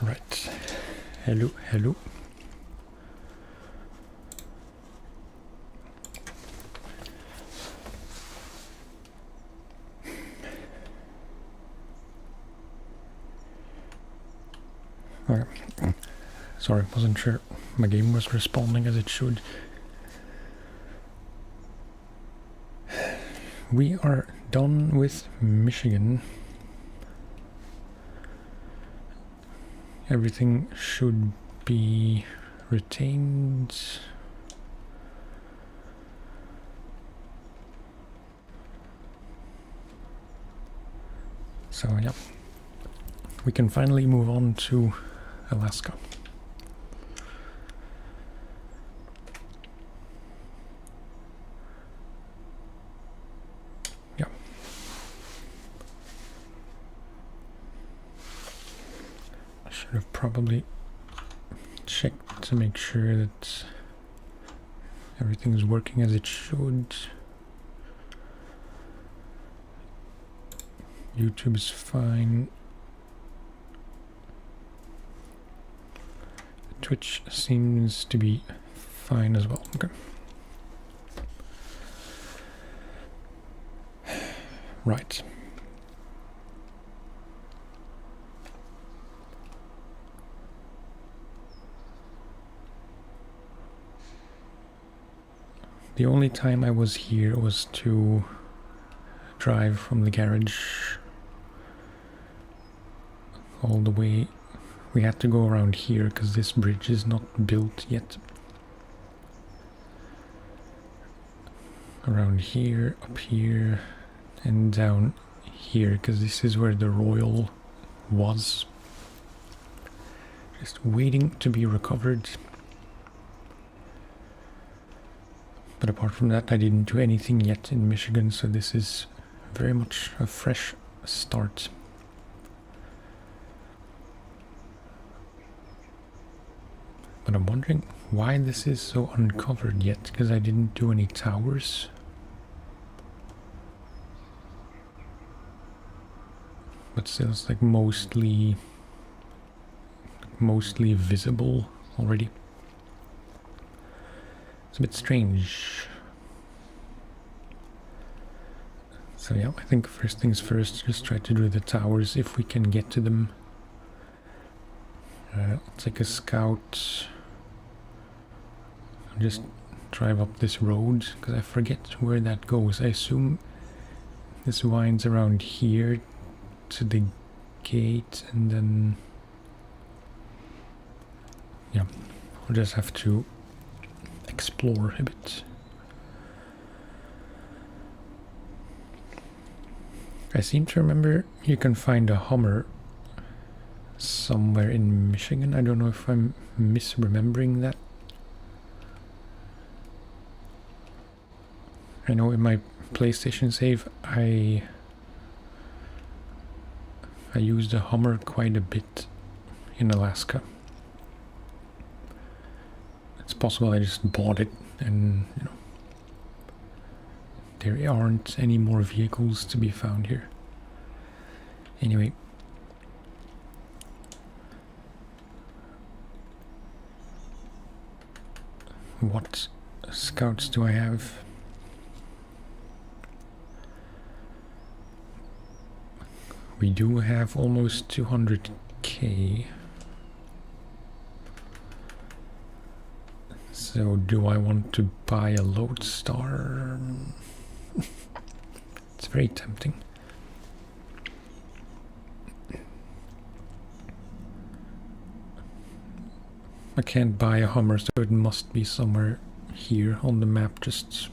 Right. Hello, hello. Okay. Sorry, wasn't sure my game was responding as it should. We are done with Michigan. Everything should be retained. So yeah, we can finally move on to Alaska. Yeah. I should have probably checked to make sure that everything's working as it should. YouTube is fine. Twitch seems to be fine as well. Okay. Right. The only time I was here was to drive from the garage all the way. We had to go around here because this bridge is not built yet. Around here, up here, and down here, because this is where the Royal was. Just waiting to be recovered. But apart from that, I didn't do anything yet in Michigan, so this is very much a fresh start. But I'm wondering why this is so uncovered yet, because I didn't do any towers. But still, it's like mostly visible already. It's a bit strange. So yeah, I think first things first, just try to do the towers if we can get to them. Take a scout. Just drive up this road, because I forget where that goes. I assume this winds around here to the gate, and then yeah, we'll just have to explore a bit. I seem to remember you can find a Hummer somewhere in Michigan. I don't know if I'm misremembering that. I know in my PlayStation save I used a Hummer quite a bit in Alaska. It's possible I just bought it and, you know, there aren't any more vehicles to be found here. Anyway. What scouts do I have? We do have almost 200k. So do I want to buy a Lodestar? It's very tempting. I can't buy a Hummer, so it must be somewhere here on the map, just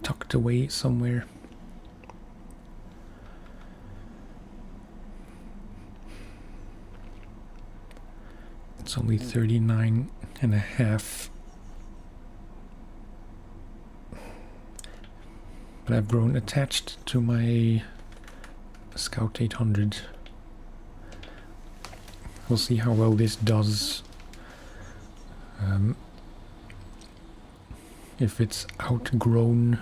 tucked away somewhere. It's only 39.5. But I've grown attached to my Scout 800. We'll see how well this does. If it's outgrown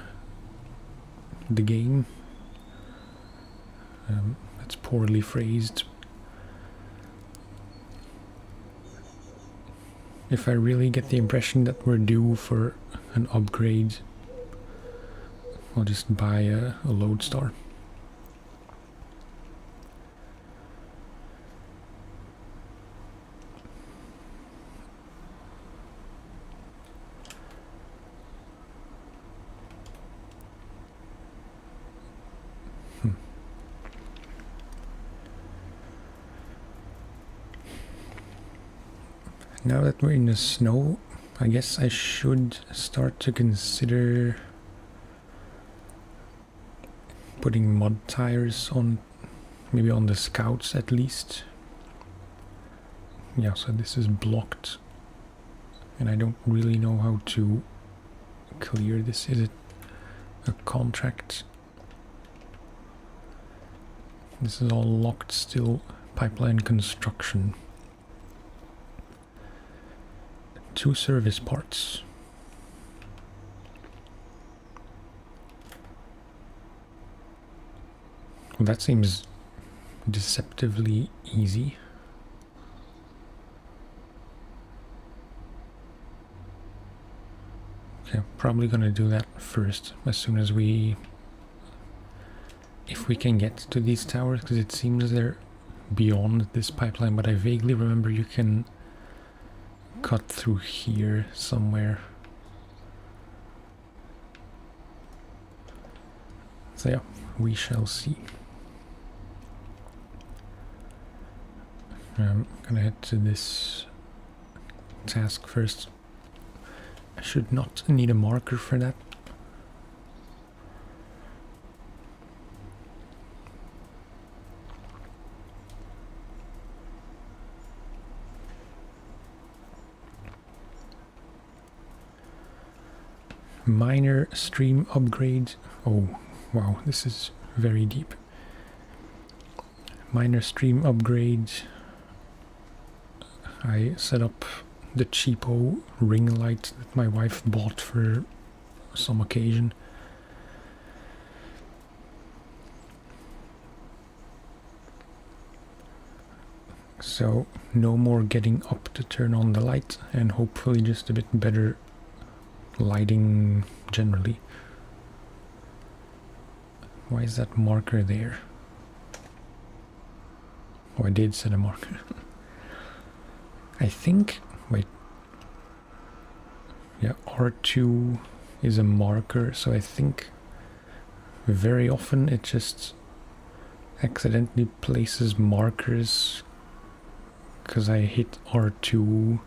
the game. That's poorly phrased. if I really get the impression that we're due for an upgrade, I'll just buy a lodestar. Now that we're in the snow, I guess I should start to consider putting mud tires on, maybe on the scouts at least. Yeah, so this is blocked, and I don't really know how to clear this. Is it a contract? This is all locked still. Pipeline construction. 2 service parts. Well, that seems deceptively easy. Okay, probably gonna do that first, as soon as if we can get to these towers, because it seems they're beyond this pipeline, but I vaguely remember you can cut through here somewhere. So yeah, we shall see. I'm gonna head to this task first. I should not need a marker for that. Minor stream upgrade. Oh, wow, this is very deep. Minor stream upgrade. I set up the cheapo ring light that my wife bought for some occasion. So no more getting up to turn on the light, and hopefully just a bit better lighting generally. Why is that marker there? Oh, I did set a marker. I think, wait. Yeah, R2 is a marker, so I think very often it just accidentally places markers because I hit R2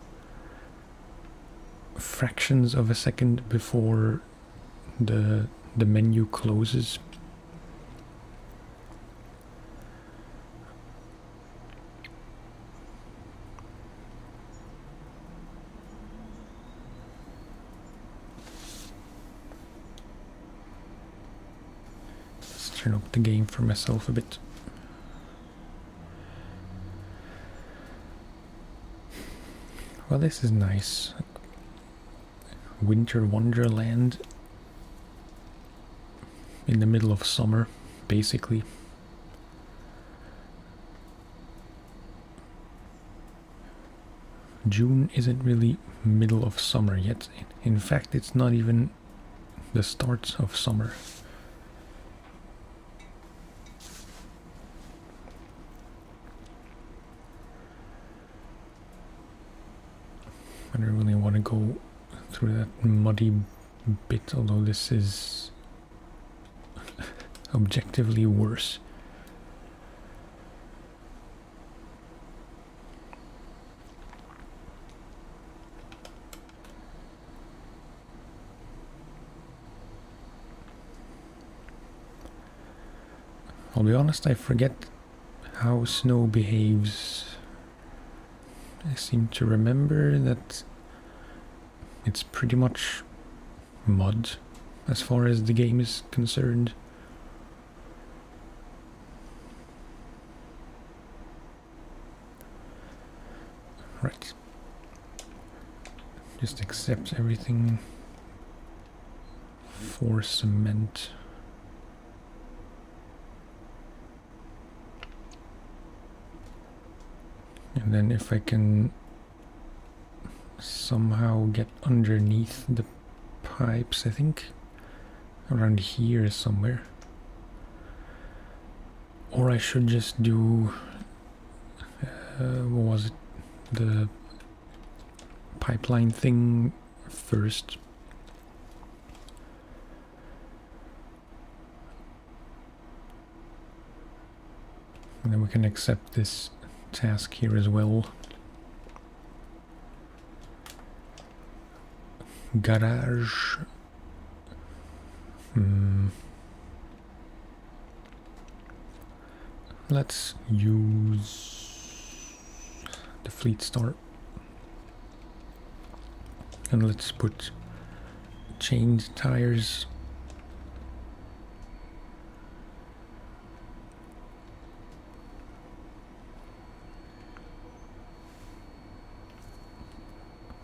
fractions of a second before the menu closes. Let's turn up the game for myself a bit. Well, this is nice. Winter wonderland in the middle of summer, basically. June isn't really middle of summer yet. In fact, it's not even the start of summer. I don't really want to go through that muddy bit, although this is objectively worse. I'll be honest, I forget how snow behaves. I seem to remember that it's pretty much mud as far as the game is concerned. Right. Just accept everything for cement. And then if I can somehow get underneath the pipes, I think. Around here somewhere. Or I should just do... what was it? The pipeline thing first. And then we can accept this task here as well. Garage. Let's use the Fleet Star. And let's put chained tires.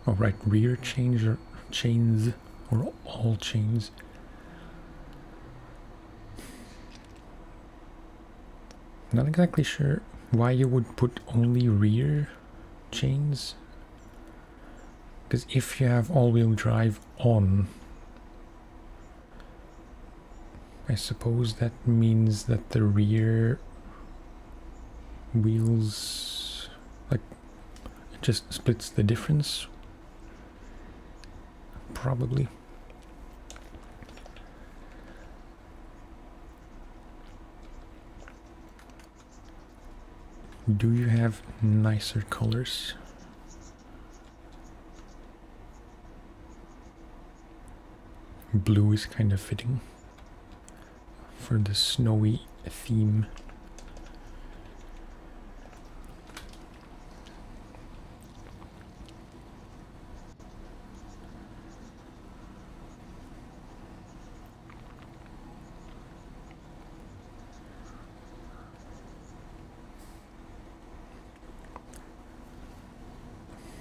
Oh right, rear chains or all chains. Not exactly sure why you would put only rear chains. Because if you have all-wheel drive on, I suppose that means that the rear wheels, like, it just splits the difference. Probably. Do you have nicer colors? Blue is kind of fitting for the snowy theme.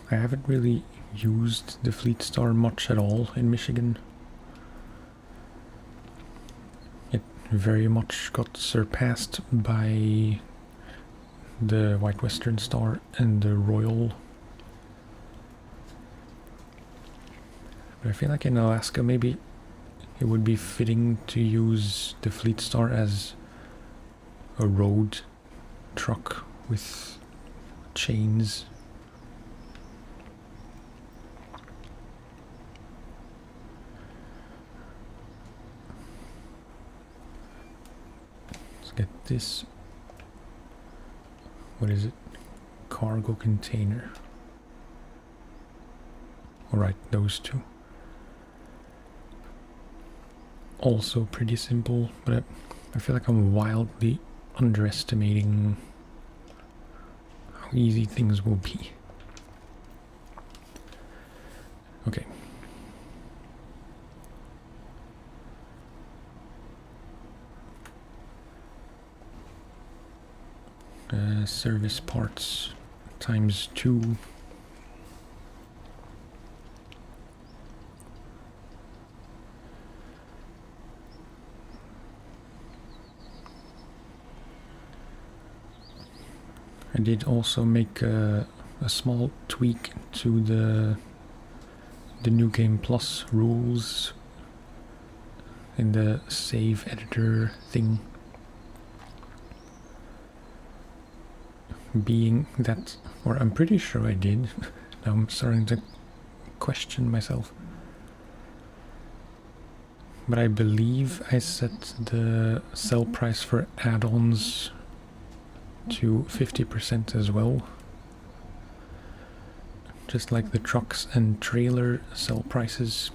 I haven't really used the Fleet Star much at all in Michigan. It very much got surpassed by the White Western Star and the Royal. But I feel like in Alaska maybe it would be fitting to use the Fleet Star as a road truck with chains. Get this, what is it, cargo container. Alright, those two. Also pretty simple, but I feel like I'm wildly underestimating how easy things will be. Okay. Service parts times 2. I did also make a small tweak to the New Game Plus rules in the save editor thing. Being that, or I'm pretty sure I did, now I'm starting to question myself, but I believe I set the sell price for add-ons to 50% as well, just like the trucks and trailer sell prices.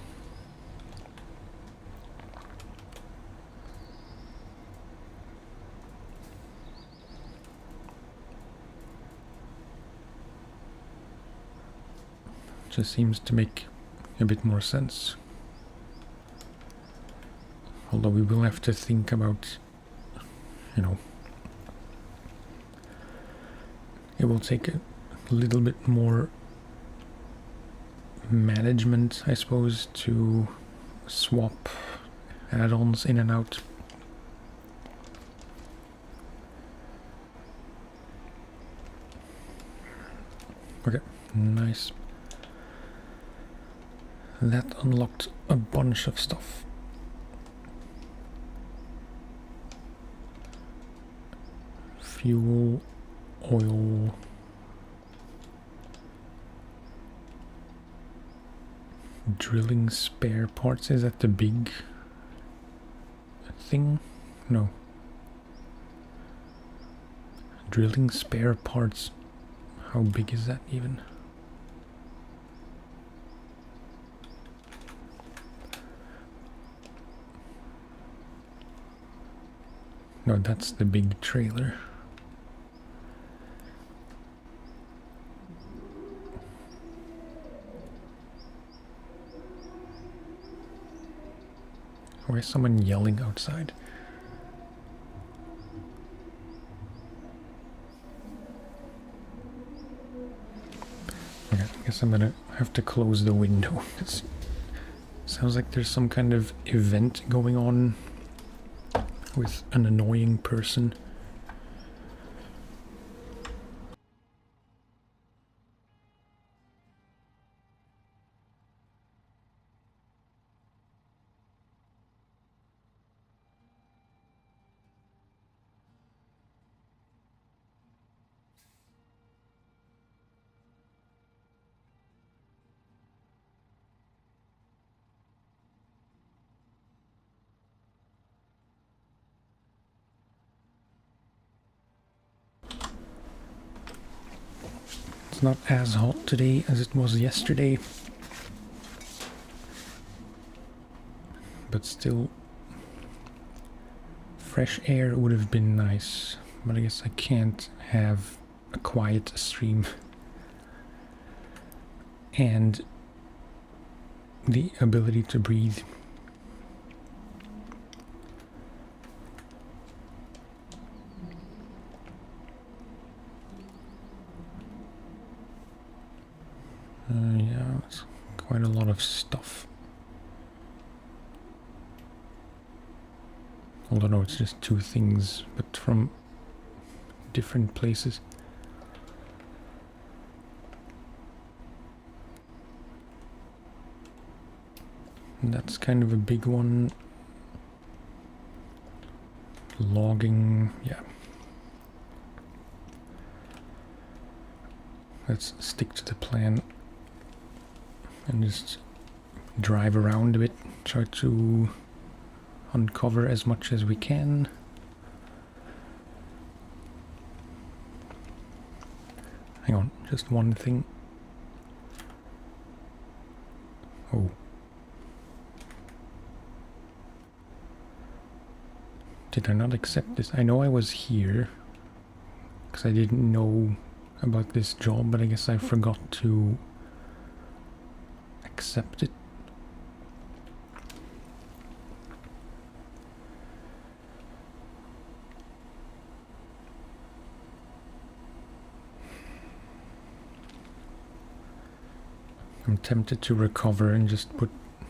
Just seems to make a bit more sense. Although we will have to think about, you know, it will take a little bit more management, I suppose, to swap add-ons in and out. Okay, nice. That unlocked a bunch of stuff. Fuel, oil. Drilling spare parts. Is that the big thing? No. Drilling spare parts. How big is that even? No, that's the big trailer. Where's someone yelling outside? Okay, I guess I'm gonna have to close the window. It sounds like there's some kind of event going on with an annoying person. It's not as hot today as it was yesterday, but still fresh air would have been nice, but I guess I can't have a quiet stream and the ability to breathe. Yeah, it's quite a lot of stuff. Although no, it's just two things, but from different places. And that's kind of a big one. Logging, yeah. Let's stick to the plan and just drive around a bit, try to uncover as much as we can. Hang on, just one thing. Oh. Did I not accept this? I know I was here because I didn't know about this job, but I guess I forgot to accept it. I'm tempted to recover and just put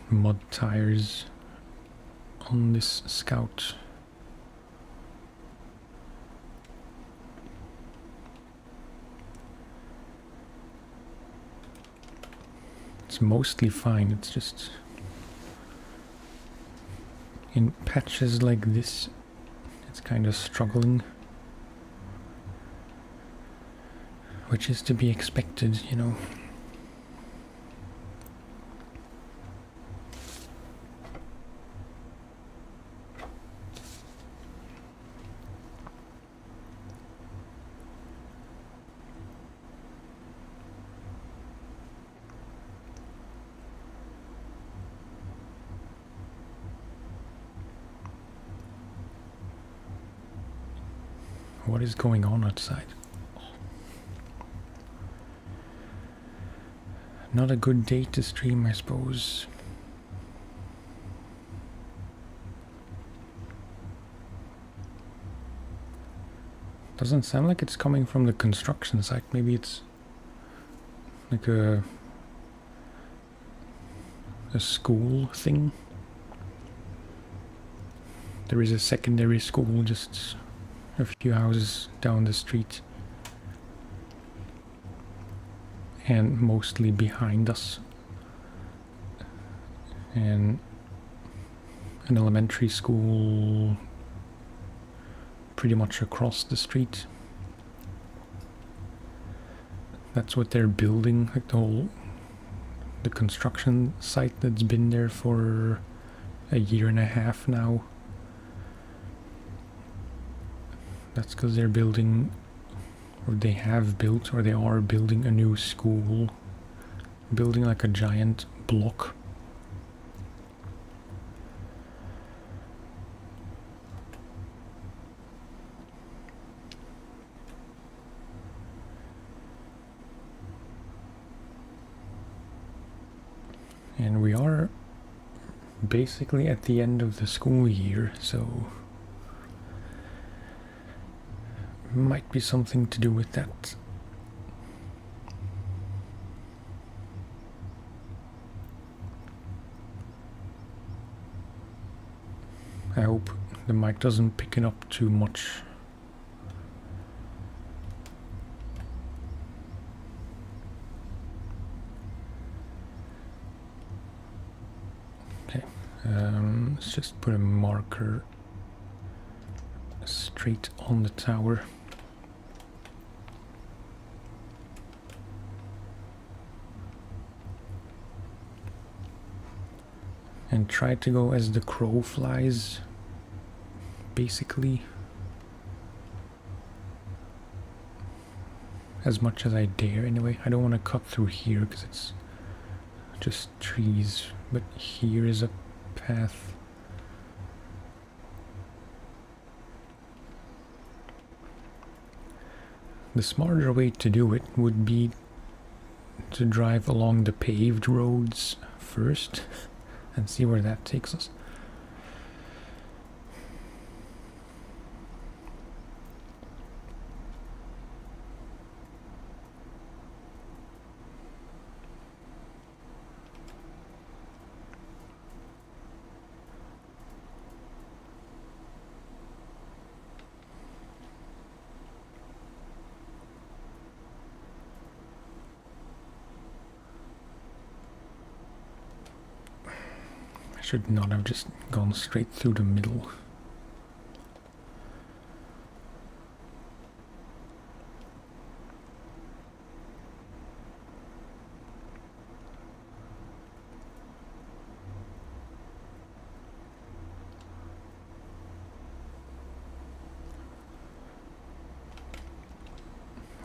mud tires on this Scout. It's mostly fine, it's just in patches like this it's kind of struggling, which is to be expected, you know. What is going on outside? Not a good day to stream, I suppose. Doesn't sound like it's coming from the construction site. Maybe it's like a school thing. There is a secondary school just a few houses down the street, and mostly behind us. and an elementary school pretty much across the street. That's what they're building, like the construction site that's been there for a year and a half now. That's because they're building, or they have built, or they are building a new school, building like a giant block. And we are basically at the end of the school year, so might be something to do with that. I hope the mic doesn't pick it up too much. Okay, let's just put a marker straight on the tower. And try to go as the crow flies, basically. As much as I dare, anyway. I don't want to cut through here because it's just trees, but here is a path. The smarter way to do it would be to drive along the paved roads first and see where that takes us. Should not have just gone straight through the middle.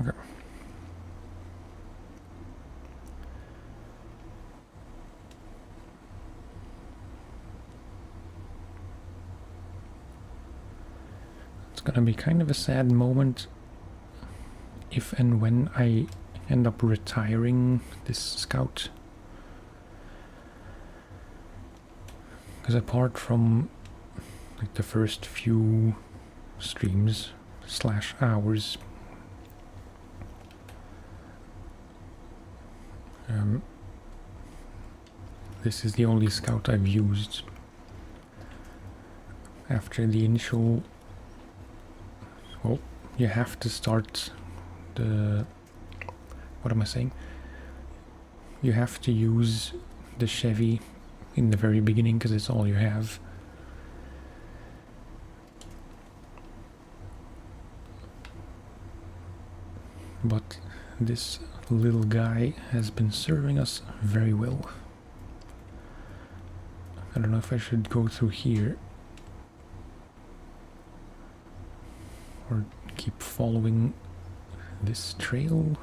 Okay. It's gonna be kind of a sad moment if and when I end up retiring this scout. Because apart from like the first few streams / hours, this is the only scout I've used after the initial. Well, you have to start the... What am I saying? You have to use the Chevy in the very beginning because it's all you have. But this little guy has been serving us very well. I don't know if I should go through here or keep following this trail.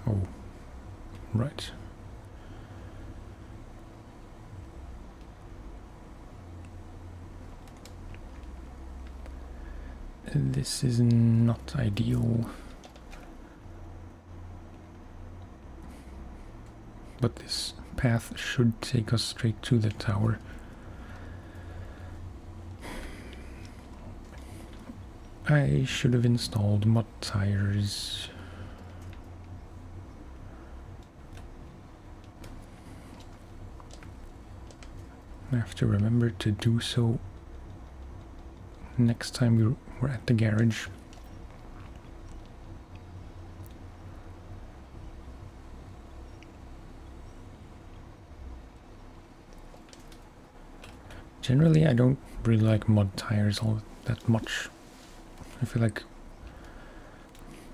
Oh, right. This is not ideal. But this path should take us straight to the tower. I should have installed mud tires. I have to remember to do so next time we're at the garage. Generally, I don't really like mud tires all that much. I feel like,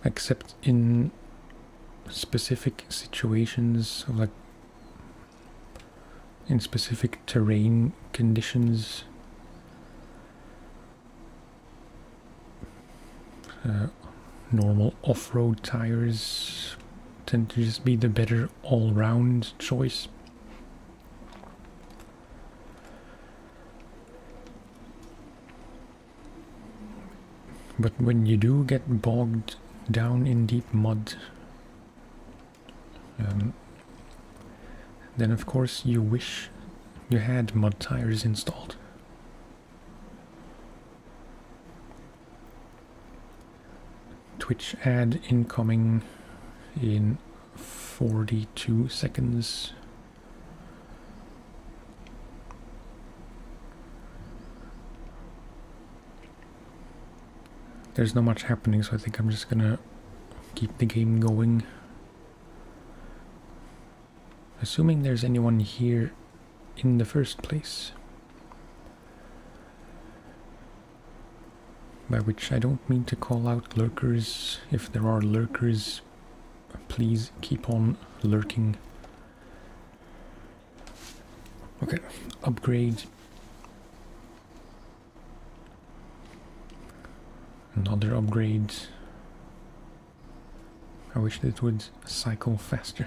except in specific situations, of like in specific terrain conditions, normal off-road tires tend to just be the better all-round choice. But when you do get bogged down in deep mud, then of course you wish you had mud tires installed. Twitch ad incoming in 42 seconds. There's not much happening, so I think I'm just gonna keep the game going. Assuming there's anyone here in the first place. By which I don't mean to call out lurkers. If there are lurkers, please keep on lurking. Okay, upgrade. Another upgrade. I wish it would cycle faster.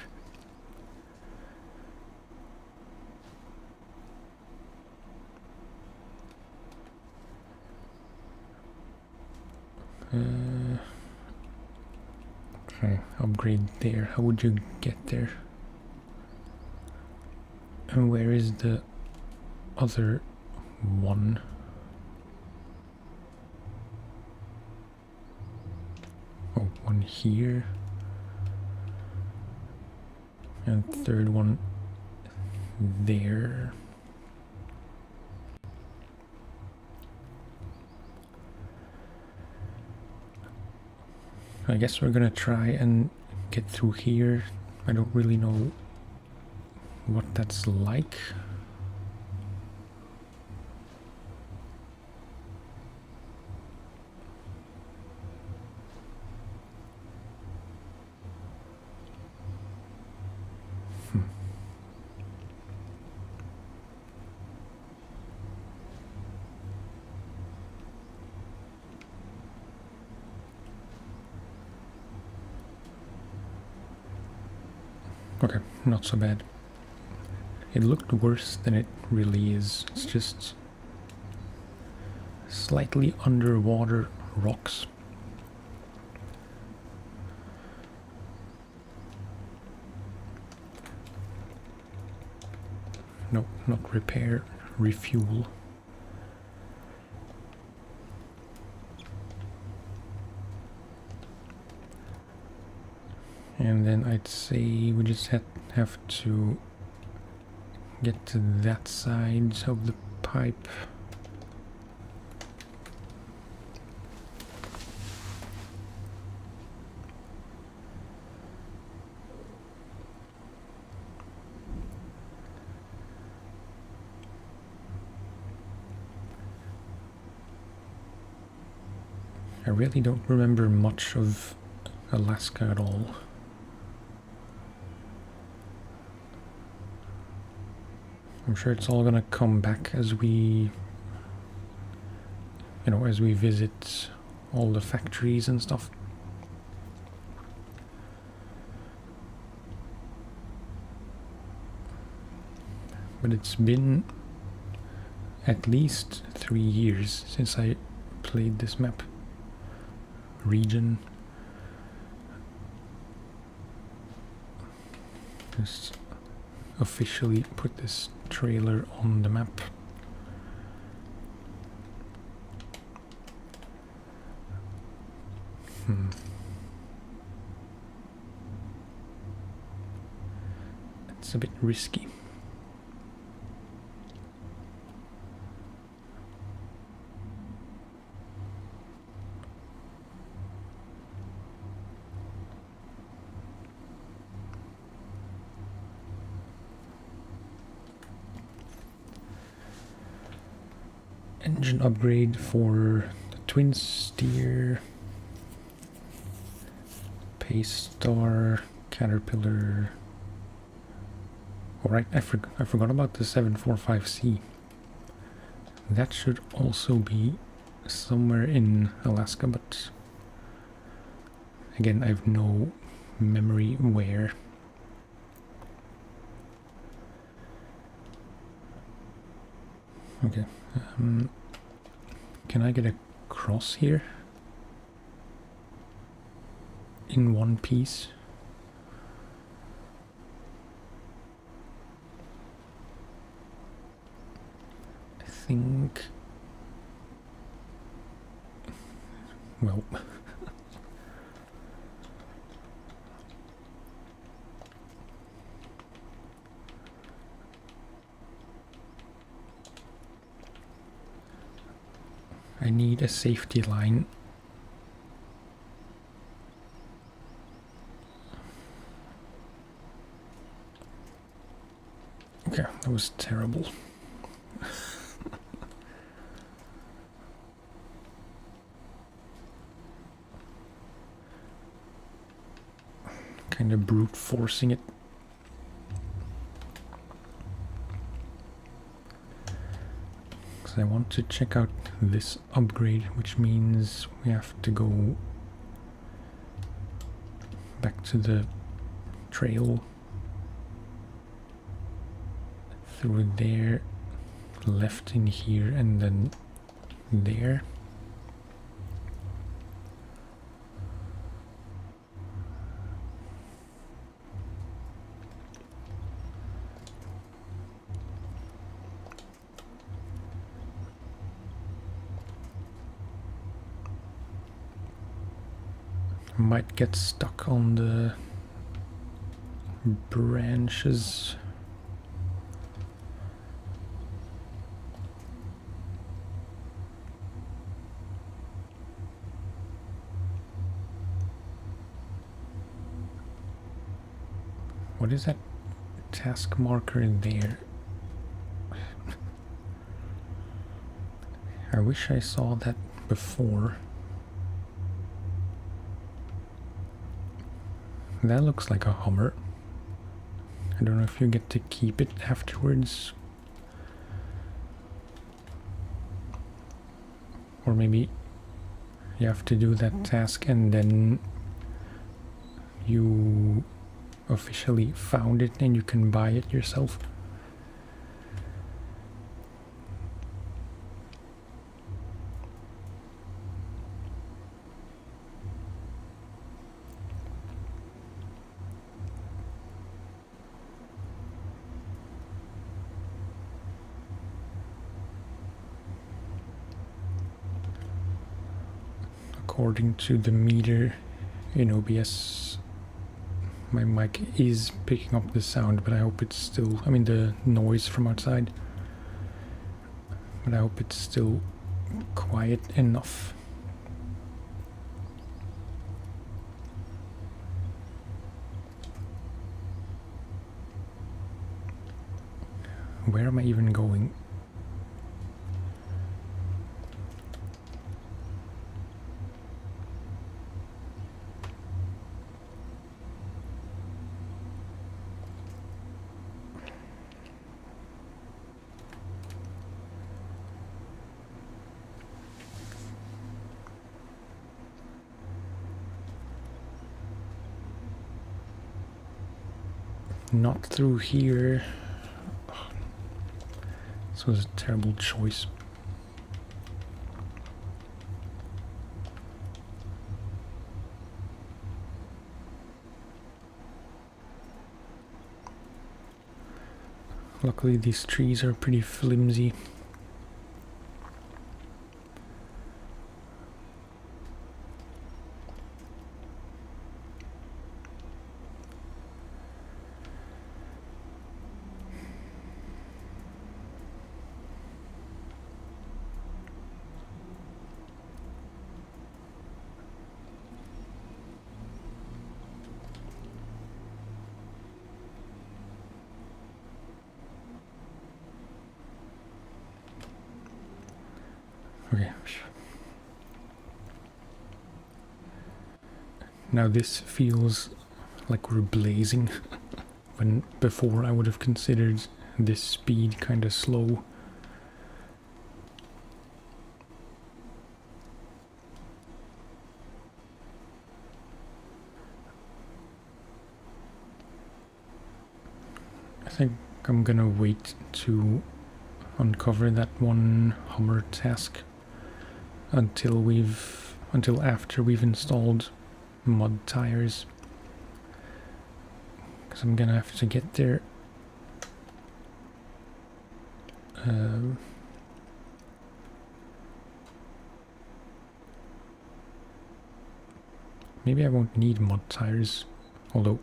Okay, upgrade there. How would you get there? And where is the other one? Oh, one here. And third one there. I guess we're gonna try and get through here. I don't really know what that's like. Okay, not so bad. It looked worse than it really is. It's just slightly underwater rocks. No, not repair, refuel. And then I'd say we just have to get to that side of the pipe. I really don't remember much of Alaska at all. I'm sure it's all gonna come back as we, as we visit all the factories and stuff. But it's been at least 3 years since I played this map. Region. Just officially put this trailer on the map. It's a bit risky. Engine upgrade for the twin steer, pace star, caterpillar. Alright, I forgot about the 745C. That should also be somewhere in Alaska, but again, I have no memory where. Okay, can I get across here in one piece? I think, well, I need a safety line. Okay, that was terrible. Kind of brute forcing it. I want to check out this upgrade, which means we have to go back to the trail through there, left in here, and then there. Might get stuck on the branches. What is that task marker in there? I wish I saw that before. That looks like a Hummer. I don't know if you get to keep it afterwards. Or maybe you have to do that task and then you officially found it and you can buy it yourself. According to the meter in OBS, my mic is picking up the sound, but I hope it's still, I mean the noise from outside, but I hope it's still quiet enough. Where am I even going? Not through here. This was a terrible choice. Luckily these trees are pretty flimsy. Okay. Now this feels like we're blazing, when before I would have considered this speed kind of slow. I think I'm gonna wait to uncover that one Hummer task until after we've installed mud tires, because I'm gonna have to get there maybe I won't need mud tires, although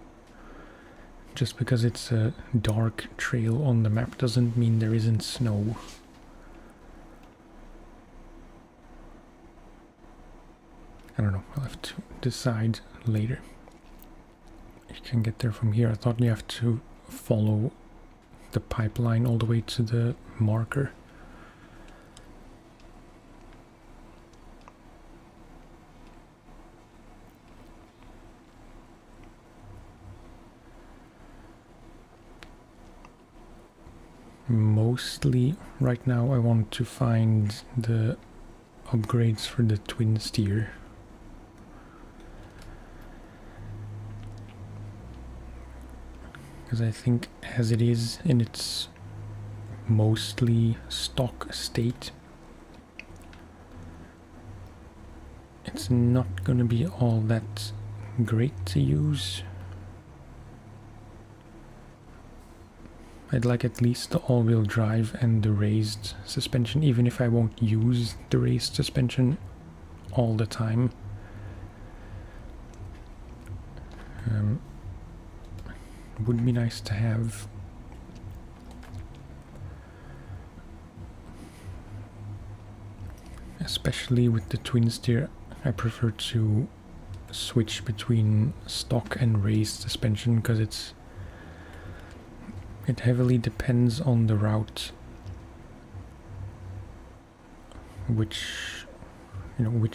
just because it's a dark trail on the map doesn't mean there isn't snow. I don't know, I'll have to decide later. You can get there from here. I thought you have to follow the pipeline all the way to the marker. Mostly right now I want to find the upgrades for the twin steer. Because I think as it is in its mostly stock state, it's not gonna be all that great to use. I'd like at least the all-wheel drive and the raised suspension, even if I won't use the raised suspension all the time. Would be nice to have. Especially with the twin steer, I prefer to switch between stock and raised suspension because it heavily depends on the route, which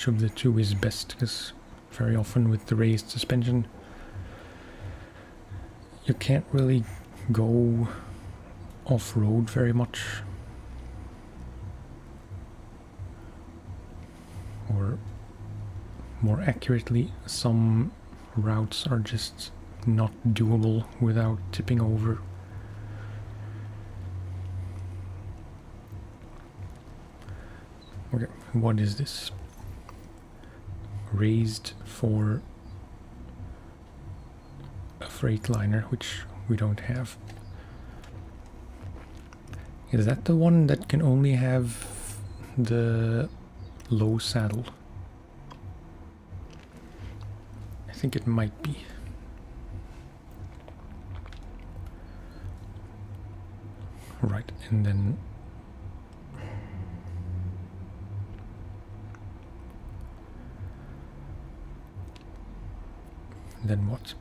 of the two is best, because very often with the raised suspension you can't really go off-road very much, or more accurately, some routes are just not doable without tipping over. Okay, what is this? Raised for a Freightliner, which we don't have. Is that the one that can only have the low saddle? I think it might be. Right, and then what?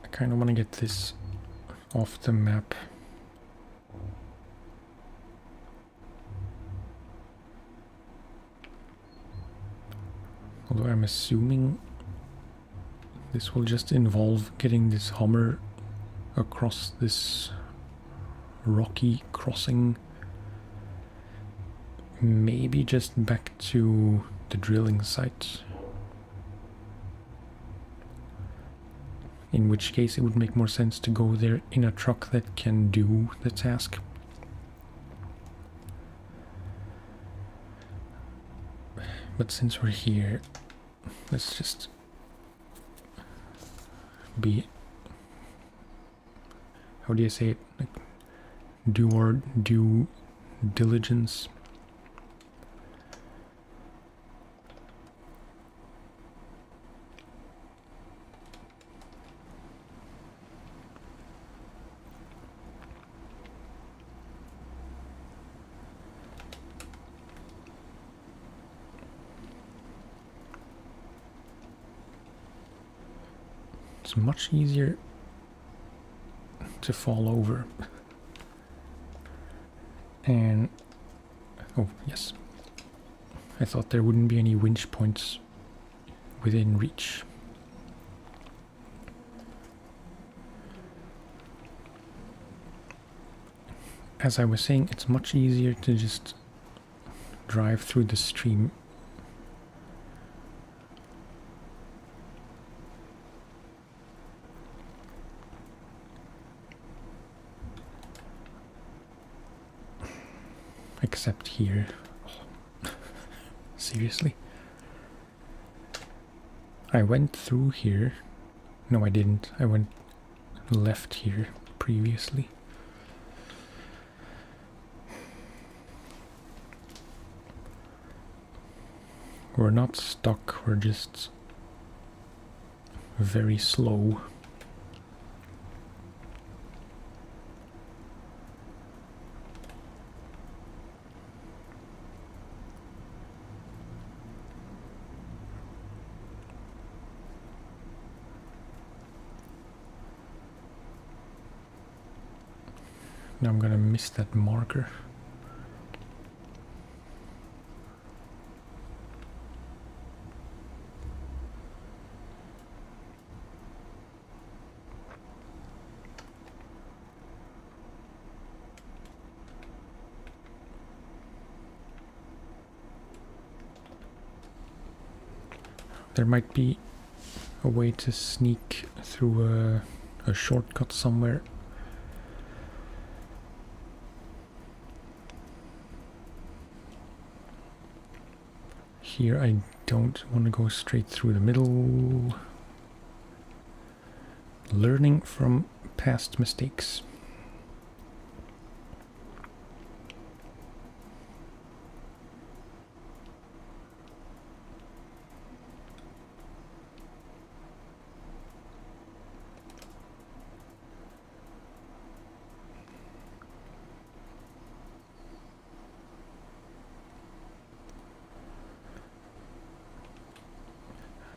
I kind of want to get this off the map. Although I'm assuming this will just involve getting this Hummer across this rocky crossing, maybe just back to the drilling site, in which case it would make more sense to go there in a truck that can do the task. But since we're here, let's just be, how do you say it, like due diligence. it's much easier to fall over. And oh yes, I thought there wouldn't be any winch points within reach. As I was saying, it's much easier to just drive through the stream. Except here. Seriously? I went through here. No, I didn't. I went left here previously. We're not stuck, we're just very slow. Now I'm gonna miss that marker. There might be a way to sneak through a shortcut somewhere. Here I don't want to go straight through the middle. Learning from past mistakes.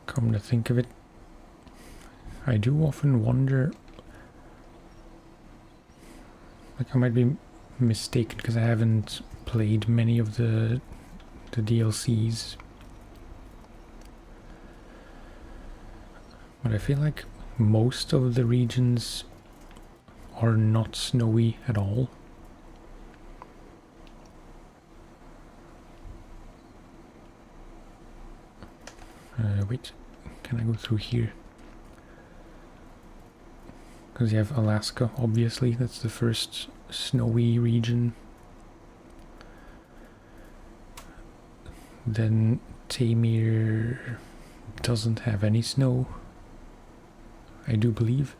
Come to think of it, I do often wonder, like I might be mistaken because I haven't played many of the DLCs, but I feel like most of the regions are not snowy at all. Wait, can I go through here? Because you have Alaska, obviously, that's the first snowy region. Then Tamir doesn't have any snow, I do believe.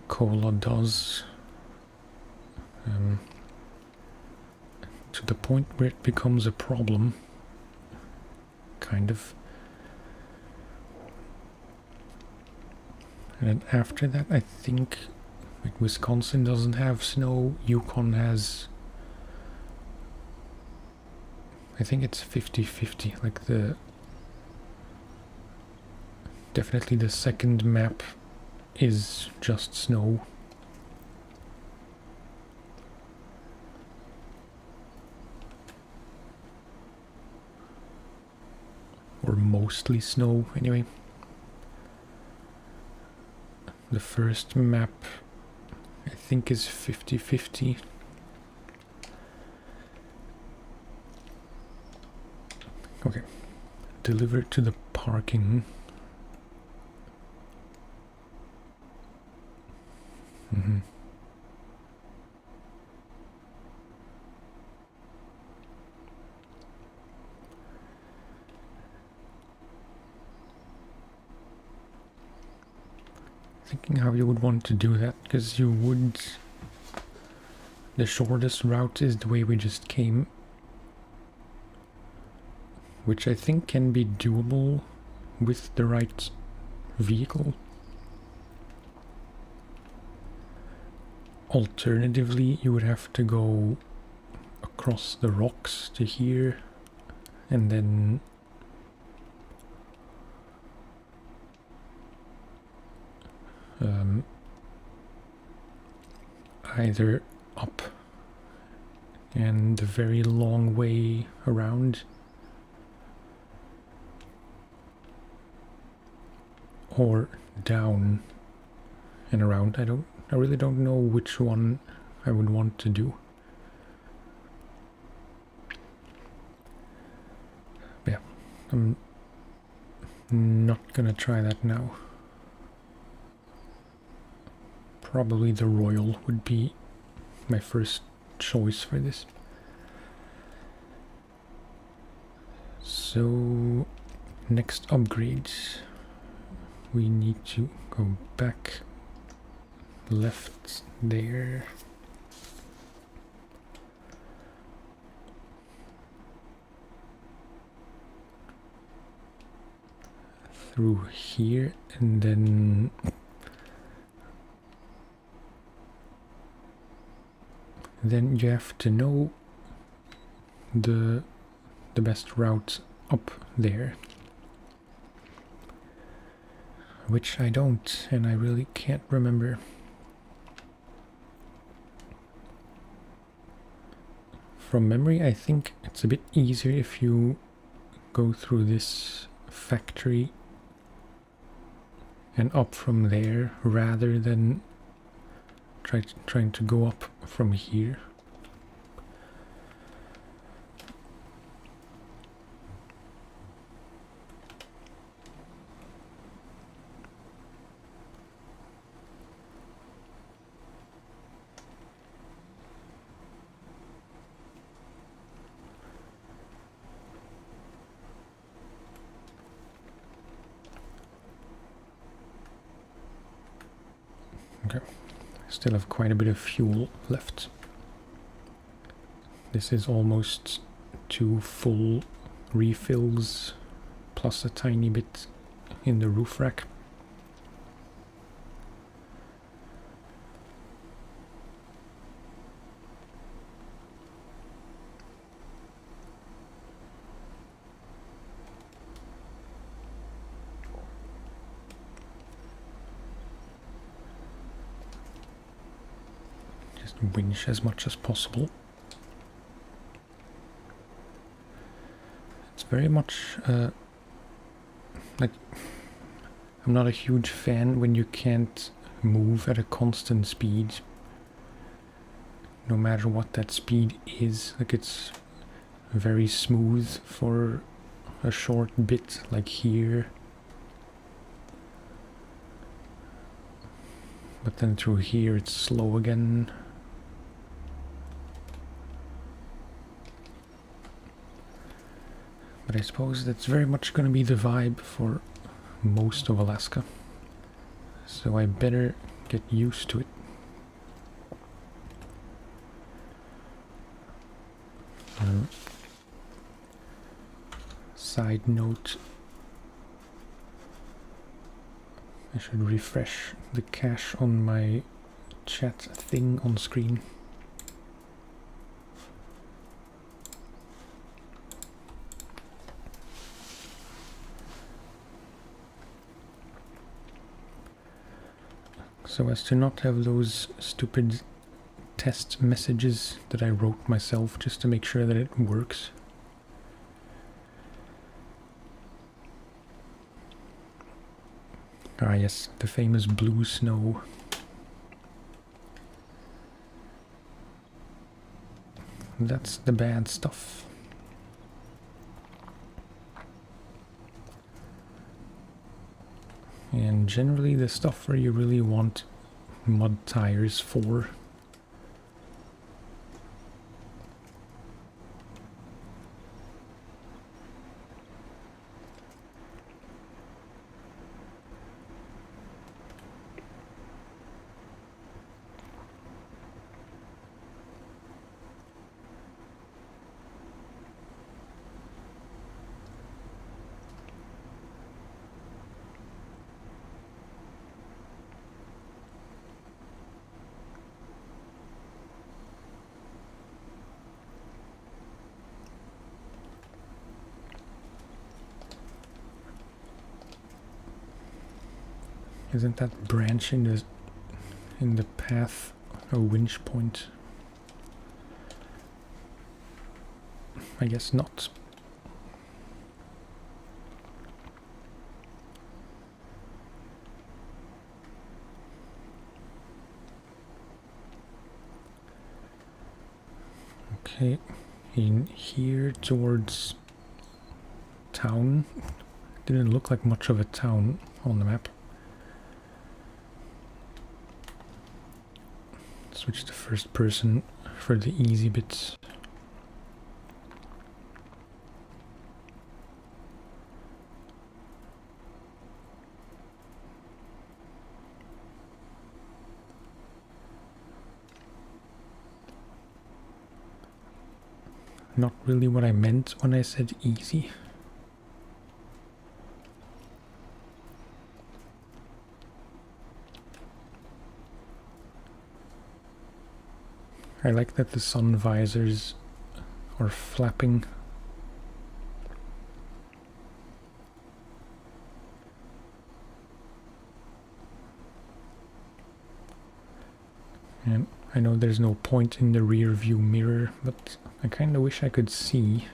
Kola does. To the point where it becomes a problem. Kind of. And then after that, I think like Wisconsin doesn't have snow, Yukon has, I think it's 50-50, like definitely the second map is just snow. Or mostly snow, anyway. The first map, I think, is 50-50. Okay. Deliver to the parking. Thinking how you would want to do that, because you would... The shortest route is the way we just came, which I think can be doable with the right vehicle. Alternatively, you would have to go across the rocks to here, and then either up and the very long way around, or down and around. I really don't know which one I would want to do. Yeah, I'm not gonna try that now. Probably the Royal would be my first choice for this. So, next upgrades. We need to go back left there. Through here, and then you have to know the best route up there, which I don't, and I really can't remember. From memory, I think it's a bit easier if you go through this factory and up from there rather than trying to go up from here. Okay, still have quite a bit of fuel left. This is almost 2 full refills, plus a tiny bit in the roof rack. Winch as much as possible. It's very much like, I'm not a huge fan when you can't move at a constant speed, no matter what that speed is. Like, it's very smooth for a short bit, like here, but then through here it's slow again. But I suppose that's very much going to be the vibe for most of Alaska. So I better get used to it. Side note, I should refresh the cache on my chat thing on screen. So as to not have those stupid test messages that I wrote myself just to make sure that it works. Ah yes, the famous blue snow. That's the bad stuff. And generally the stuff where you really want mud tires for. Isn't that branch in the path A winch point. I guess not. Okay, in here towards town. Didn't look like much of a town on the map. Switch to first person for the easy bits. Not really what I meant when I said easy. I like that the sun visors are flapping. And I know there's no point in the rear view mirror, but I kind of wish I could see.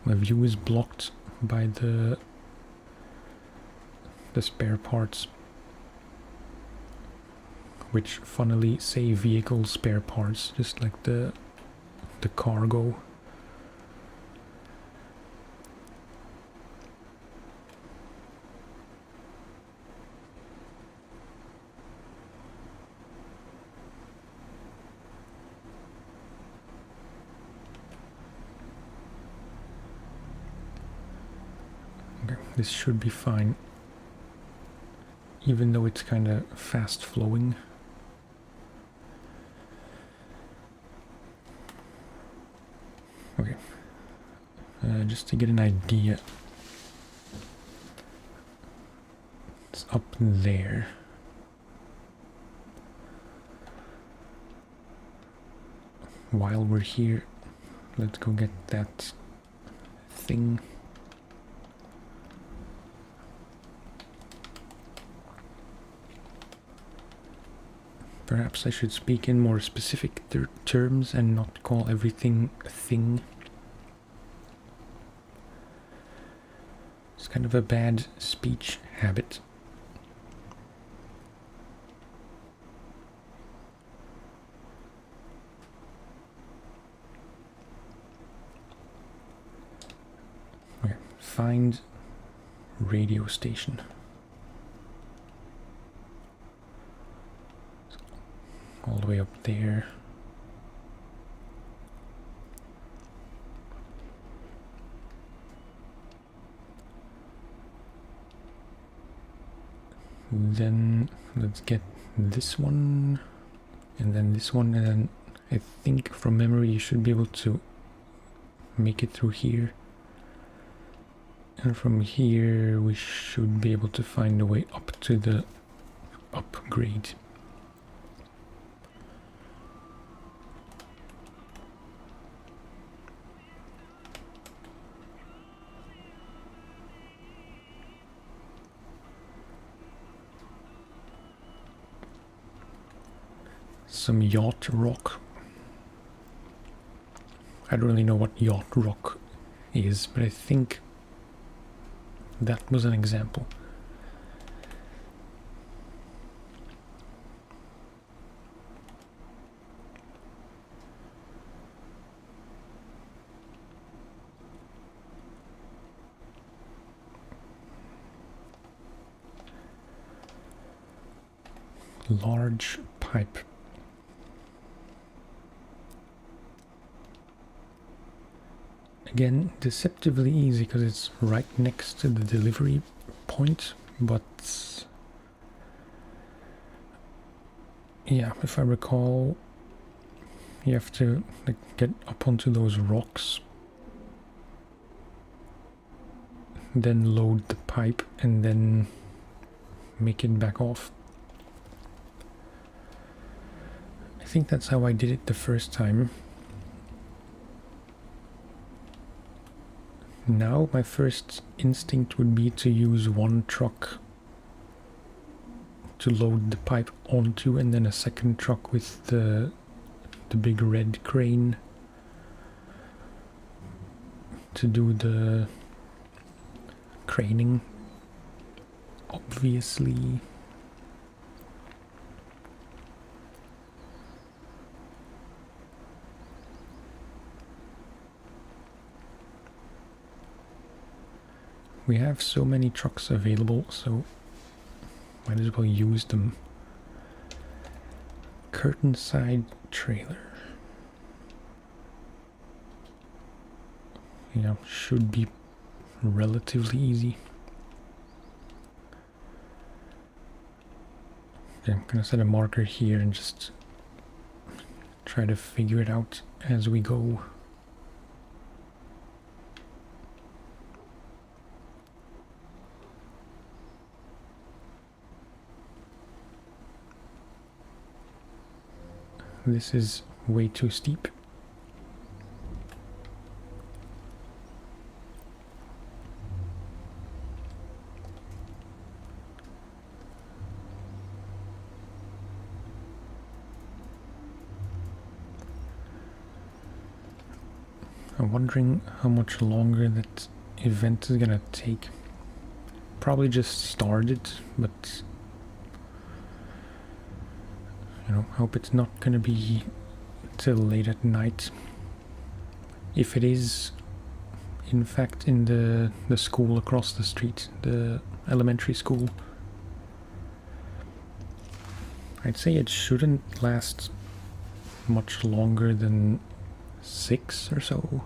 My view is blocked by the spare parts, which funnily say vehicle spare parts, just like the cargo. Okay, this should be fine, even though it's kind of fast flowing. Okay, just to get an idea, it's up there. While we're here, let's go get that thing. Perhaps I should speak in more specific terms and not call everything a thing. It's kind of a bad speech habit. Okay, find radio station. All the way up there. Then let's get this one, and then this one, and then I think from memory you should be able to make it through here. And from here we should be able to find a way up to the upgrade. Some yacht rock. I don't really know what yacht rock is, but I think that was an example. Large pipe. Again, deceptively easy because it's right next to the delivery point, but yeah, if I recall, you have to get up onto those rocks, then load the pipe and then make it back off. I think that's how I did it the first time. Now my first instinct would be to use one truck to load the pipe onto, and then a second truck with the big red crane to do the craning, obviously. We have so many trucks available, so might as well use them. Curtain side trailer. Yeah, should be relatively easy. Okay, I'm gonna set a marker here and just try to figure it out as we go. This is way too steep. I'm wondering how much longer that event is gonna take. Probably just started, but you know, hope it's not gonna be till late at night. If it is, in fact, in the school across the street, the elementary school, I'd say it shouldn't last much longer than 6 or so.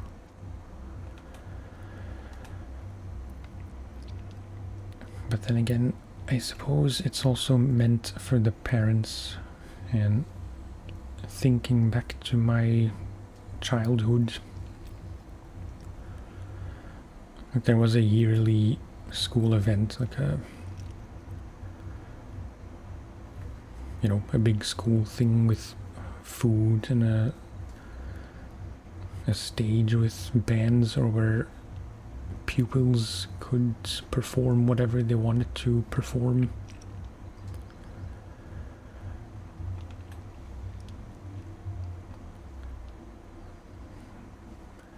But then again, I suppose it's also meant for the parents, and thinking back to my childhood, like there was a yearly school event, like a, you know, a big school thing with food and a stage with bands, or where pupils could perform whatever they wanted to perform.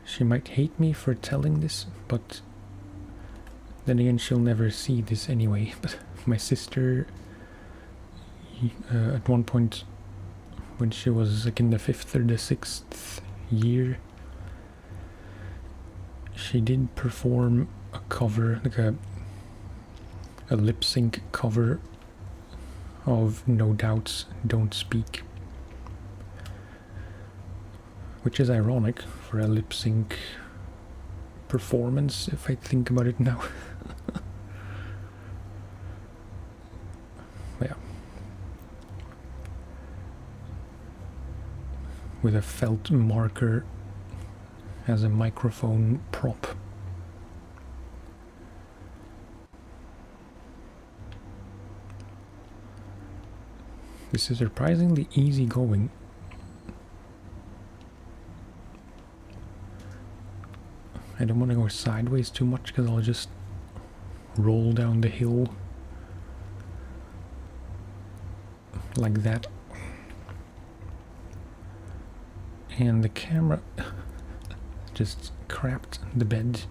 She might hate me for telling this, but then again, she'll never see this anyway. But my sister, at one point when she was like in the 5th or the 6th year, she did perform a cover, like a lip sync cover of No Doubt's Don't Speak, which is ironic for a lip sync performance if I think about it now. Yeah. With a felt marker as a microphone prop. This is surprisingly easy going. I don't want to go sideways too much because I'll just roll down the hill like that. And the camera just crapped the bed.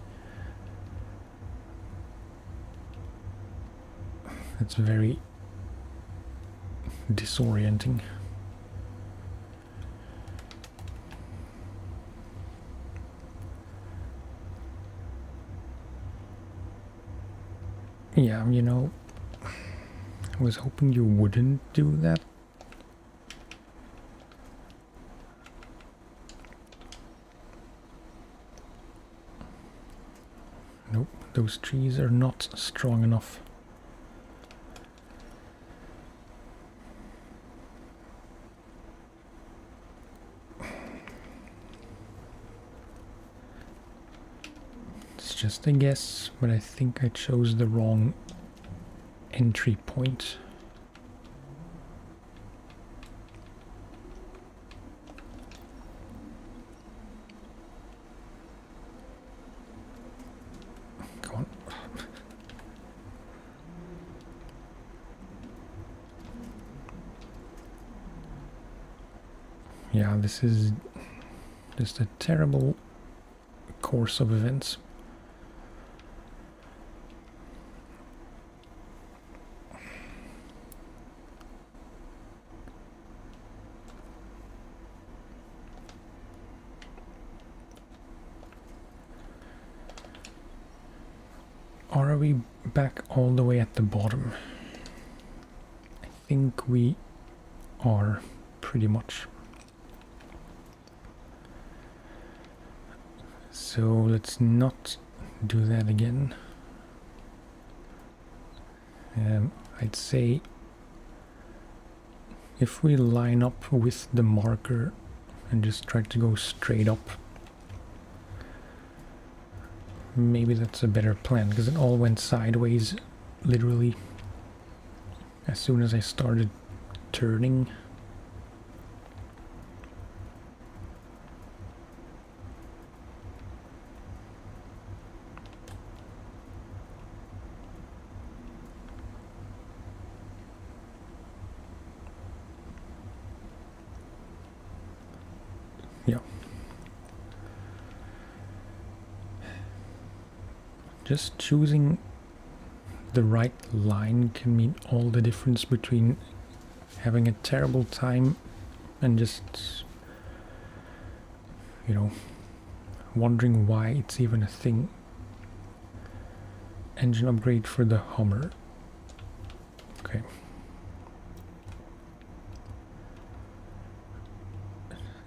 It's very disorienting. Yeah, you know, I was hoping you wouldn't do that. Nope, those trees are not strong enough. It's just a guess, but I think I chose the wrong entry point. Come on. Yeah, this is just a terrible course of events. Are we back all the way at the bottom? I think we are, pretty much. So let's not do that again. I'd say if we line up with the marker and just try to go straight up, maybe that's a better plan, because it all went sideways literally as soon as I started turning. Yeah. Just choosing the right line can mean all the difference between having a terrible time and just, you know, wondering why it's even a thing. Engine upgrade for the Hummer. Okay.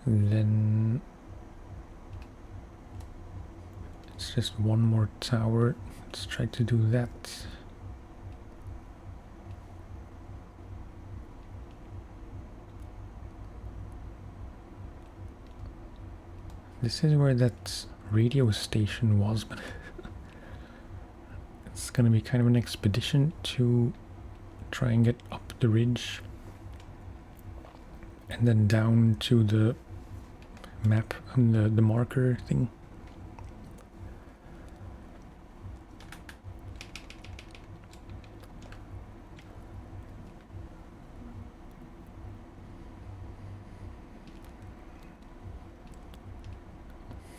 Then it's just one more tower. Let's try to do that. This is where that radio station was, but it's gonna be kind of an expedition to try and get up the ridge and then down to the map and the marker thing.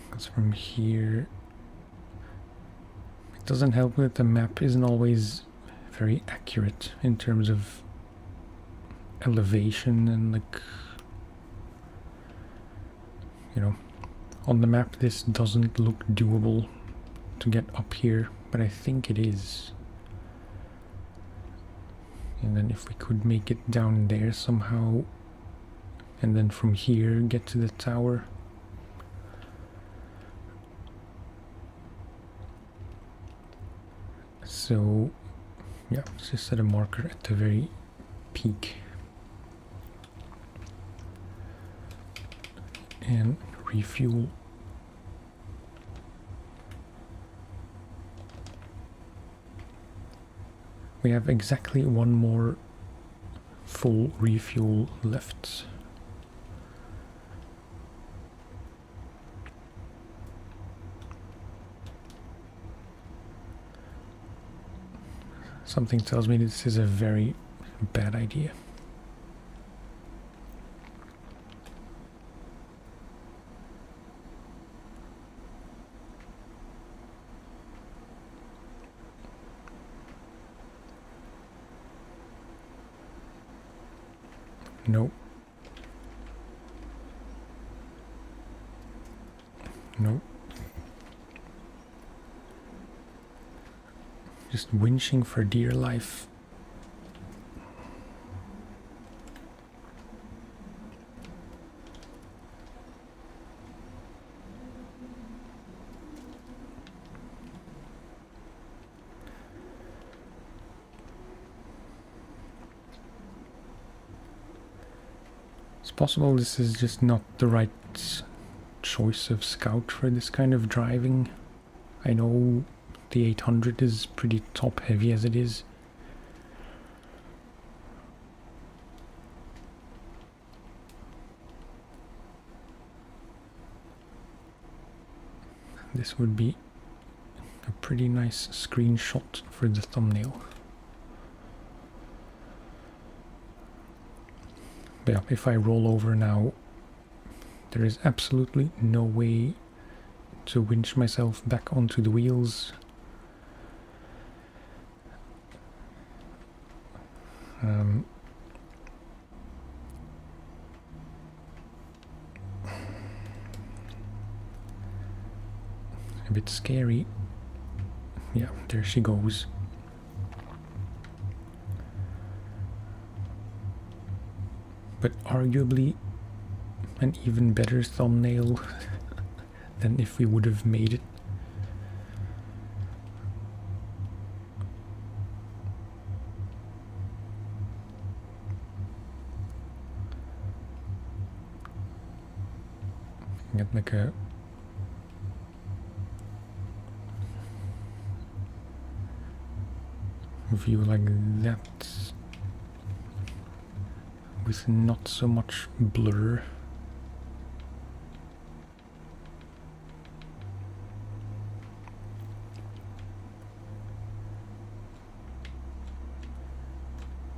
Because from here, it doesn't help that the map isn't always very accurate in terms of elevation and, like, you know, on the map this doesn't look doable to get up here, but I think it is. And then if we could make it down there somehow, and then from here get to the tower. So yeah, let's just set a marker at the very peak. And refuel. We have exactly one more full refuel left. Something tells me this is a very bad idea. Nope. Nope. Just winching for dear life. It's possible this is just not the right choice of scout for this kind of driving. I know the 800 is pretty top heavy as it is. This would be a pretty nice screenshot for the thumbnail. But yeah, if I roll over now, There is absolutely no way to winch myself back onto the wheels. A bit scary. Yeah, there she goes. But arguably an even better thumbnail than if we would have made it. Get like a view like that with not so much blur.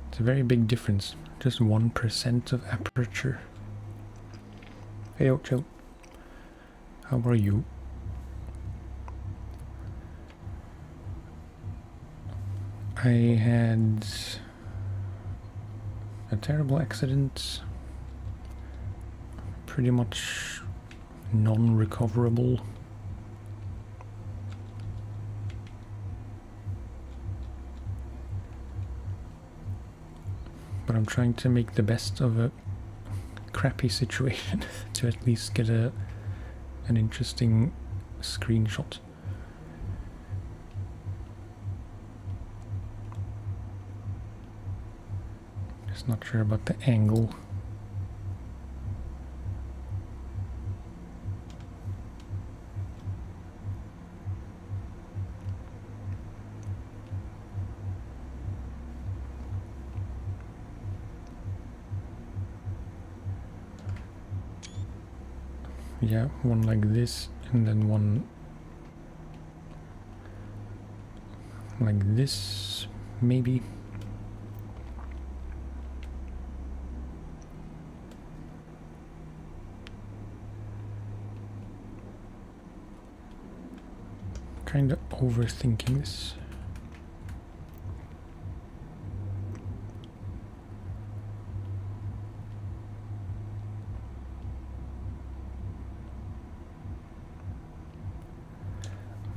It's a very big difference, just 1% of aperture. Hey, Ocho, how are you? I had a terrible accident, pretty much non-recoverable. But I'm trying to make the best of a crappy situation to at least get an interesting screenshot. Just not sure about the angle. Yeah, one like this, and then one like this, maybe. Kind of overthinking this.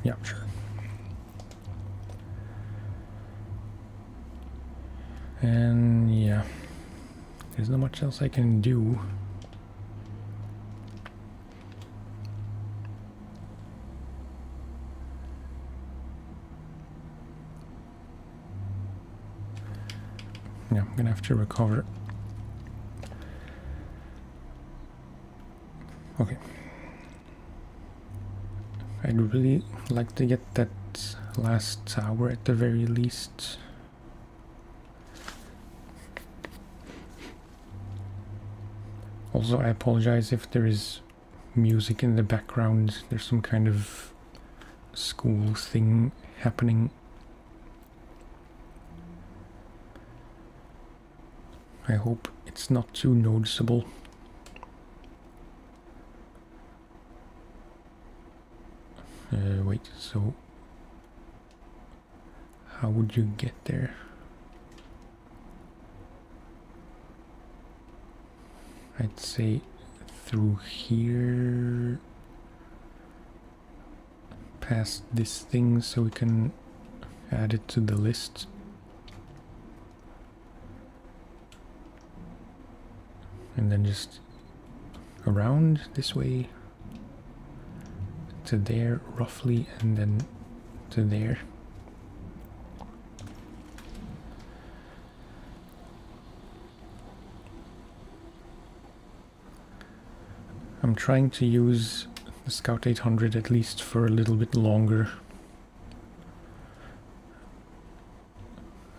Yeah, sure. And yeah, there's not much else I can do. Yeah, I'm gonna have to recover. Okay. I'd really like to get that last tower at the very least. Also, I apologize if there is music in the background. There's some kind of school thing happening. I hope it's not too noticeable. Wait, so how would you get there? I'd say through here, past this thing, so we can add it to the list. And then just around this way to there roughly, and then to there. I'm trying to use the Scout 800 at least for a little bit longer.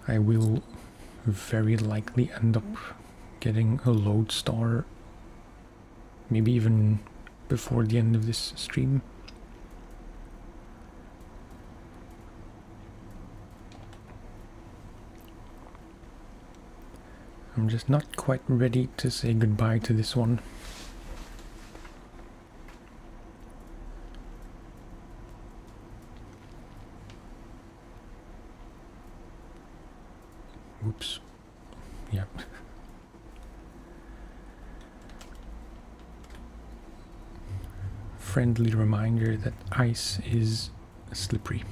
I will very likely end up getting a lodestar, maybe even before the end of this stream. I'm just not quite ready to say goodbye to this one. Whoops. Yeah. Friendly reminder that ice is slippery.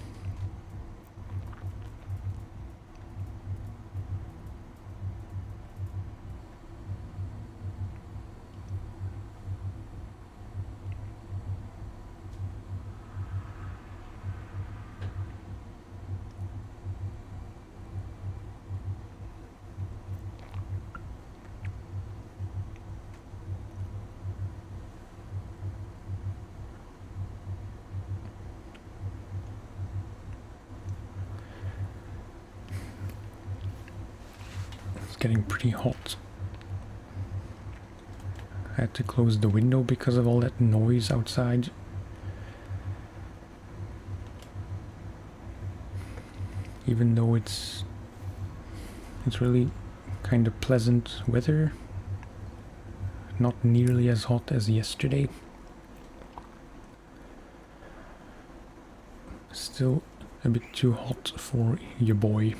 Getting pretty hot. I had to close the window because of all that noise outside. Even though it's really kind of pleasant weather. Not nearly as hot as yesterday. Still a bit too hot for your boy.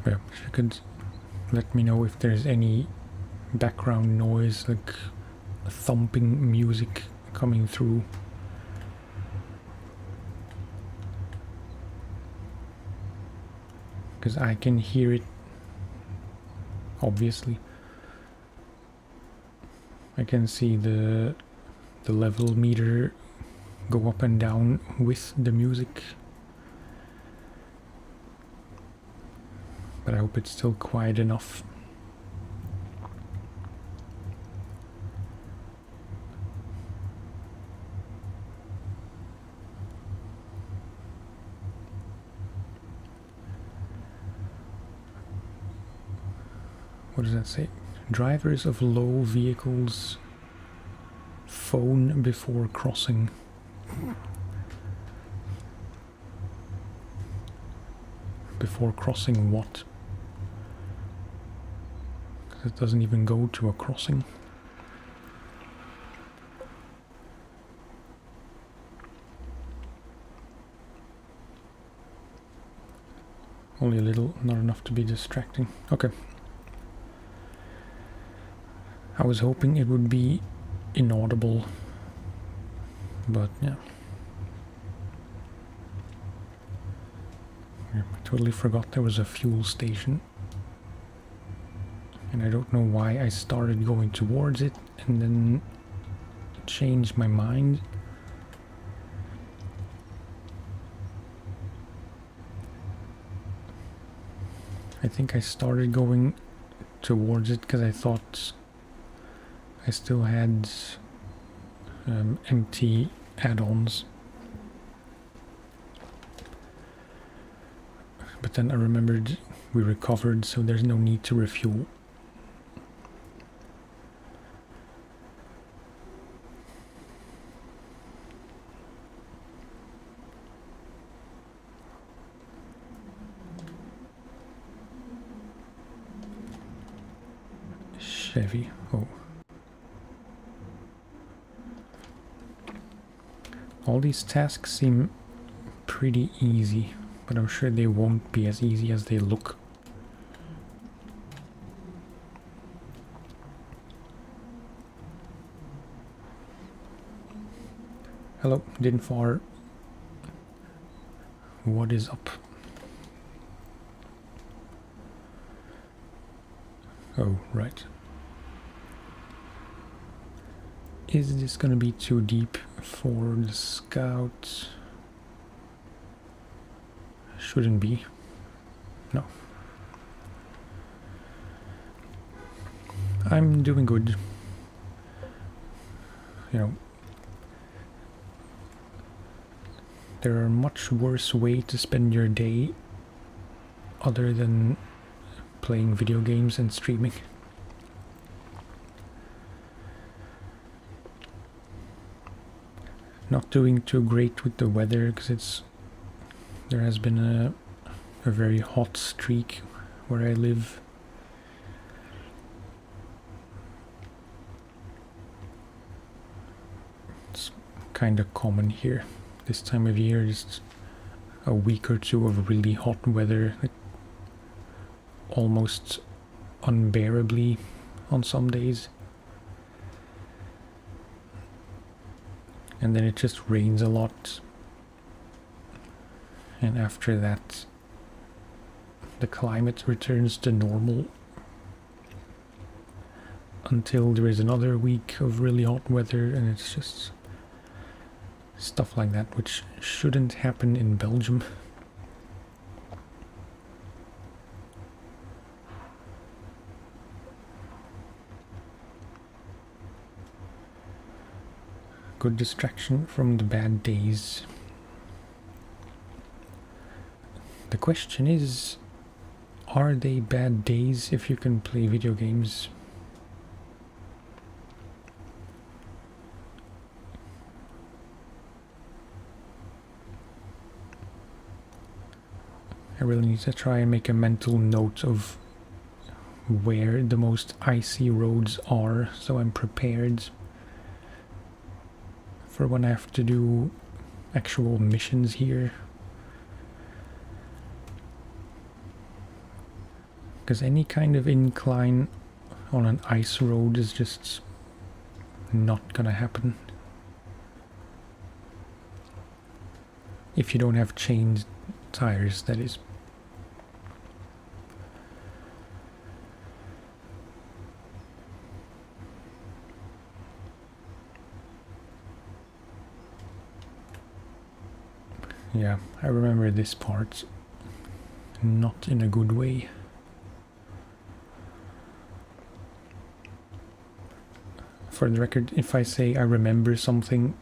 Yeah, if you could let me know if there's any background noise, like thumping music coming through. Because I can hear it, obviously. I can see the level meter go up and down with the music. But I hope it's still quiet enough. What does that say? Drivers of low vehicles phone before crossing. Before crossing what? It doesn't even go to a crossing. Only a little, not enough to be distracting. Okay. I was hoping it would be inaudible, but yeah. I totally forgot there was a fuel station. And I don't know why I started going towards it and then changed my mind. I think I started going towards it because I thought I still had empty add-ons. But then I remembered we recovered, so there's no need to refuel. Chevy. Oh. All these tasks seem pretty easy, but I'm sure they won't be as easy as they look. Hello, didn't far. What is up? Oh, right. Is this gonna be too deep for the scout? Shouldn't be. No. I'm doing good. You know, there are much worse ways to spend your day other than playing video games and streaming. Not doing too great with the weather because there has been a very hot streak where I live. It's kind of common here this time of year, just a week or two of really hot weather, like almost unbearably on some days. And then it just rains a lot. And after that, the climate returns to normal until there is another week of really hot weather, and it's just stuff like that, which shouldn't happen in Belgium. Good distraction from the bad days. The question is, are they bad days if you can play video games? I really need to try and make a mental note of where the most icy roads are, so I'm prepared for when I have to do actual missions here. Because any kind of incline on an ice road is just not gonna happen. If you don't have chained tires, that is. Yeah, I remember this part. Not in a good way. For the record, if I say I remember something,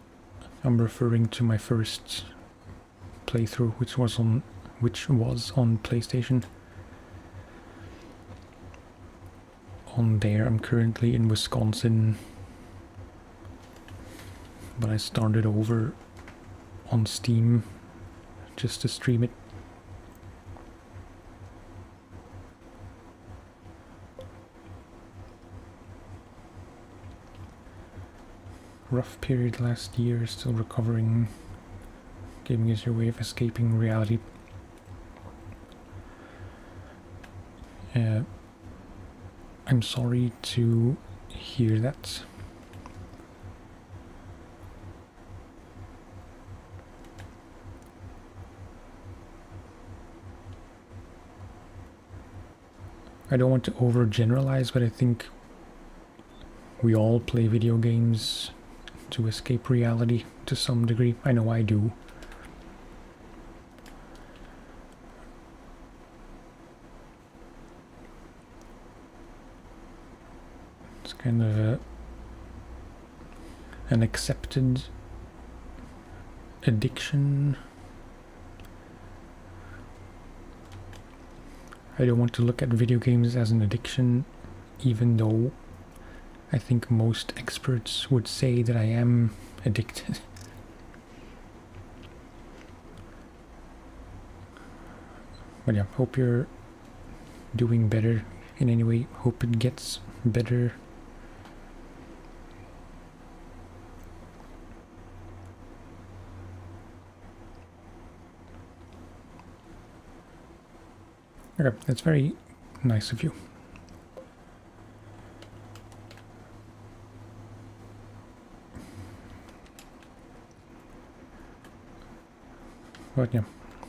I'm referring to my first playthrough, which was on PlayStation. On there, I'm currently in Wisconsin, but I started over on Steam just to stream it. Rough period last year, still recovering. Gaming is your way of escaping reality. I'm sorry to hear that. I don't want to overgeneralize, but I think we all play video games to escape reality to some degree. I know I do. It's kind of an accepted addiction. I don't want to look at video games as an addiction, even though I think most experts would say that I am addicted. But yeah, hope you're doing better in any way. Hope it gets better. Okay, that's very nice of you. But yeah,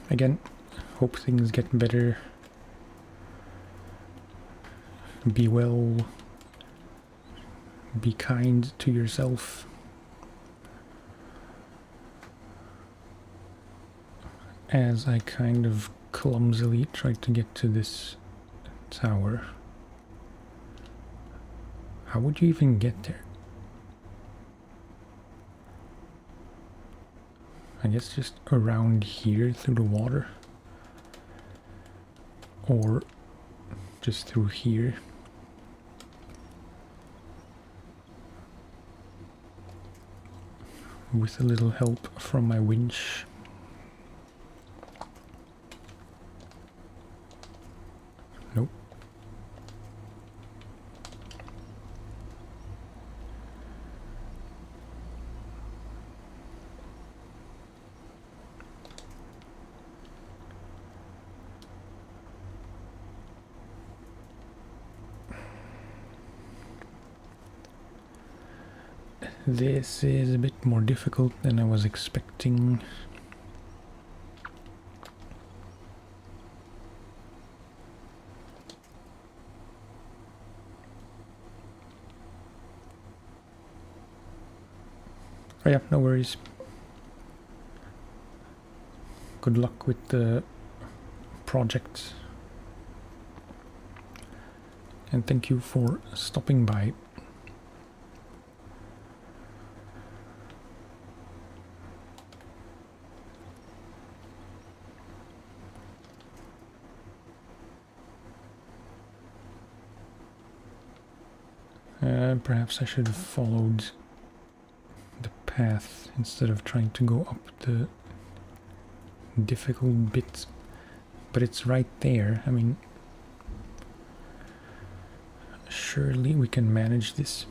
again, hope things get better. Be well. Be kind to yourself. As I kind of clumsily tried to get to this tower. How would you even get there? I guess just around here through the water. Or just through here. with a little help from my winch. Nope. This is a bit more difficult than I was expecting. Oh yeah, no worries. Good luck with the project. And thank you for stopping by. Perhaps I should have followed the path instead of trying to go up the difficult bit. But it's right there. I mean, surely we can manage this.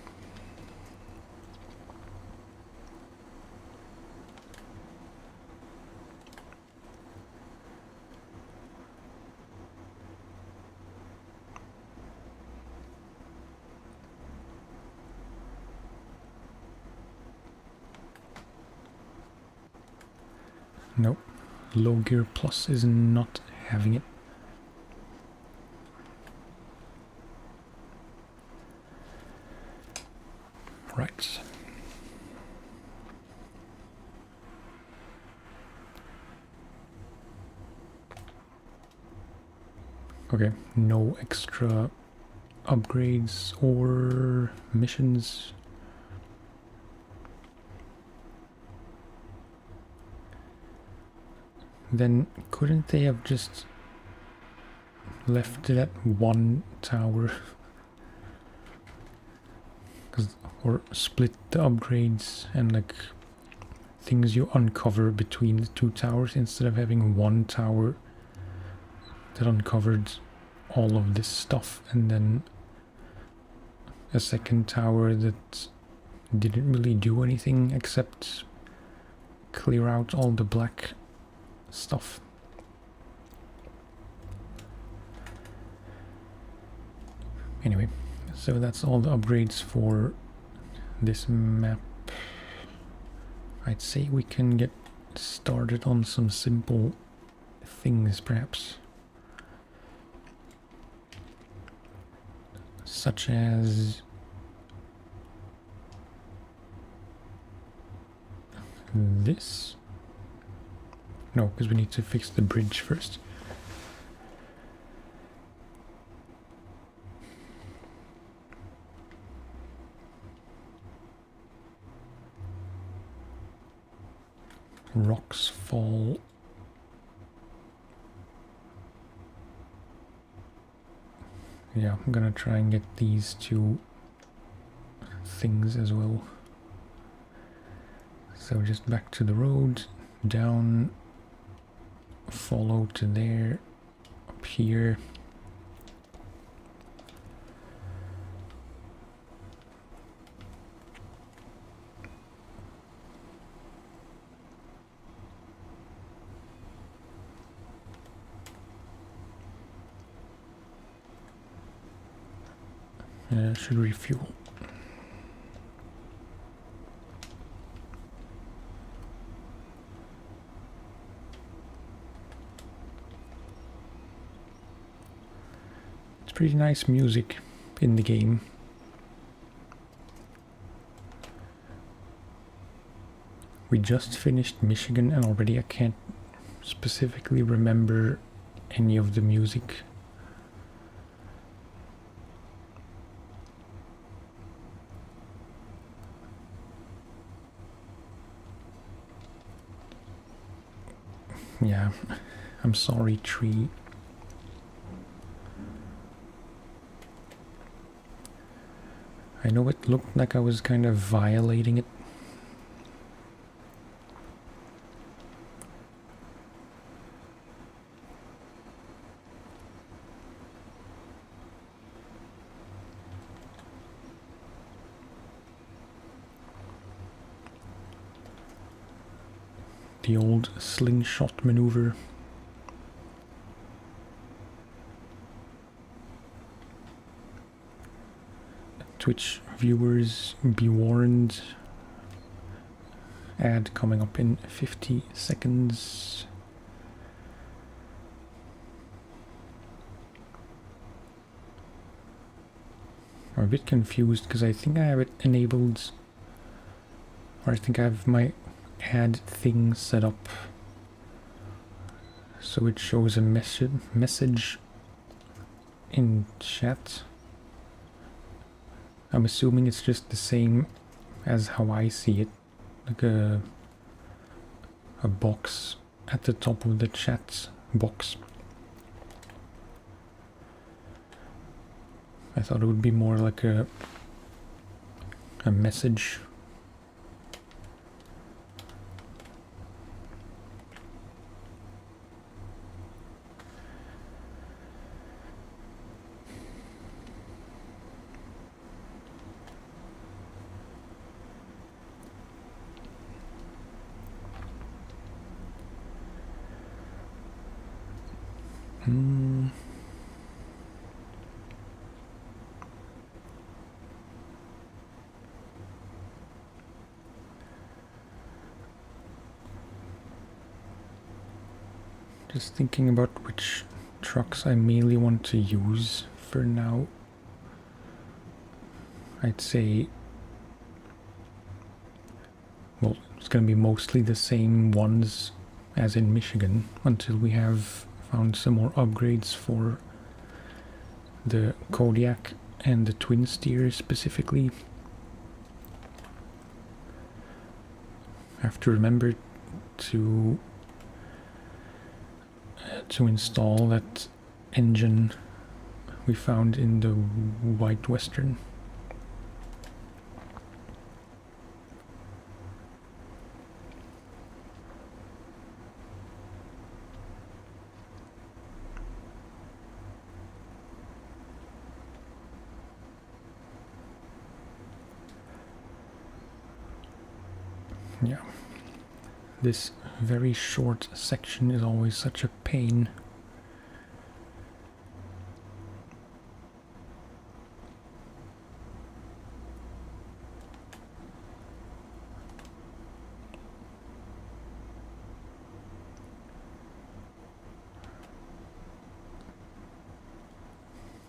Nope, low gear plus is not having it. Right. Okay, no extra upgrades or missions. Then couldn't they have just left it at one tower? Or split the upgrades and like things you uncover between the two towers instead of having one tower that uncovered all of this stuff and then a second tower that didn't really do anything except clear out all the black stuff. Anyway, so that's all the upgrades for this map. I'd say we can get started on some simple things perhaps, such as this. No, because we need to fix the bridge first. Rocks fall. Yeah, I'm gonna try and get these two things as well. So just back to the road, down, follow to there, up here. Should refuel. It's pretty nice music in the game. We just finished Michigan and already I can't specifically remember any of the music. Yeah, I'm sorry, tree. I know it looked like I was kind of violating it. the old slingshot maneuver. Twitch viewers, be warned. Ad coming up in 50 seconds. I'm a bit confused because I think I have it enabled, or I think I have my ad thing set up so it shows a message in chat. I'm assuming it's just the same as how I see it, like a box at the top of the chat box. I thought it would be more like a message. Just thinking about which trucks I mainly want to use for now. I'd say, well, it's going to be mostly the same ones as in Michigan until we have found some more upgrades for the Kodiak and the twin steer specifically. I have to remember to install that engine we found in the White Western. Yeah, this very short section is always such a pain.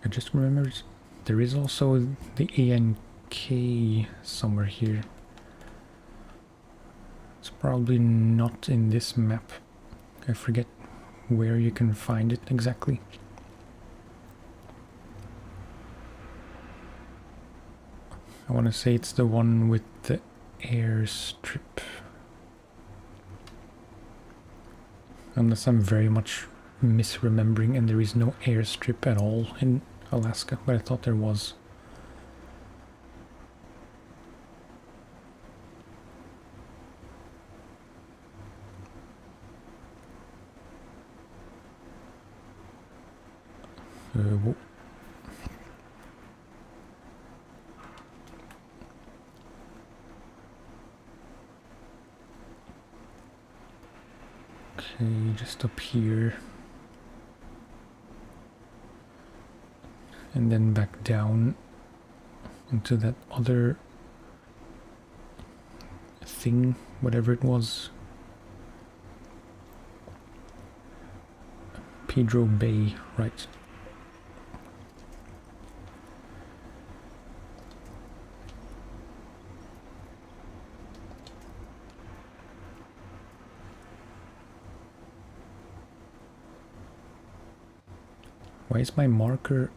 I just remembered there is also the ANK somewhere here. It's probably not in this map. I forget where you can find it exactly. I want to say it's the one with the airstrip. Unless I'm very much misremembering and there is no airstrip at all in Alaska, but I thought there was. Whoa. Okay, just up here. And then back down into that other thing, whatever it was. Pedro Bay, right. Why is my marker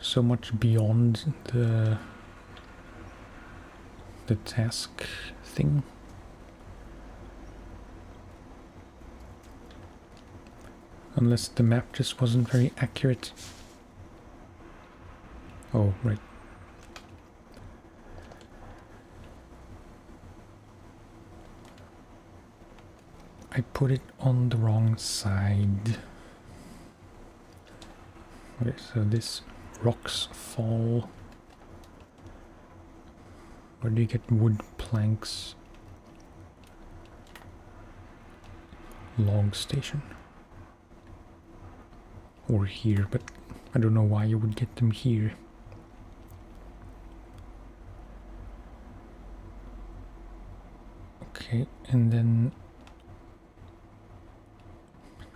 so much beyond the task thing? Unless the map just wasn't very accurate. Oh, right. I put it on the wrong side. Okay, so this rocks fall. Where do you get wood planks? log station. Or here, but I don't know why you would get them here. Okay, and then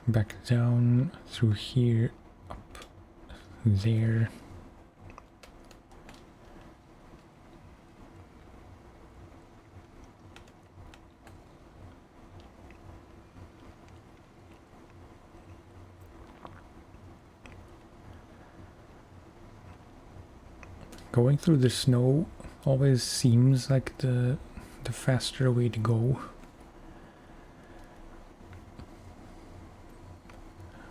back down through here, up there. Going through the snow always seems like the faster way to go.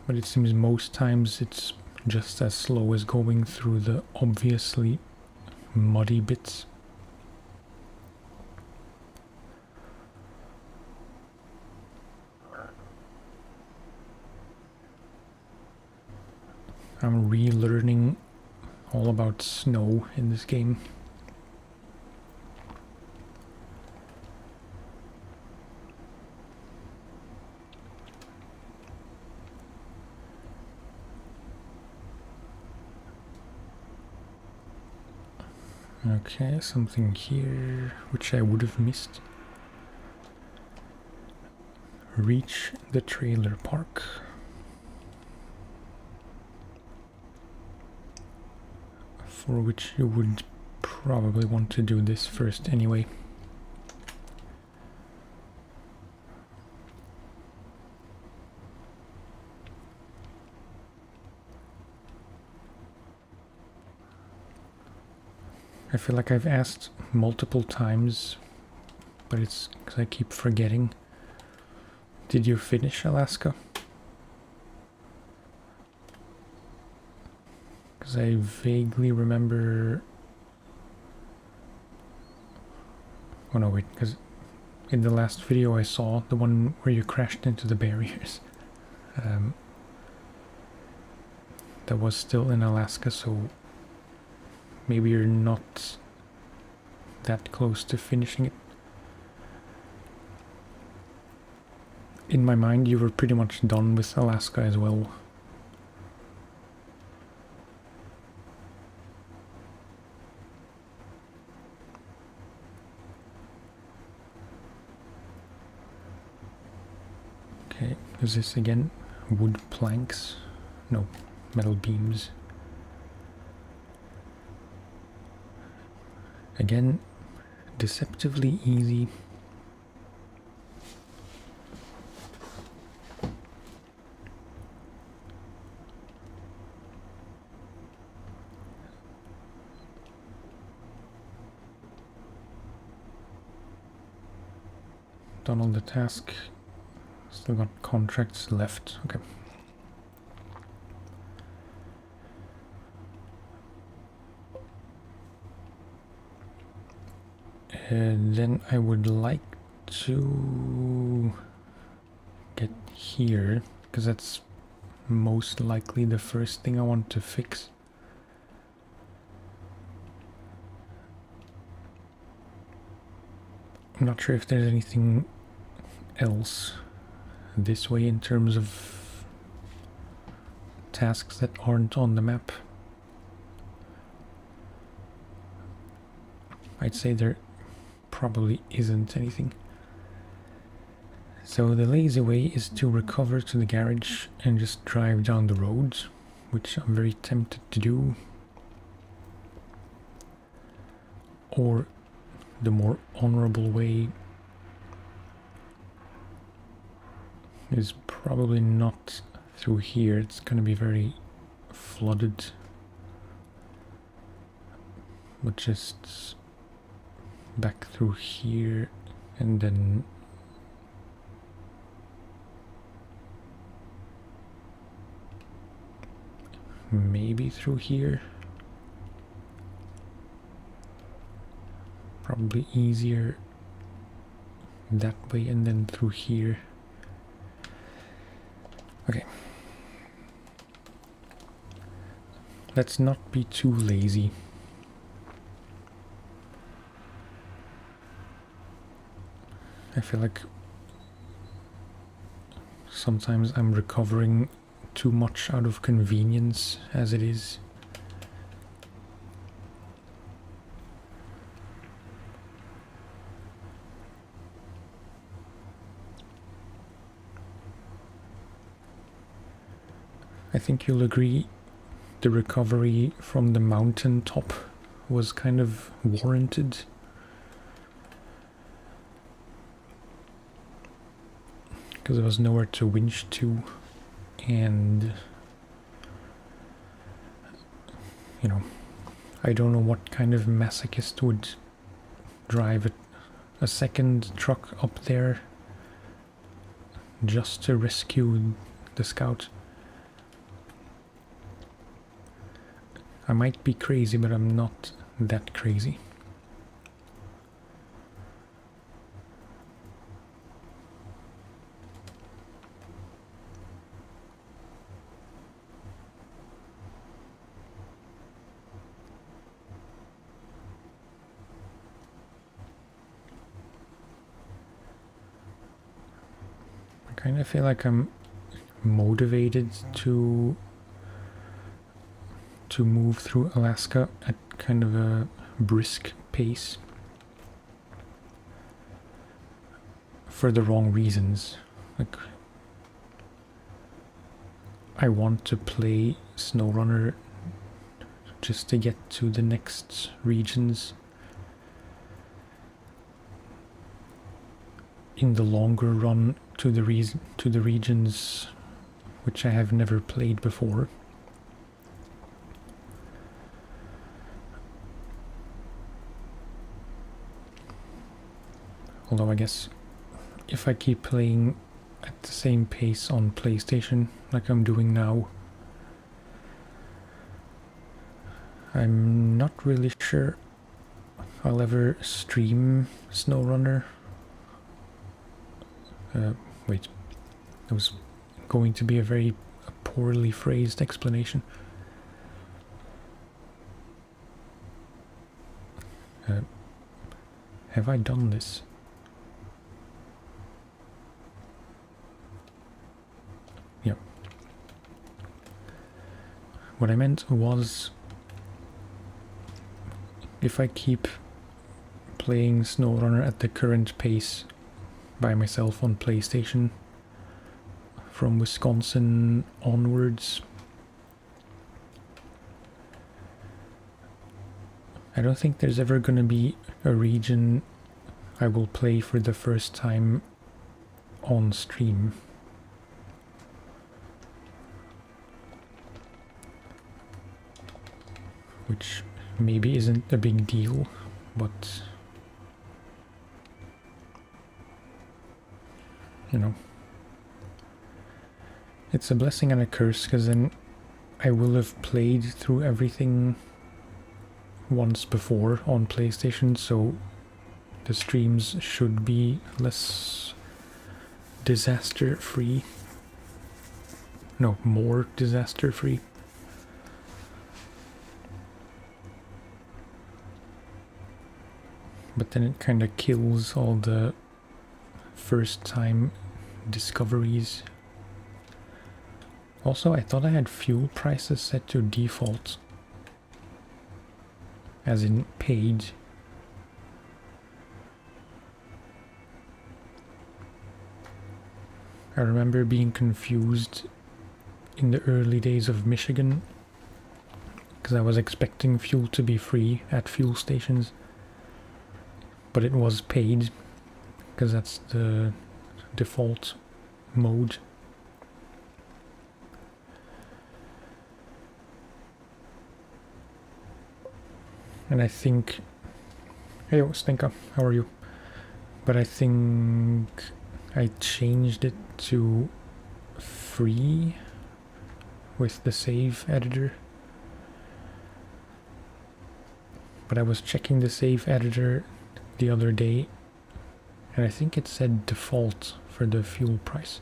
But it seems most times it's just as slow as going through the obviously muddy bits. I'm relearning all about snow in this game. Okay, something here which I would have missed. Reach the trailer park. For which you would probably want to do this first anyway. I feel like I've asked multiple times, but it's because I keep forgetting. Did you finish Alaska? Because I vaguely remember... Oh no, wait, because in the last video I saw, the one where you crashed into the barriers, that was still in Alaska, so maybe you're not that close to finishing it. In my mind, you were pretty much done with Alaska as well. Okay, is this again wood planks? No, metal beams. Again, deceptively easy. Done all the task. Still got contracts left. Okay. Then I would like to get here, because that's most likely the first thing I want to fix. I'm not sure if there's anything else this way in terms of tasks that aren't on the map. I'd say there probably isn't anything. So the lazy way is to recover to the garage and just drive down the road, which I'm very tempted to do. Or the more honorable way is probably not through here. It's gonna be very flooded, but just back through here and then maybe through here. Probably easier that way and then through here. Okay. Let's not be too lazy. I feel like sometimes I'm recovering too much out of convenience as it is. I think you'll agree the recovery from the mountain top was kind of warranted. Because there was nowhere to winch to, and you know, I don't know what kind of masochist would drive a second truck up there just to rescue the scout. I might be crazy, but I'm not that crazy. I kind of feel like I'm motivated to move through Alaska at kind of a brisk pace for the wrong reasons. Like, I want to play SnowRunner just to get to the next regions. In the longer run, to the regions which I have never played before. Although I guess if I keep playing at the same pace on PlayStation like I'm doing now, I'm not really sure I'll ever stream SnowRunner. Wait, that was going to be a very poorly phrased explanation. Have I done this? Yeah. What I meant was, if I keep playing SnowRunner at the current pace by myself on PlayStation from Wisconsin onwards, I don't think there's ever gonna be a region I will play for the first time on stream. Which maybe isn't a big deal, but you know, it's a blessing and a curse, because then I will have played through everything once before on PlayStation, so the streams should be less disaster free. No, more disaster free. But then it kind of kills all the first time discoveries. Also, I thought I had fuel prices set to default, as in paid. I remember being confused in the early days of Michigan, because I was expecting fuel to be free at fuel stations, but it was paid, because that's the default mode. And I think... Hey, Stenka, how are you? But I think I changed it to free with the save editor. But I was checking the save editor the other day, and I think it said default for the fuel price.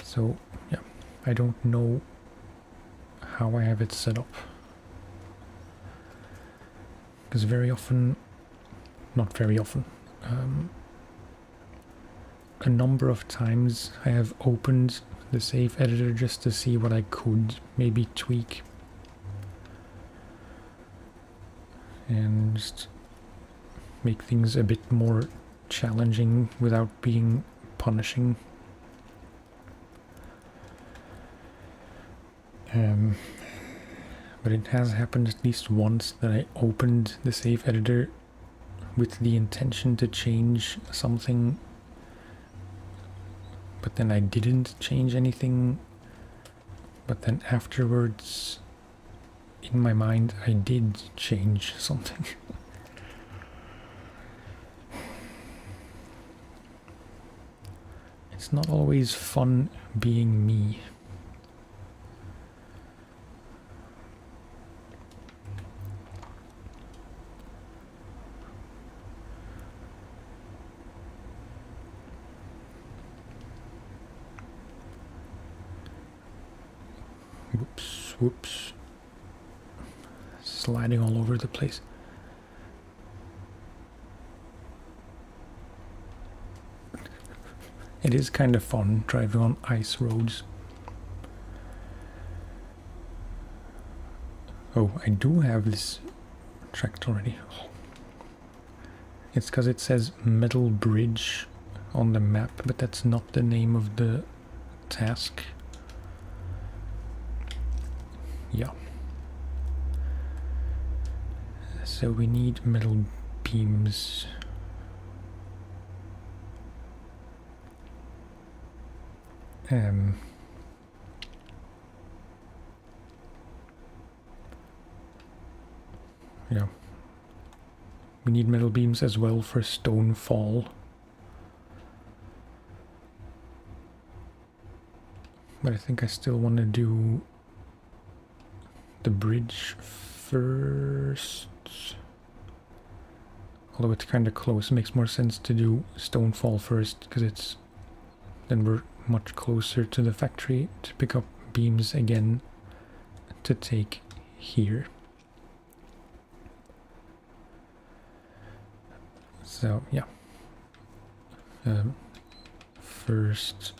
So, yeah, I don't know how I have it set up. Because very often, not very often, a number of times I have opened the save editor just to see what I could maybe tweak. And just make things a bit more challenging without being punishing. But it has happened at least once that I opened the save editor with the intention to change something, but then I didn't change anything, but then afterwards in my mind I did change something. It's not always fun being me. Whoops. Sliding all over the place. It is kind of fun driving on ice roads. Oh, I do have this tracked already. Oh. It's because it says Metal Bridge on the map, but that's not the name of the task. Yeah. So we need metal beams. Yeah. We need metal beams as well for stone fall. But I think I still want to do the bridge first. Although it's kind of close, it makes more sense to do stone fall first, because then we're much closer to the factory to pick up beams again to take here. So yeah, first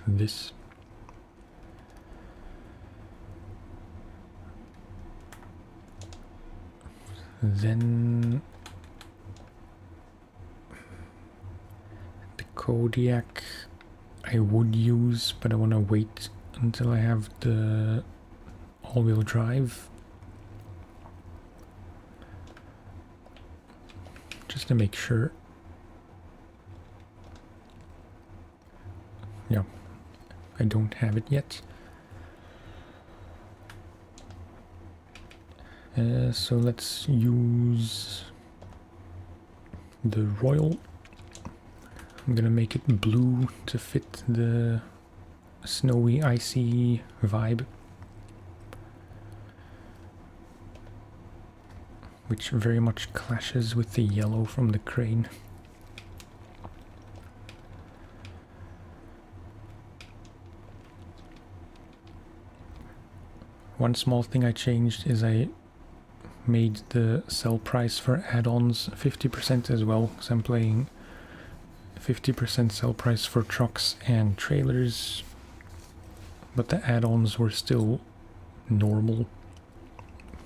this. Then the Kodiak I would use, but I want to wait until I have the all-wheel drive. Just to make sure. Yeah, I don't have it yet. So let's use the Royal. I'm gonna make it blue to fit the snowy, icy vibe, which very much clashes with the yellow from the crane. One small thing I changed is I made the sell price for add-ons 50% as well, because I'm playing 50% sell price for trucks and trailers, but the add-ons were still normal,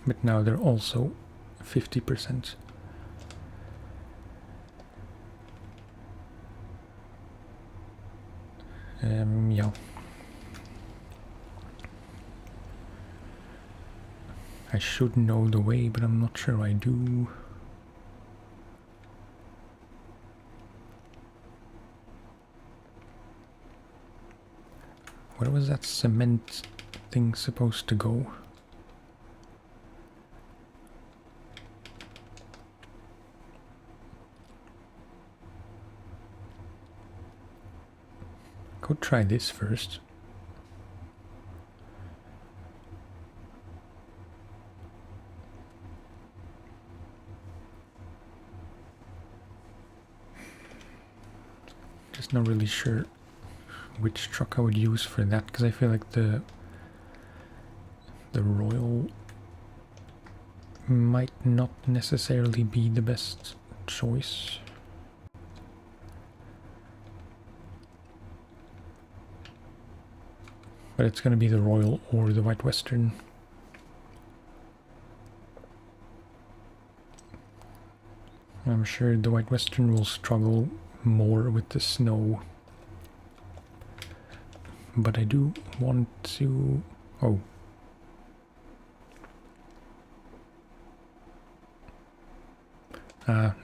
but now they're also 50%. Yeah. I should know the way, but I'm not sure I do. Where was that cement thing supposed to go? Go try this first. Just not really sure which truck I would use for that, because I feel like the Royal might not necessarily be the best choice. But it's gonna be the Royal or the White Western. I'm sure the White Western will struggle more with the snow. But I do want to... Oh.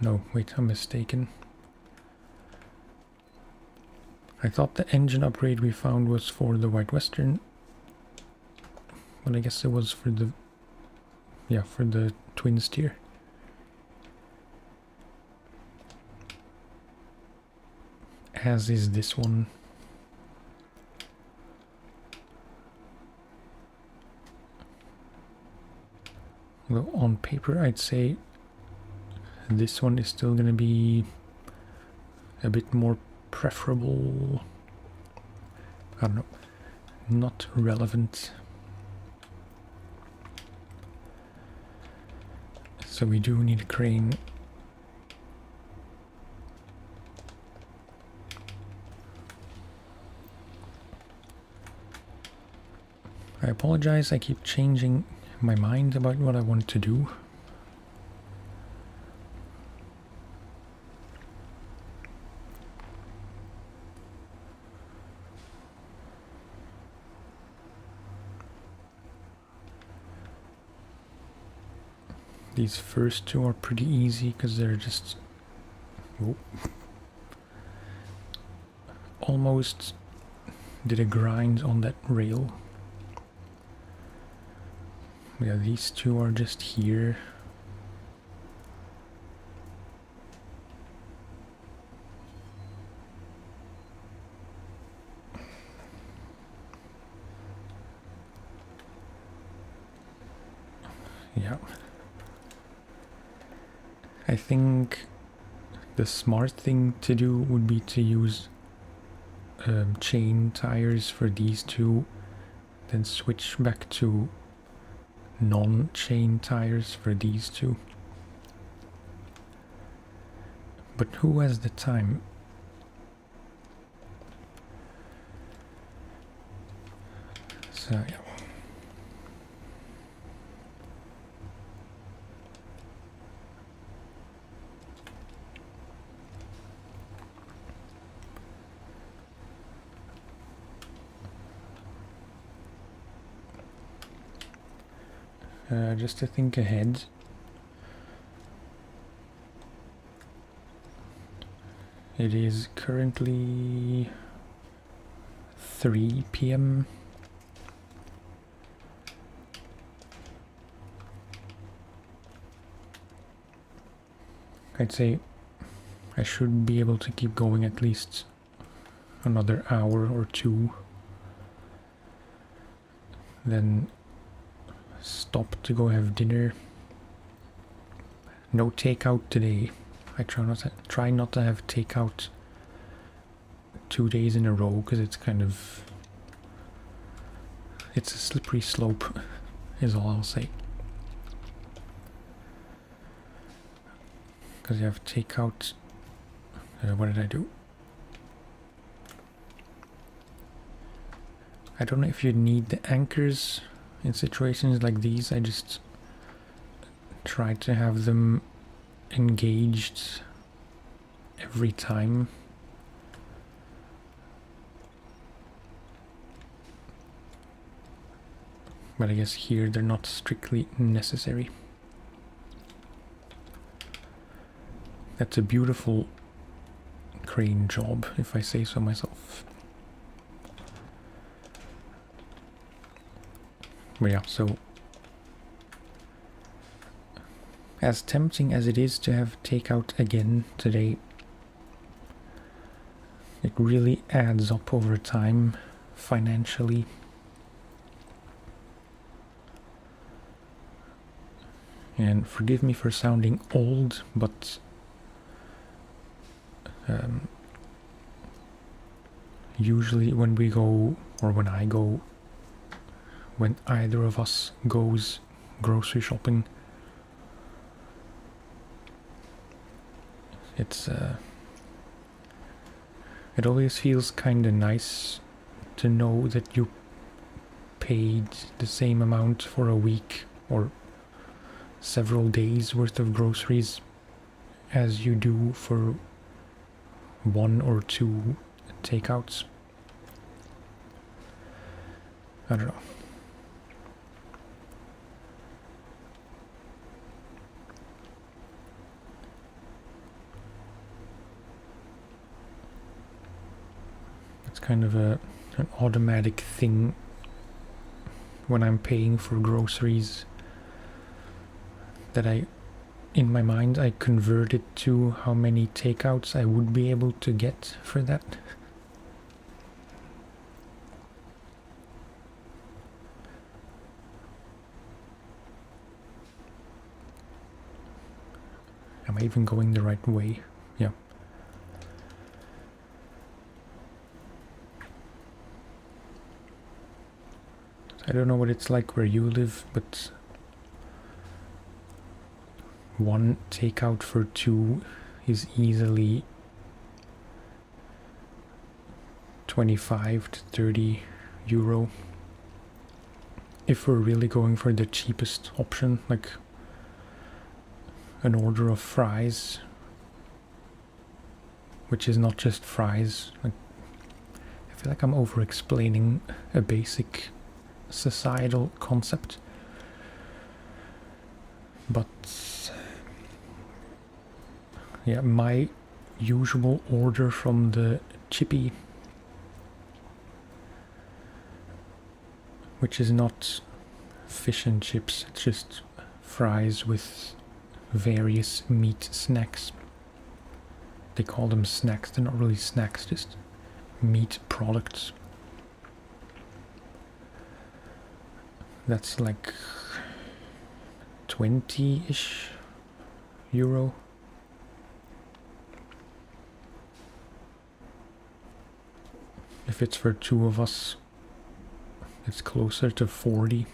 No, wait, I'm mistaken. I thought the engine upgrade we found was for the White Western. But I guess it was for the... Yeah, for the twin steer. As is this one. Well, on paper I'd say this one is still gonna be a bit more preferable. I don't know, not relevant. So we do need a crane. I apologize, I keep changing my mind about what I want to do. These first two are pretty easy because they're just... Oh. Almost did a grind on that rail. Yeah, these two are just here. Yeah. I think the smart thing to do would be to use chain tires for these two, then switch back to non-chain tires for these two. But who has the time? So yeah. Just to think ahead. It is currently 3 p.m. I'd say I should be able to keep going at least another hour or two. Then stop to go have dinner. No takeout today. I try not to have takeout 2 days in a row because it's kind of... It's a slippery slope, is all I'll say. Because you have takeout... what did I do? I don't know if you need the anchors in situations like these. I just try to have them engaged every time. But I guess here they're not strictly necessary. That's a beautiful crane job, if I say so myself. But yeah, so as tempting as it is to have takeout again today, it really adds up over time financially. And forgive me for sounding old, but usually when we go, or when I go, when either of us goes grocery shopping, it's it always feels kind of nice to know that you paid the same amount for a week or several days worth of groceries as you do for 1 or 2 takeouts. I don't know. It's kind of an automatic thing when I'm paying for groceries that in my mind, I convert it to how many takeouts I would be able to get for that. Am I even going the right way? Yeah. I don't know what it's like where you live, but 1 takeout for 2 is easily 25 to 30 euro. If we're really going for the cheapest option, like an order of fries, which is not just fries. Like, I feel like I'm over-explaining a basic societal concept, but yeah, my usual order from the chippy, which is not fish and chips, it's just fries with various meat snacks. They call them snacks, they're not really snacks, just meat products. That's like 20-ish euro. If it's for 2 of us, it's closer to 40.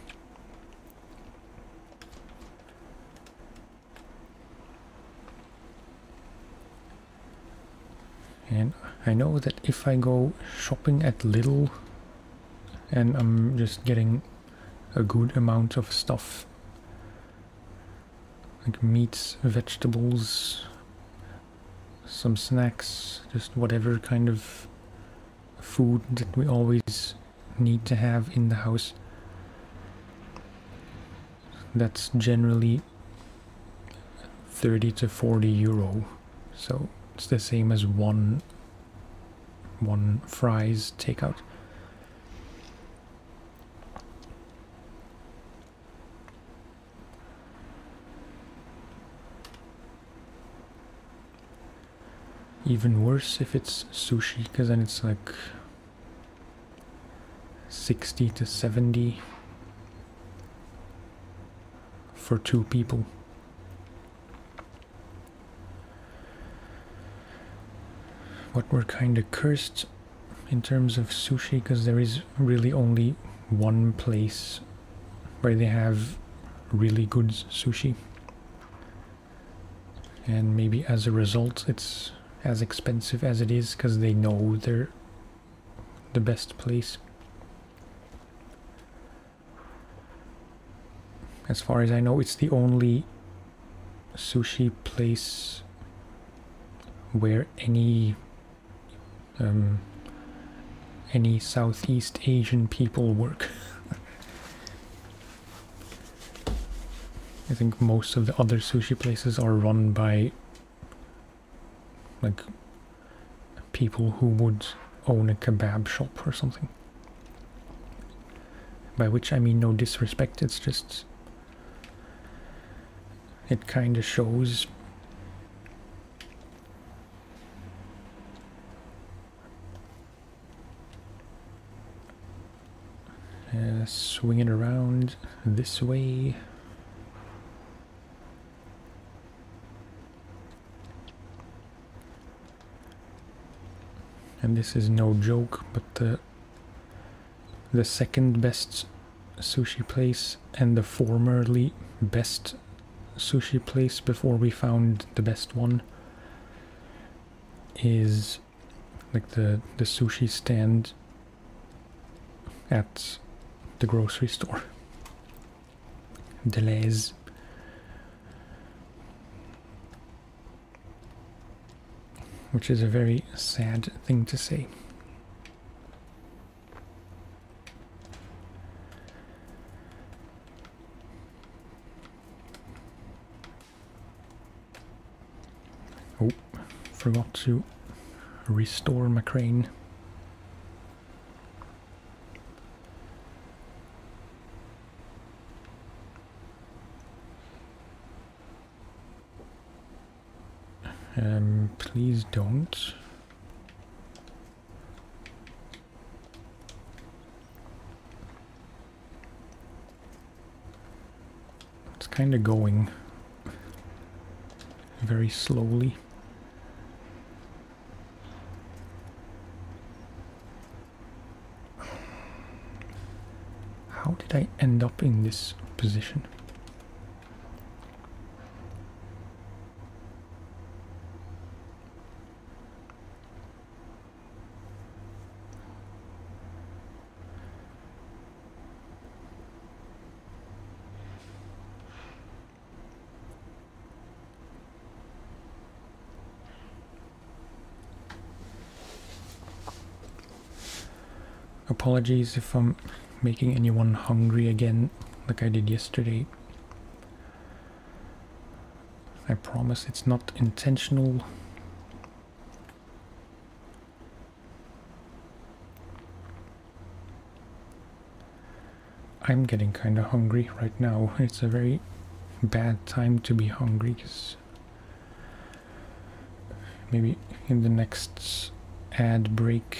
And I know that if I go shopping at Lidl and I'm just getting a good amount of stuff, like meats, vegetables, some snacks, just whatever kind of food that we always need to have in the house, that's generally 30 to 40 euro. So it's the same as one fries takeout. Even worse if it's sushi, because then it's like 60 to 70 for 2 people. But we're kind of cursed in terms of sushi, because there is really only one place where they have really good sushi. And maybe as a result it's as expensive as it is, because they know they're the best place. As far as I know, it's the only sushi place where any Southeast Asian people work. I think most of the other sushi places are run by like people who would own a kebab shop or something. By which I mean no disrespect, it's just it kind of shows. Swing it around this way. And this is no joke, but the second best sushi place and the formerly best sushi place before we found the best one is like the sushi stand at the grocery store. Delays. Which is a very sad thing to say. Oh, forgot to restore my crane. Please don't. It's kind of going very slowly. How did I end up in this position? Apologies if I'm making anyone hungry again, like I did yesterday. I promise it's not intentional. I'm getting kind of hungry right now. It's a very bad time to be hungry, because maybe in the next ad break,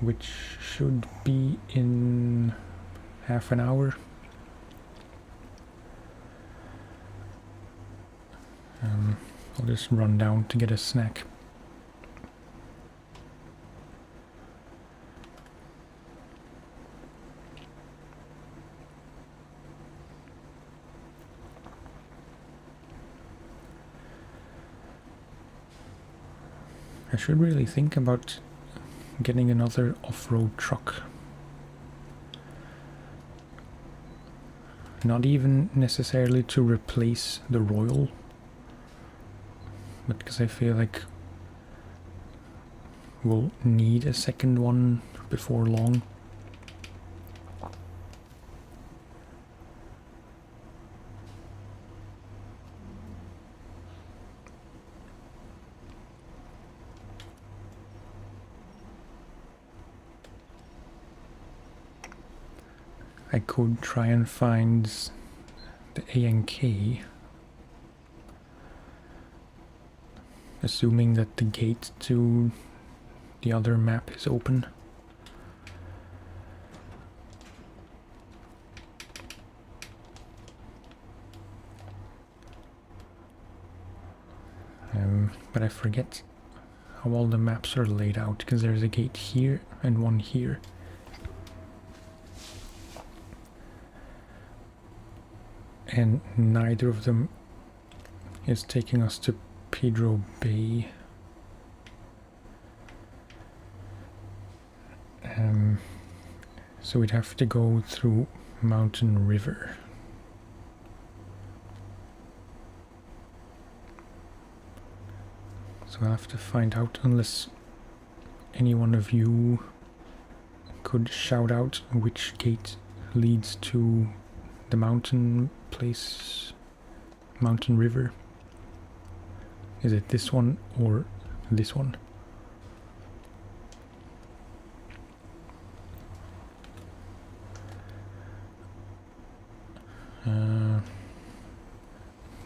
which should be in half an hour. I'll just run down to get a snack. I should really think about getting another off-road truck. Not even necessarily to replace the Royal, but because I feel like we'll need a second one before long. I could try and find the ANK, assuming that the gate to the other map is open. But I forget how all the maps are laid out, because there's a gate here and one here. And neither of them is taking us to Pedro Bay. So we'd have to go through Mountain River. So I'll have to find out, unless any one of you could shout out which gate leads to the mountain place, Mountain River. Is it this one or this one?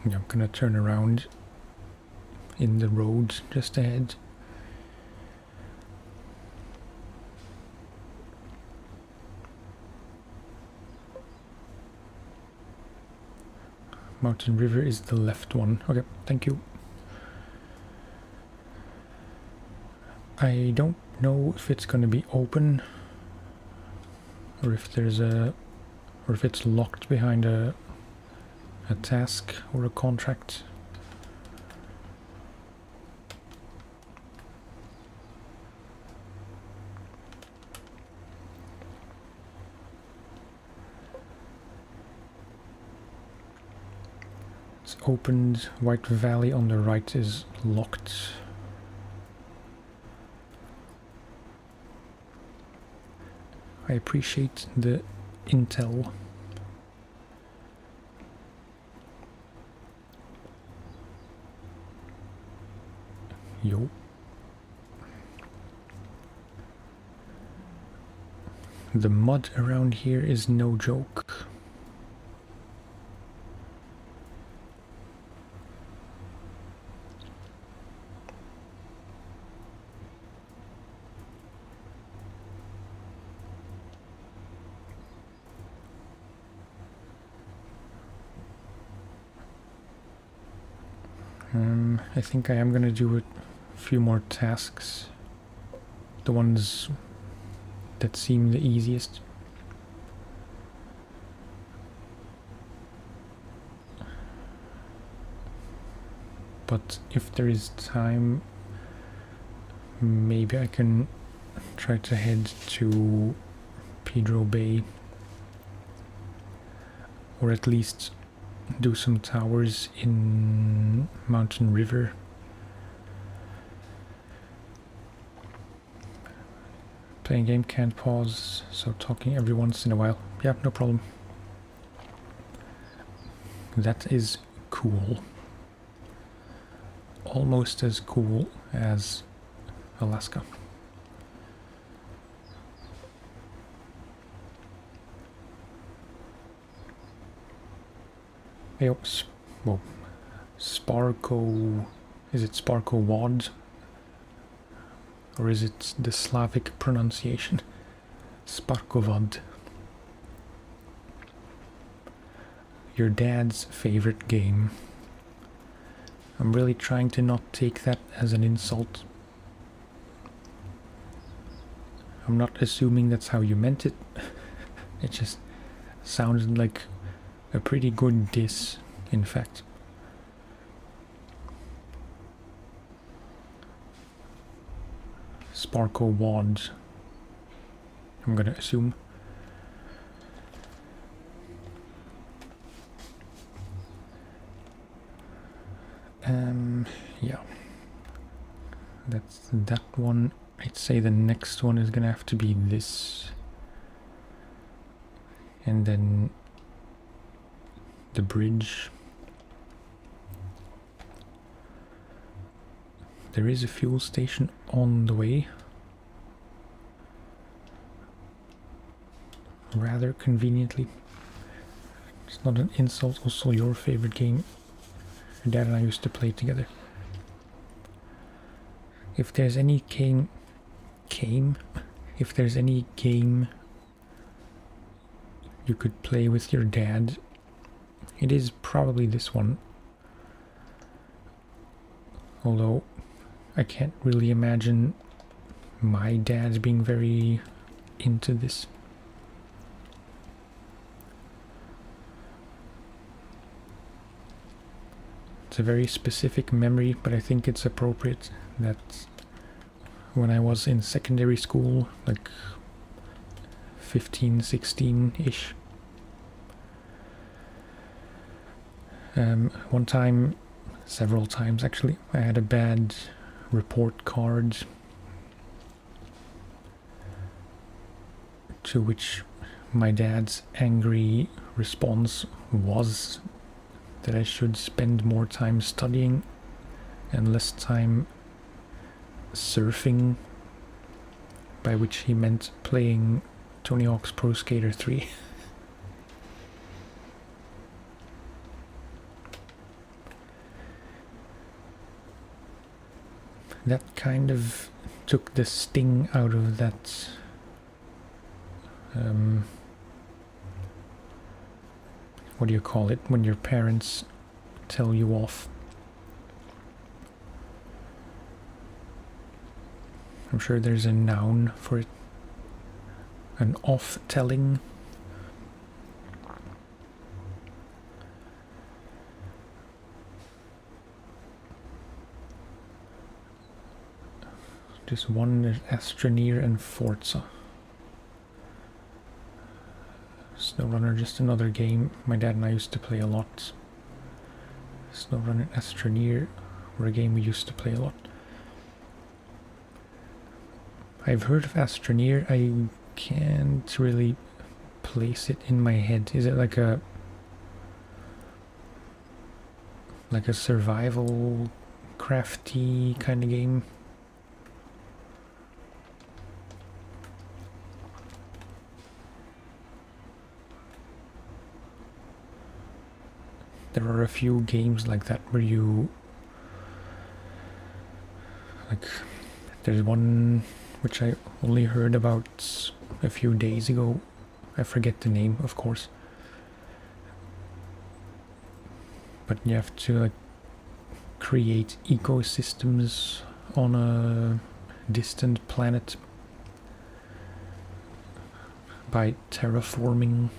Yeah, I'm gonna turn around in the road just ahead. Mountain River is the left one. Okay, thank you. I don't know if it's gonna be open, or if there's or if it's locked behind a task or a contract. It's opened. White Valley on the right is locked. I appreciate the intel. Yo. The mud around here is no joke. I think I am gonna do a few more tasks. The ones that seem the easiest. But if there is time, maybe I can try to head to Pedro Bay, or at least do some towers in Mountain River. Playing game can't pause, so talking every once in a while. Yeah, no problem. That is cool. Almost as cool as Alaska. Hey, well, Sparko, is it Sparko Wad? Or is it the Slavic pronunciation? Sparkovad. Your dad's favorite game. I'm really trying to not take that as an insult. I'm not assuming that's how you meant it. It just sounded like a pretty good diss, in fact. Sparko Wad, I'm gonna assume. Yeah. That's that one. I'd say the next one is gonna have to be this. And then the bridge. There is a fuel station on the way. Rather conveniently. It's not an insult, also your favorite game. Your dad and I used to play together. If there's any if there's any game you could play with your dad, it is probably this one. Although I can't really imagine my dad being very into this. It's a very specific memory, but I think it's appropriate that when I was in secondary school, like 15, 16-ish, one time, several times actually, I had a bad report card to which my dad's angry response was that I should spend more time studying and less time surfing, by which he meant playing Tony Hawk's Pro Skater 3. That kind of took the sting out of that what do you call it when your parents tell you off? I'm sure there's a noun for it. An off-telling. Just one, there's Astroneer and Forza. SnowRunner, just another game my dad and I used to play a lot. SnowRunner Astroneer were a game we used to play a lot. I've heard of Astroneer, I can't really place it in my head. Is it like a survival crafty kind of game? There are a few games like that where you there's one which I only heard about a few days ago. I forget the name, of course. But you have to create ecosystems on a distant planet by terraforming.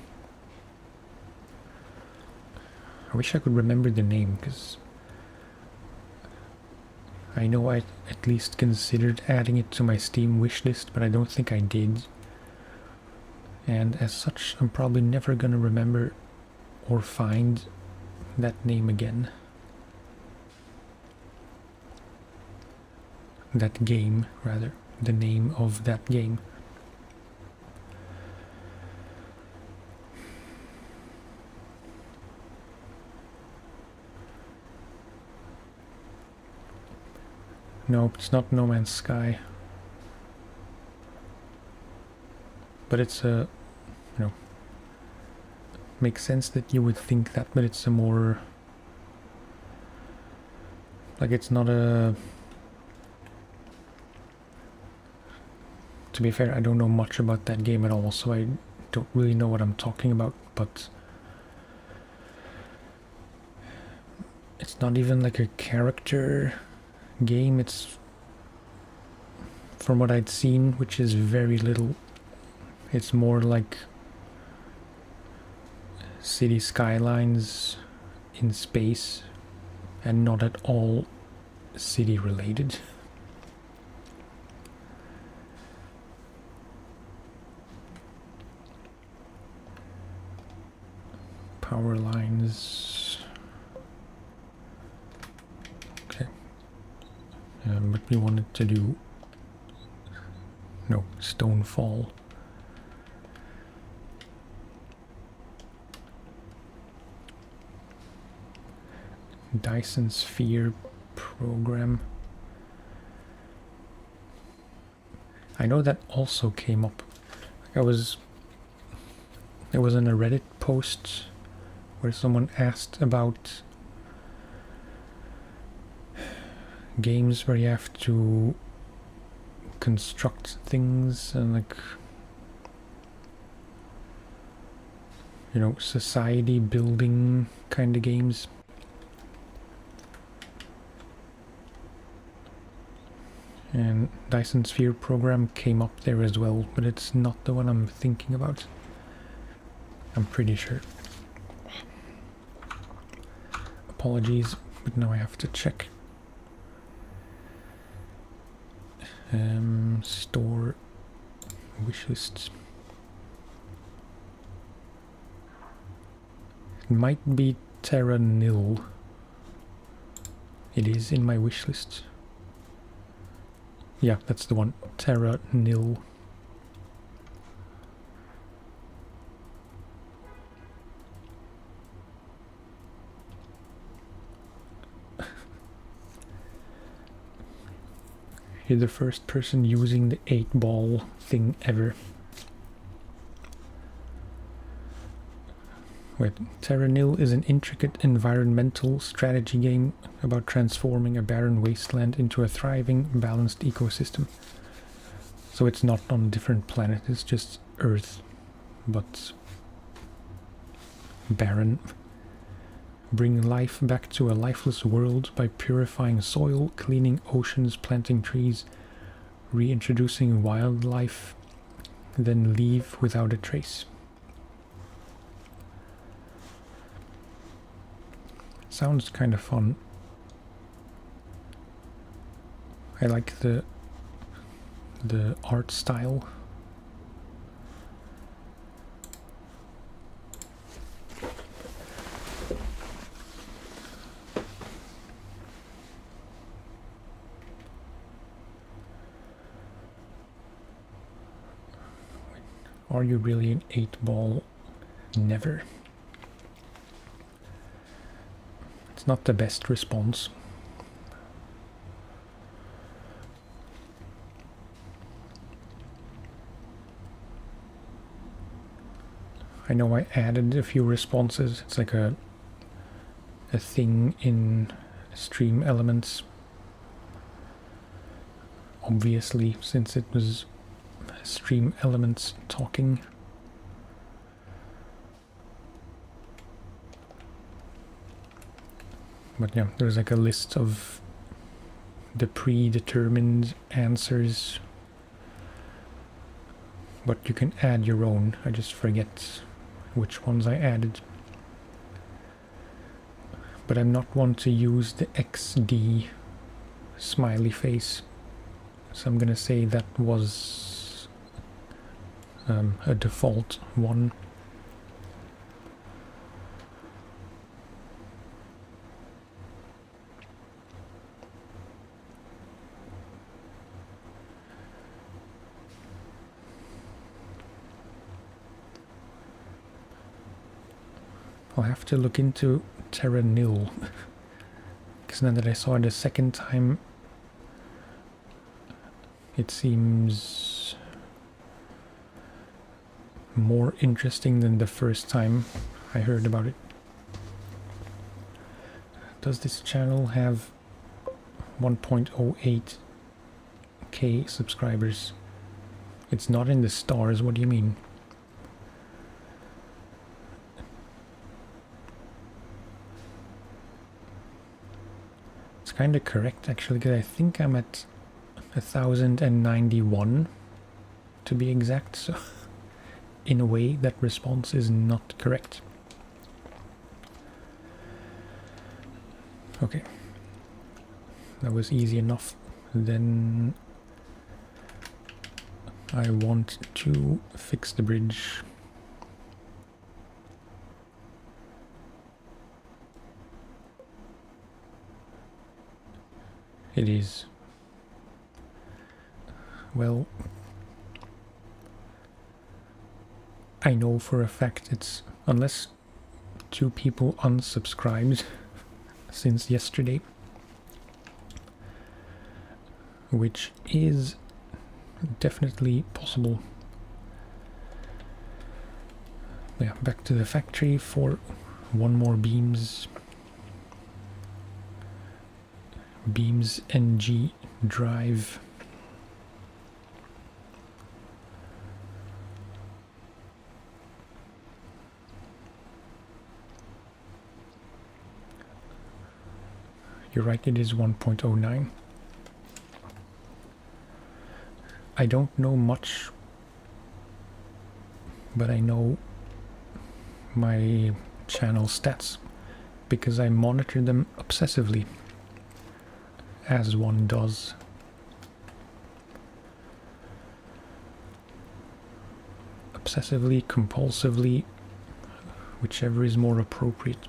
I wish I could remember the name, because I know I at least considered adding it to my Steam wishlist, but I don't think I did. And as such, I'm probably never gonna remember or find that name again. That game, rather. The name of that game. No, it's not No Man's Sky. But it's a, makes sense that you would think that, but it's a more, it's not a, to be fair, I don't know much about that game at all, so I don't really know what I'm talking about, but it's not even like a character game. It's, from what I'd seen, which is very little, it's more like city skylines in space and not at all city related. Power lines. Okay. But we wanted to do, no, Stonefall. Dyson Sphere program. I know that also came up. There was in a Reddit post where someone asked about games where you have to construct things and society building kind of games. And Dyson Sphere program came up there as well, but it's not the one I'm thinking about. I'm pretty sure. Apologies, but now I have to check. Store wishlists. It might be Terra Nil. It is in my wishlist. Yeah, that's the one. Terra Nil. You're the first person using the 8-ball thing ever. Wait, Terra Nil is an intricate environmental strategy game about transforming a barren wasteland into a thriving, balanced ecosystem. So it's not on a different planet, it's just Earth, but barren. Bring life back to a lifeless world by purifying soil, cleaning oceans, planting trees, reintroducing wildlife, then leave without a trace. Sounds kind of fun. I like the art style. Are you really an 8-ball? Never. It's not the best response. I know I added a few responses. It's like a thing in Stream Elements. Obviously, since it was Stream Elements talking. But yeah, there's like a list of the predetermined answers. But you can add your own. I just forget which ones I added. But I'm not one to use the XD smiley face. So I'm gonna say that was a default one. I'll have to look into Terra Nil, because now that I saw it a second time, it seems more interesting than the first time I heard about it. Does this channel have 1.08k subscribers? It's not in the stars, what do you mean? It's kind of correct actually, because I think I'm at 1091 to be exact, so in a way that response is not correct. Okay, that was easy enough. Then I want to fix the bridge. It is. Well, I know for a fact it's, unless 2 people unsubscribed since yesterday, which is definitely possible. Yeah, back to the factory for 1 more beams. Beams NG drive. You're right, it is 1.09. I don't know much, but I know my channel stats because I monitor them obsessively, as one does. Obsessively, compulsively, whichever is more appropriate.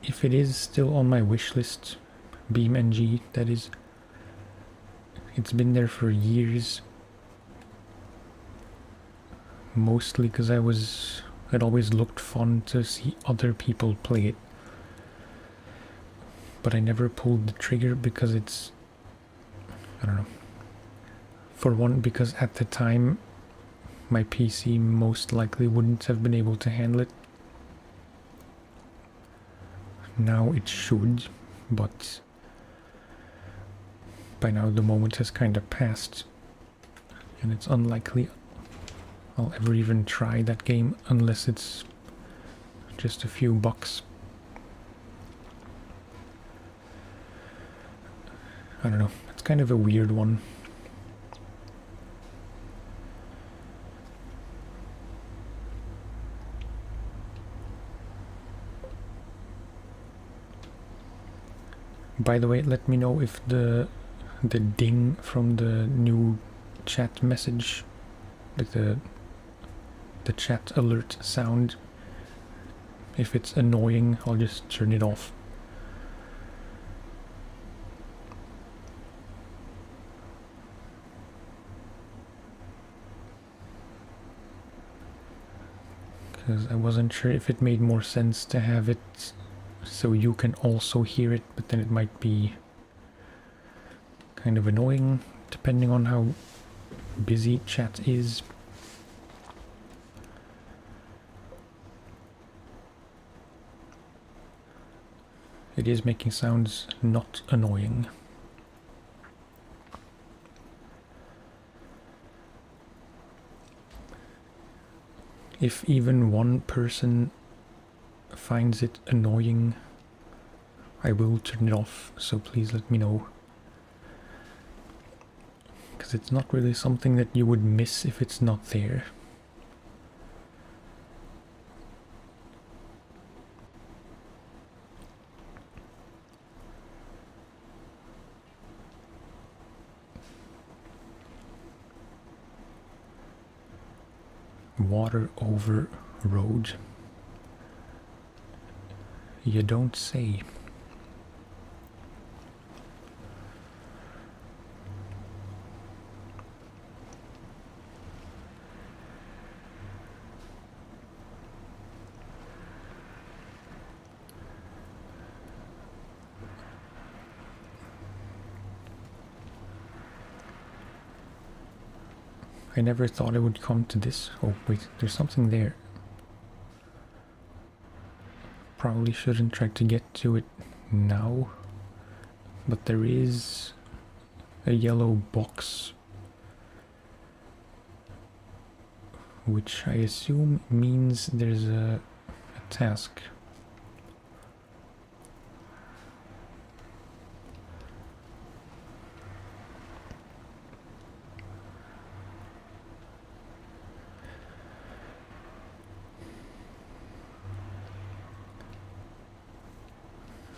If it is still on my wish list, BeamNG, that is, it's been there for years. Mostly because it always looked fun to see other people play it. But I never pulled the trigger because it's, I don't know. For one, because at the time my PC most likely wouldn't have been able to handle it. Now it should, but by now the moment has kind of passed, and it's unlikely I'll ever even try that game unless it's just a few bucks. I don't know, it's kind of a weird one. By the way, let me know if the ding from the new chat message, like the chat alert sound, if it's annoying, I'll just turn it off. because I wasn't sure if it made more sense to have it so you can also hear it, but then it might be kind of annoying depending on how busy chat is. It is making sounds not annoying. If even one person finds it annoying, I will turn it off, so please let me know. Because it's not really something that you would miss if it's not there. Water over road. You don't say. I never thought it would come to this. Oh wait, there's something there. Probably shouldn't try to get to it now, but there is a yellow box, which I assume means there's a task.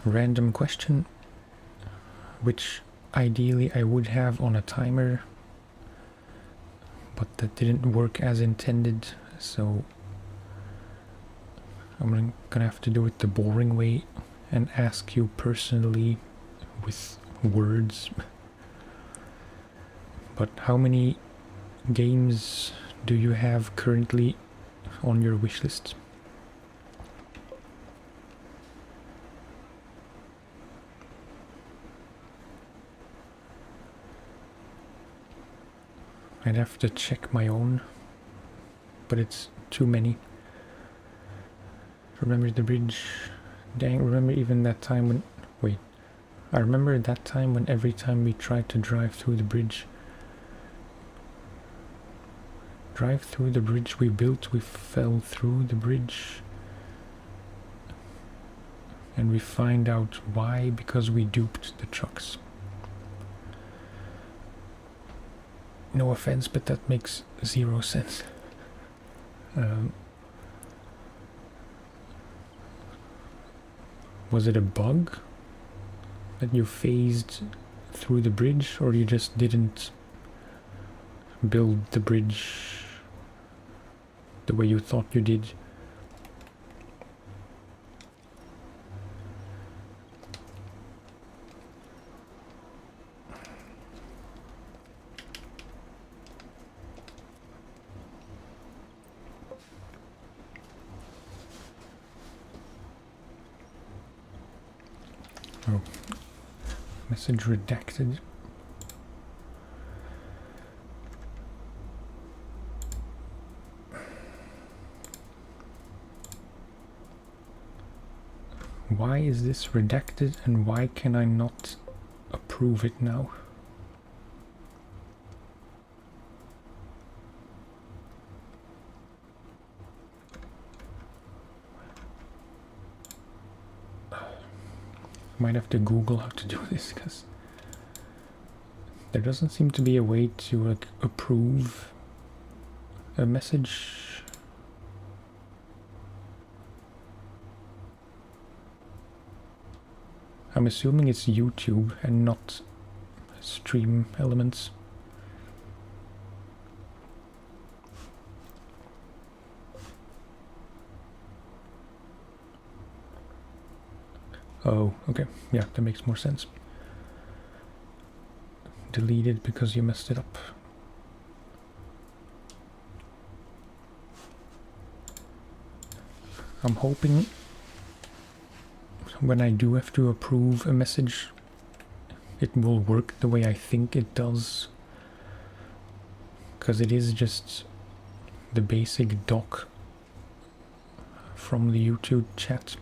Random question, which ideally I would have on a timer, but that didn't work as intended, so I'm gonna have to do it the boring way and ask you personally with words. But how many games do you have currently on your wish list? I'd have to check my own, but it's too many. Remember the bridge? Dang, remember even that time when... Wait. I remember that time when every time we tried to drive through the bridge... Drive through the bridge we built, we fell through the bridge. And we find out why, because we duped the trucks. No offense, but that makes zero sense. Was it a bug that you phased through the bridge, or you just didn't build the bridge the way you thought you did? Oh, message redacted. Why is this redacted and why can I not approve it now? Might have to Google how to do this, because there doesn't seem to be a way to like approve a message. I'm assuming it's YouTube and not Stream Elements. Oh, okay. Yeah, that makes more sense. Deleted because you messed it up. I'm hoping when I do have to approve a message, it will work the way I think it does. Because it is just the basic doc from the YouTube chat.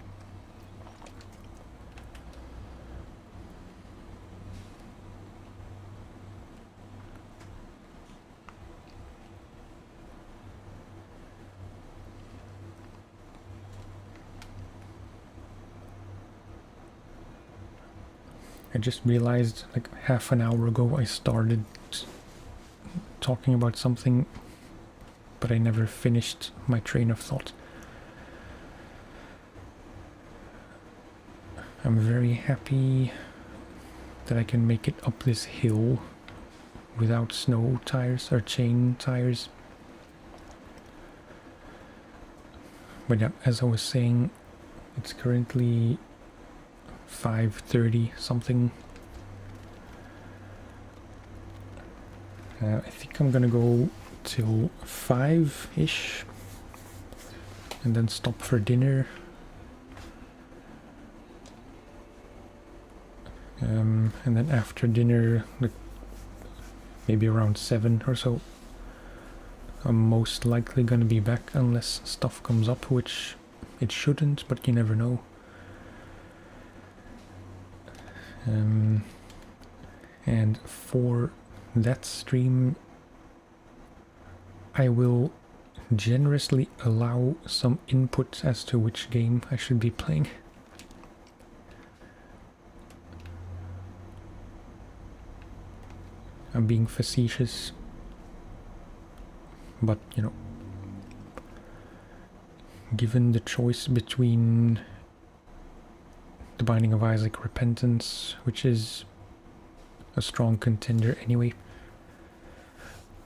I just realized like half an hour ago I started talking about something, but I never finished my train of thought. I'm very happy that I can make it up this hill without snow tires or chain tires. But yeah, as I was saying, it's currently 5:30 something. I think I'm gonna go till 5-ish and then stop for dinner. And then after dinner, like maybe around 7 or so, I'm most likely gonna be back unless stuff comes up, which it shouldn't, but you never know. And for that stream, I will generously allow some input as to which game I should be playing. I'm being facetious, but you know, given the choice between The Binding of Isaac Repentance, which is a strong contender anyway,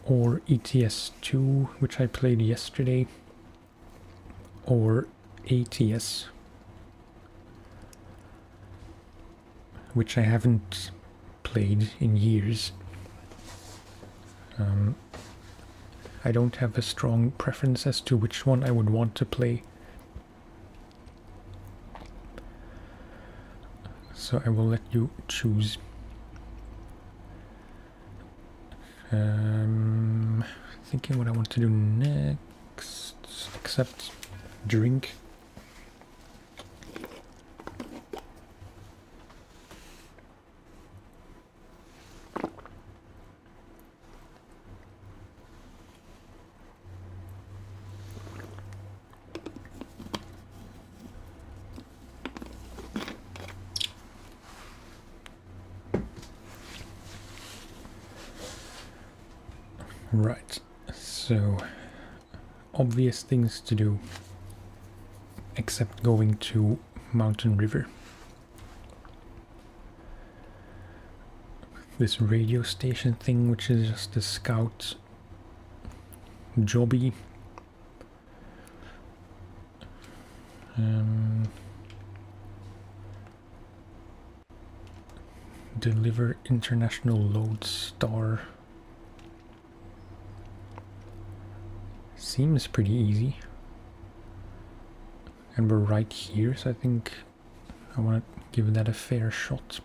or ETS 2, which I played yesterday, or ATS, which I haven't played in years. I don't have a strong preference as to which one I would want to play. So I will let you choose. Thinking what I want to do next, except drink. Right, so obvious things to do, except going to Mountain River. This radio station thing, which is just a scout jobby. Deliver international lodestar. Seems pretty easy. And we're right here, so I think I want to give that a fair shot.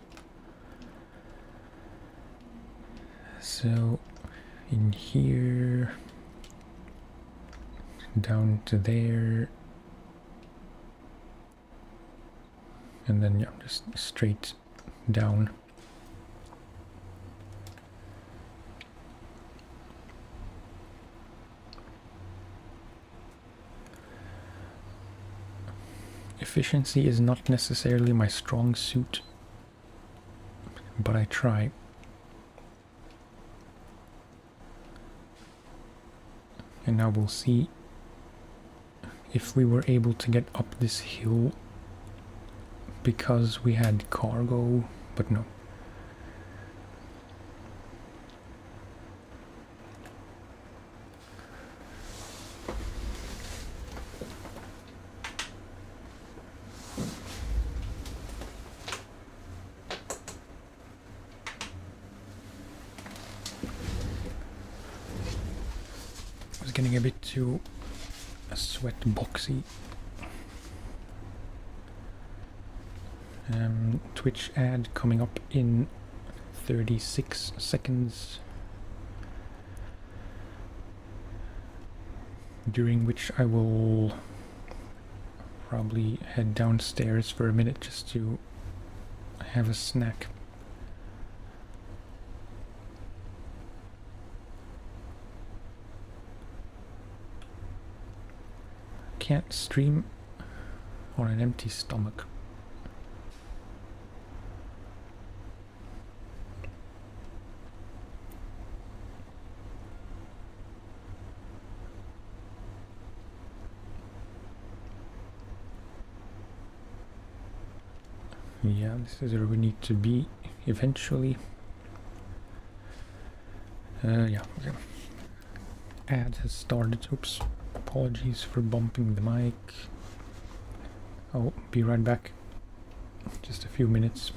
So, in here, down to there, and then yeah, just straight down. Efficiency is not necessarily my strong suit, but I try. And now we'll see if we were able to get up this hill because we had cargo, but no. Getting a bit too sweat boxy. Twitch ad coming up in 36 seconds, during which I will probably head downstairs for a minute just to have a snack. Can't stream on an empty stomach. Yeah, this is where we need to be eventually. Yeah, okay. Ad has started. Oops. Apologies for bumping the mic. I'll be right back. Just a few minutes.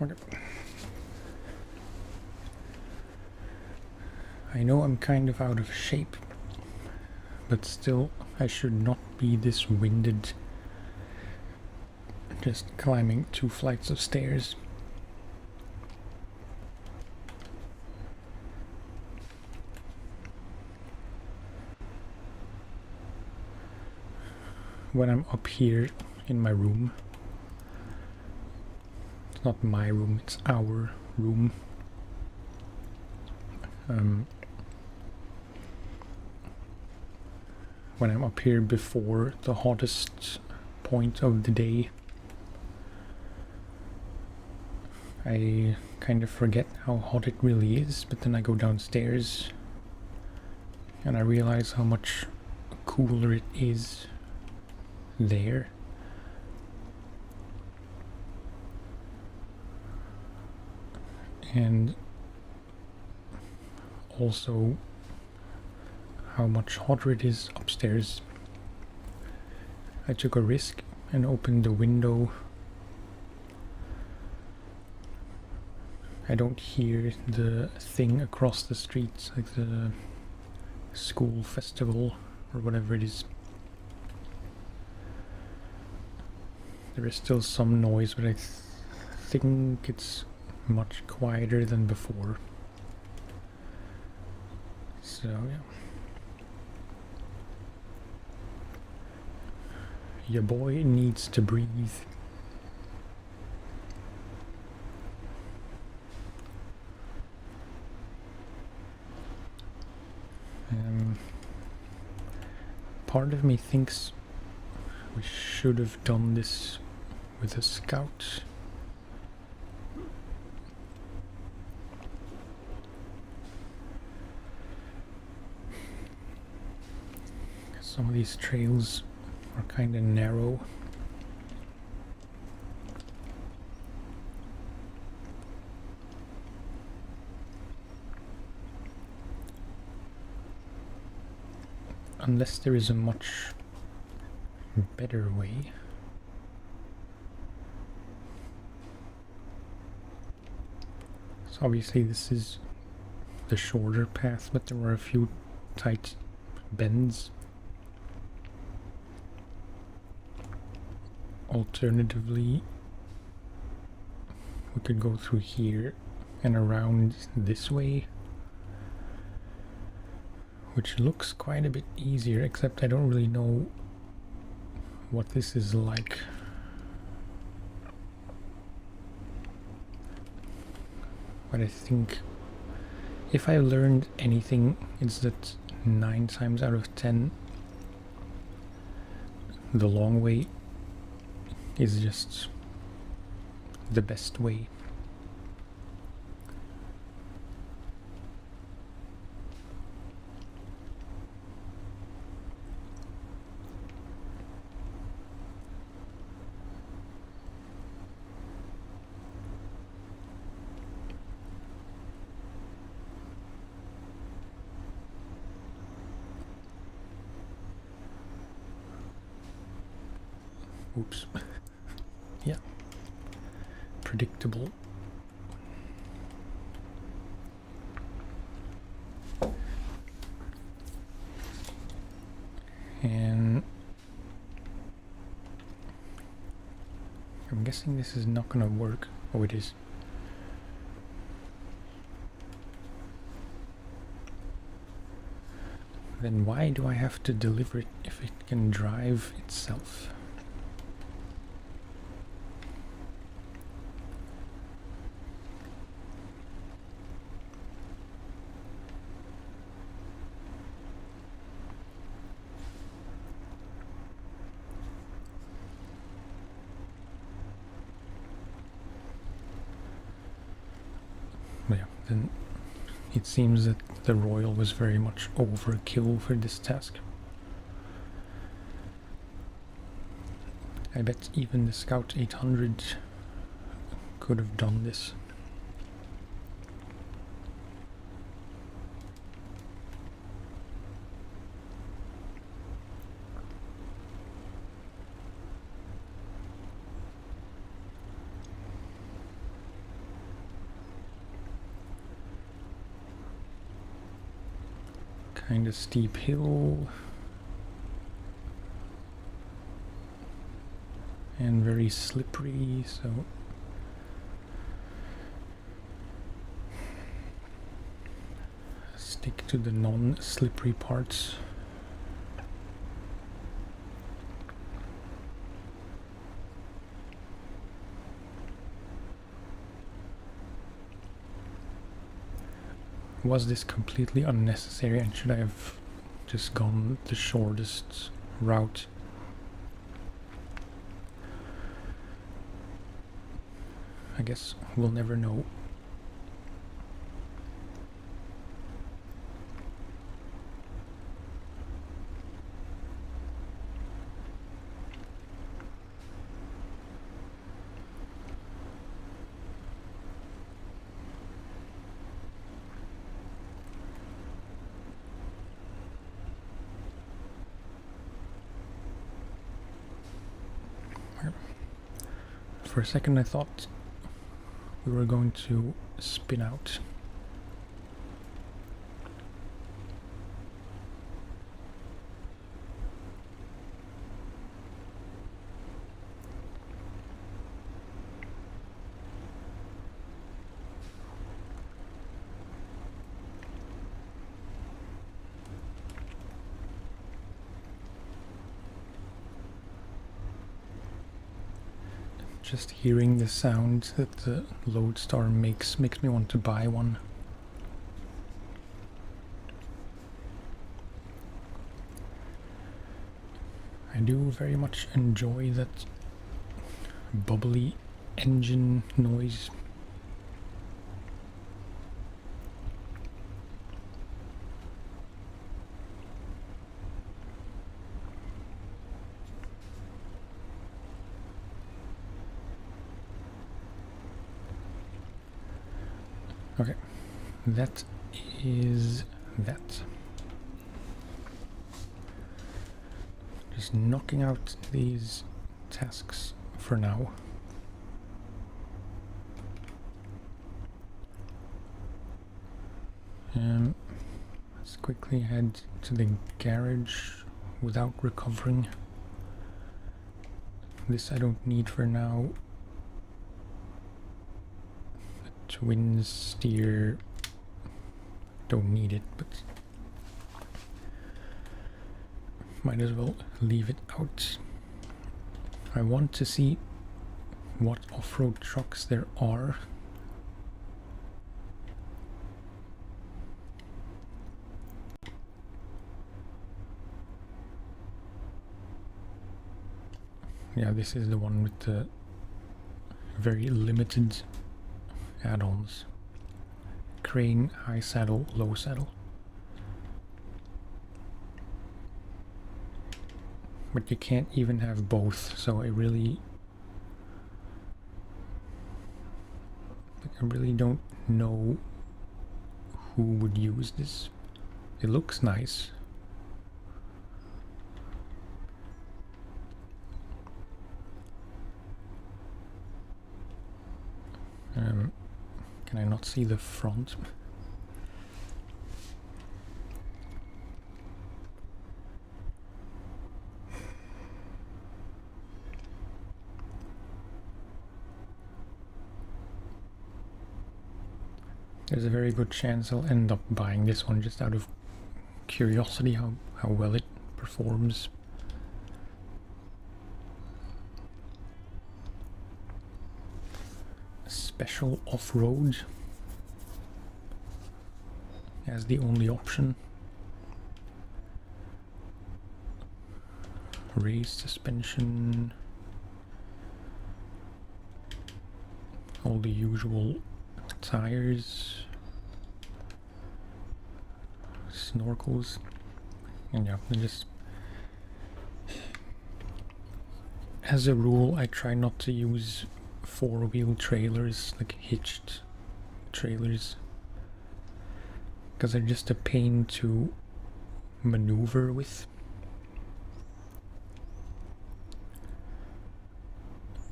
Okay. I know I'm kind of out of shape, but still I should not be this winded just climbing 2 flights of stairs. When I'm up here in my room, it's not my room, it's our room. When I'm up here before the hottest point of the day, I kind of forget how hot it really is, but then I go downstairs and I realize how much cooler it is there. And also how much hotter it is upstairs. I took a risk and opened the window. I don't hear the thing across the street, like the school festival or whatever it is. There is still some noise, but I think it's much quieter than before. So yeah. Your boy needs to breathe. Part of me thinks we should have done this with a scout. Some of these trails are kind of narrow. Unless there is a much better way. So obviously this is the shorter path, but there were a few tight bends. Alternatively, we could go through here and around this way, which looks quite a bit easier, except I don't really know what this is like. But I think if I learned anything, it's that 9 times out of 10 the long way is just the best way. Oops. Yeah. Predictable. And I'm guessing this is not gonna work. Oh, it is. Then why do I have to deliver it if it can drive itself? Yeah, then it seems that the Royal was very much overkill for this task. I bet even the Scout 800 could have done this. kind of steep hill. And very slippery, so stick to the non-slippery parts. Was this completely unnecessary, and should I have just gone the shortest route? I guess we'll never know. For a second I thought we were going to spin out. Just hearing the sound that the Lodestar makes me want to buy one. I do very much enjoy that bubbly engine noise. Okay, that is that. Just knocking out these tasks for now. Let's quickly head to the garage without recovering. This I don't need for now. Twin steer, don't need it, but might as well leave it out. I want to see what off-road trucks there are. Yeah, this is the one with the very limited add-ons. Crane, high saddle, low saddle. But you can't even have both, so I really don't know who would use this. It looks nice. Can I not see the front? There's a very good chance I'll end up buying this one just out of curiosity how well it performs. Special off-road as the only option. Raised suspension. All the usual tires. Snorkels. And yeah, just as a rule I try not to use four-wheel trailers, like hitched trailers, because they're just a pain to maneuver with.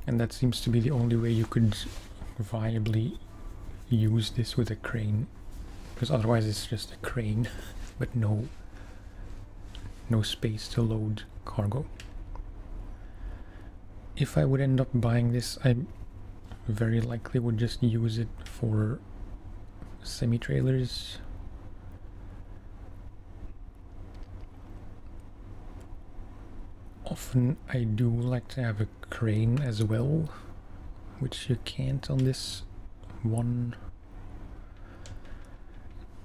And that seems to be the only way you could viably use this with a crane, because otherwise it's just a crane but no no space to load cargo. If I would end up buying this, I very likely would just use it for semi-trailers. Often I do like to have a crane as well, which you can't on this one.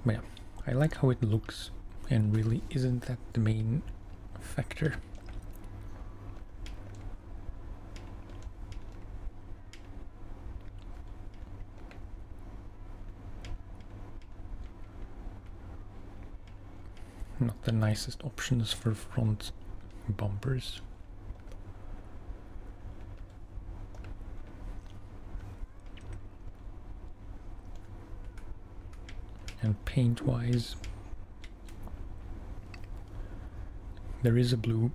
But yeah, I like how it looks, and really isn't that the main factor. Not the nicest options for front bumpers. And paint-wise, there is a blue,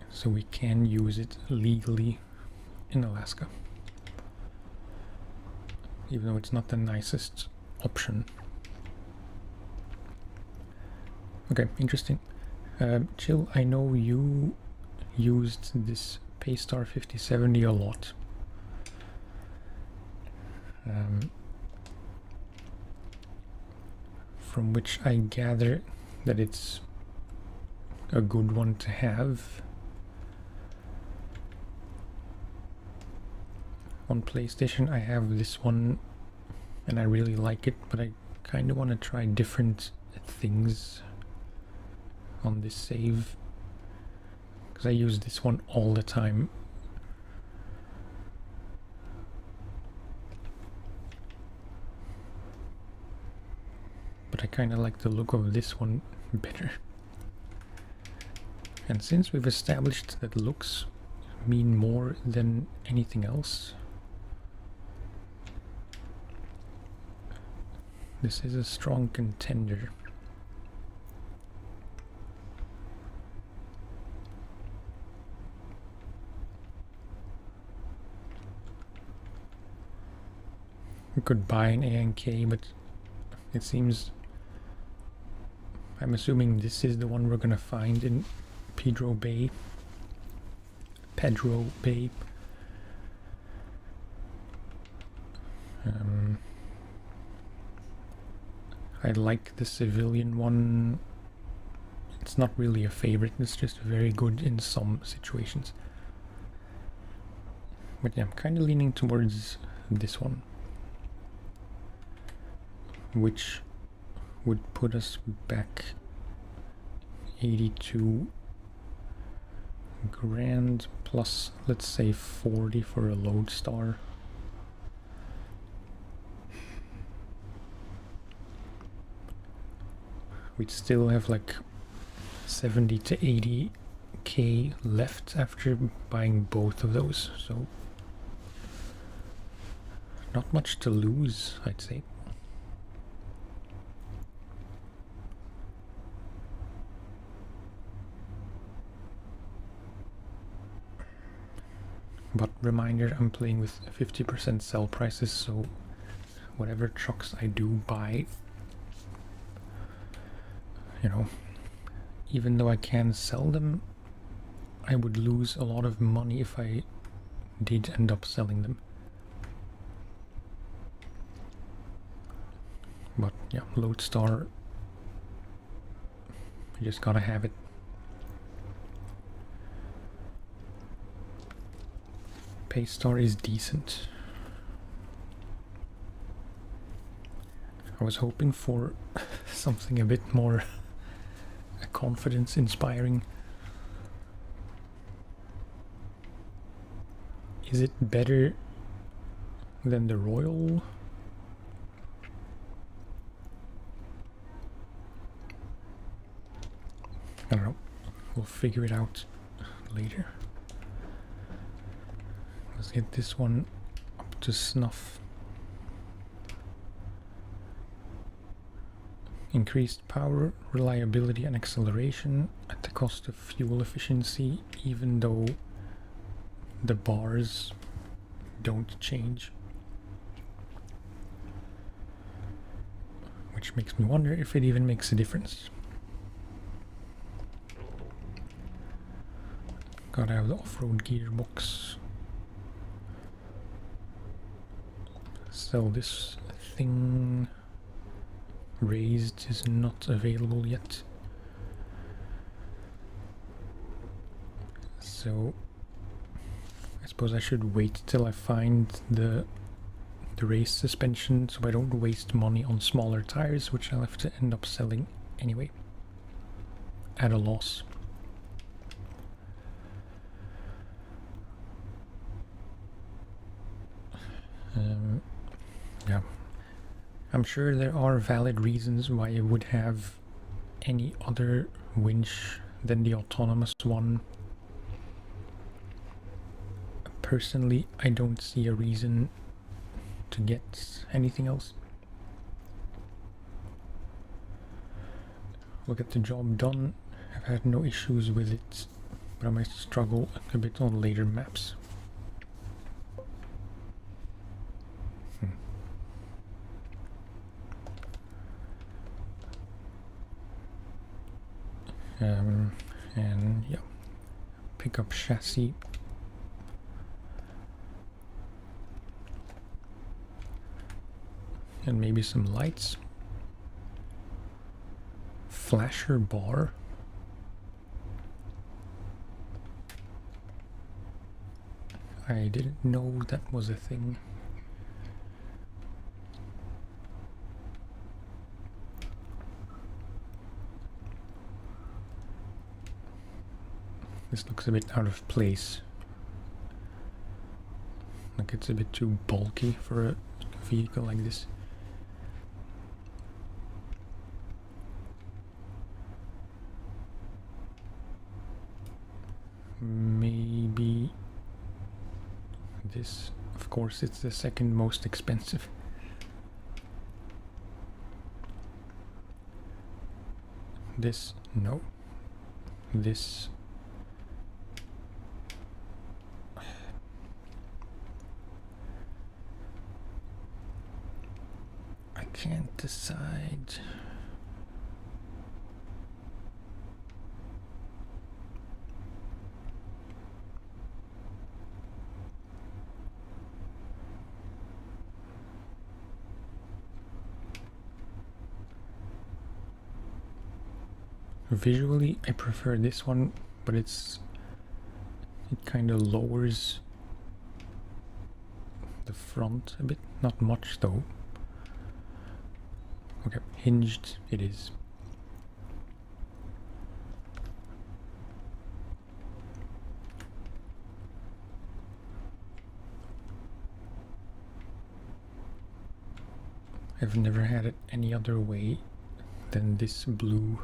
so we can use it legally in Alaska, even though it's not the nicest option. Okay, interesting. Chill, I know you used this Paystar 5070 a lot. From which I gather that it's a good one to have. On PlayStation I have this one and I really like it, but I kind of want to try different things on this save, because I use this one all the time. But I kind of like the look of this one better. And since we've established that looks mean more than anything else, this is a strong contender. We could buy an ANK, but it seems... I'm assuming this is the one we're gonna find in Pedro Bay. I like the civilian one. It's not really a favorite, it's just very good in some situations. But yeah, I'm kind of leaning towards this one, which would put us back 82 grand plus, let's say 40 for a Lodestar. We'd still have like 70 to 80k left after buying both of those, so not much to lose, I'd say. But reminder, I'm playing with 50% sell prices, so whatever trucks I do buy, you know, even though I can sell them, I would lose a lot of money if I did end up selling them. But yeah, Lodestar, you just gotta have it. Paystar is decent. I was hoping for something a bit more confidence inspiring. Is it better than the Royal? I don't know. We'll figure it out later. Let's get this one up to snuff. Increased power, reliability and acceleration at the cost of fuel efficiency, even though the bars don't change. Which makes me wonder if it even makes a difference. Gotta have the off-road gearbox. Sell this thing. Raised is not available yet. So I suppose I should wait till I find the raised suspension so I don't waste money on smaller tires, which I'll have to end up selling anyway at a loss. Yeah, I'm sure there are valid reasons why I would have any other winch than the autonomous one. Personally, I don't see a reason to get anything else. We'll get the job done. I've had no issues with it, but I might struggle a bit on later maps. And yeah, pick up chassis. And maybe some lights. Flasher bar. I didn't know that was a thing. This looks a bit out of place. Like it's a bit too bulky for a vehicle like this. Maybe this. Of course, it's the second most expensive. This, no. This. I can't decide. Visually, I prefer this one, but it kind of lowers the front a bit. Not much though. Okay, hinged it is. I've never had it any other way than this blue.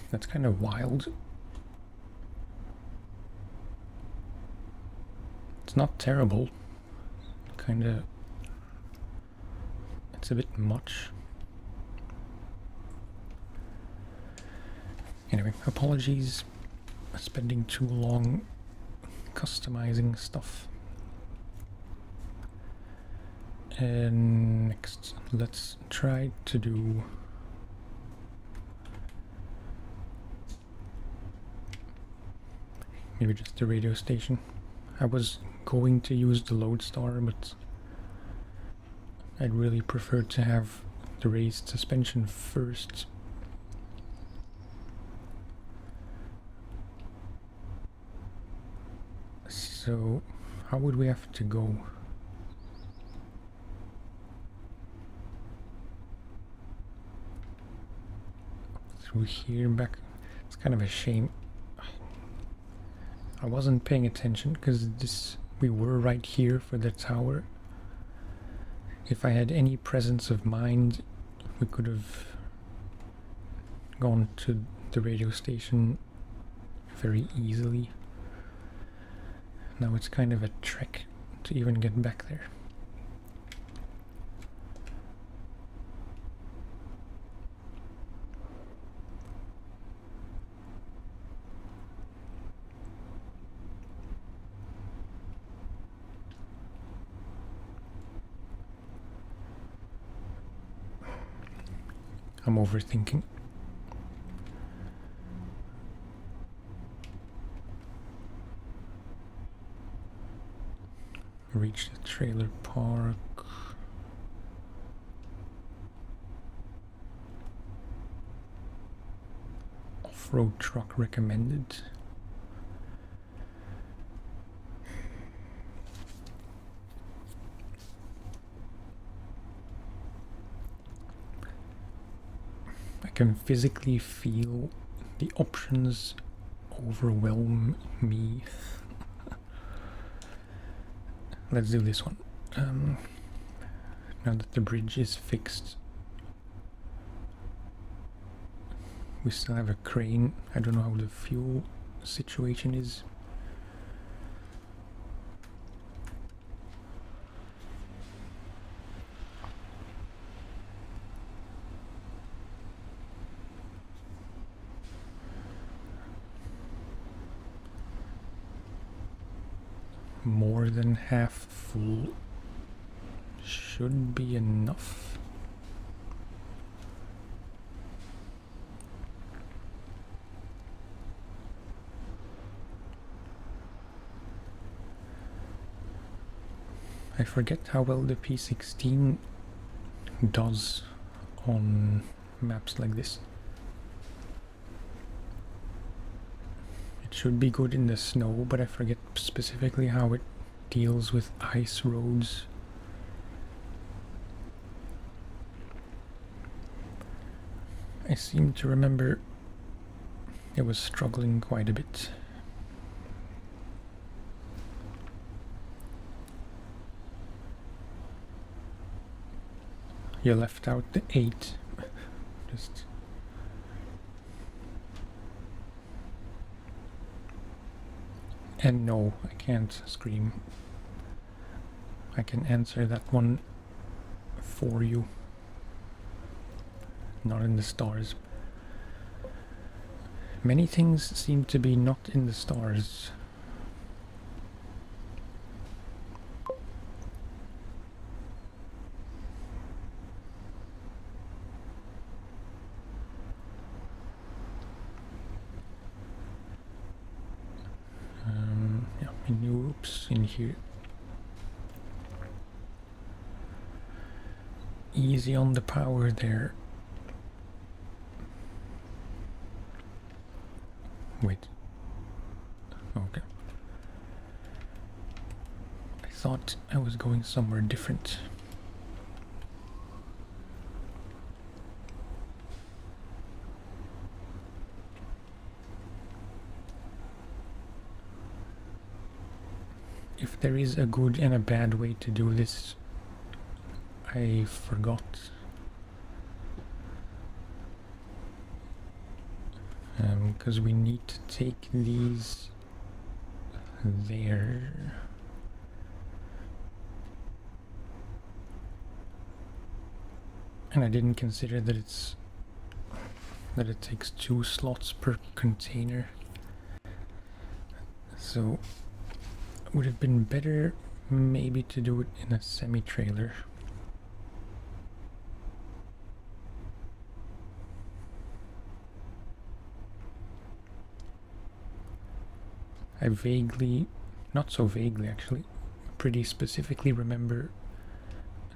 That's kind of wild. It's not terrible. Kinda. It's a bit much. Anyway, apologies for spending too long customizing stuff. And next, let's try to do maybe just the radio station. I was going to use the Lodestar, but I'd really prefer to have the raised suspension first. So, how would we have to go? Through here back. It's kind of a shame. I wasn't paying attention because we were right here for the tower. If I had any presence of mind, we could have gone to the radio station very easily. Now it's kind of a trek to even get back there. I'm overthinking. Reach the trailer park. Off-road truck recommended. I can physically feel the options overwhelm me. Let's do this one. Now that the bridge is fixed, we still have a crane. I don't know how the fuel situation is. More than half full should be enough. I forget how well the P16 does on maps like this. It should be good in the snow, but I forget specifically how it deals with ice roads. I seem to remember it was struggling quite a bit. You left out the 8. Just and no, I can't scream. I can answer that one for you. Not in the stars. Many things seem to be not in the stars. Yeah, oops, in here. Easy on the power there. Wait. Okay. I thought I was going somewhere different. If there is a good and a bad way to do this, I forgot. Because we need to take these there. And I didn't consider that it takes 2 slots per container. So it would have been better maybe to do it in a semi-trailer. I vaguely, not so vaguely actually, pretty specifically remember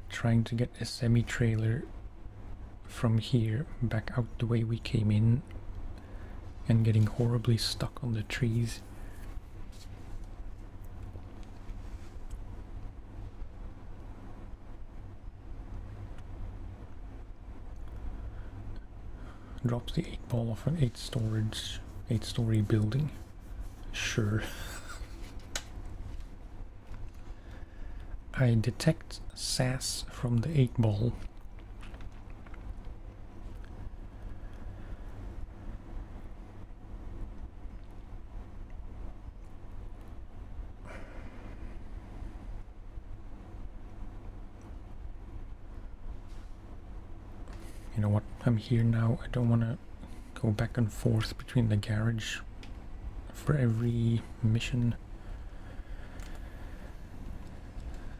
trying to get a semi-trailer from here back out the way we came in and getting horribly stuck on the trees. Drops the 8-ball off an 8-story building. Sure. I detect sass from the 8-ball. You know what? I'm here now. I don't want to go back and forth between the garage for every mission.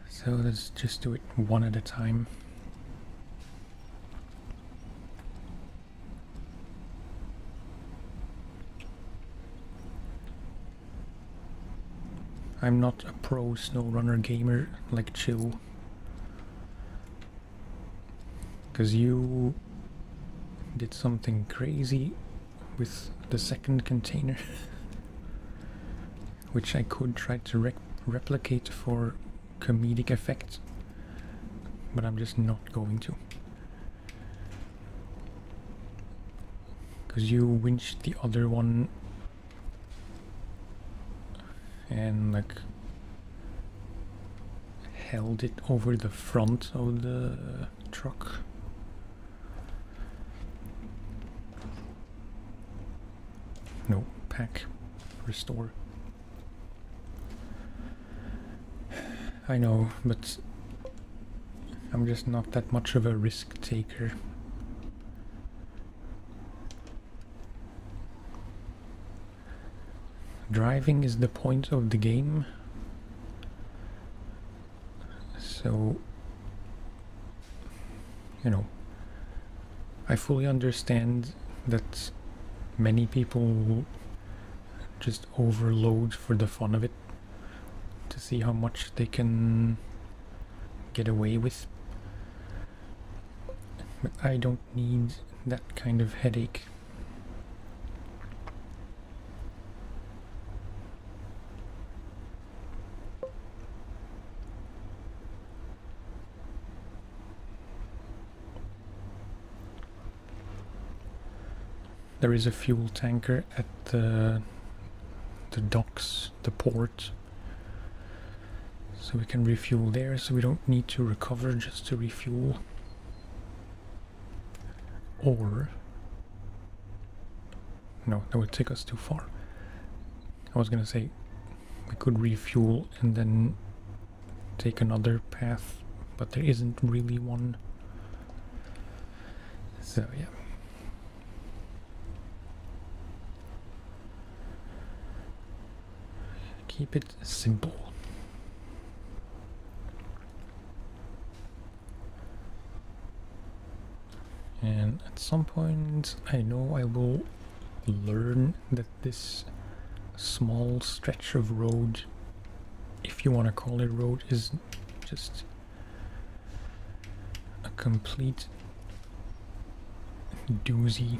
So let's just do it one at a time. I'm not a pro SnowRunner gamer like Chill. Because you did something crazy with the second container. Which I could try to replicate for comedic effect. But I'm just not going to. Because you winched the other one and like held it over the front of the truck. No, pack, restore. I know, but I'm just not that much of a risk taker. Driving is the point of the game, so, you know, I fully understand that many people just overload for the fun of it to see how much they can get away with, but I don't need that kind of headache. There is a fuel tanker at the docks, the port, so we can refuel there, so we don't need to recover just to refuel. Or, no, that would take us too far. I was gonna say we could refuel and then take another path, but there isn't really one. So yeah. Keep it simple. And at some point I know I will learn that this small stretch of road, if you want to call it road, is just a complete doozy.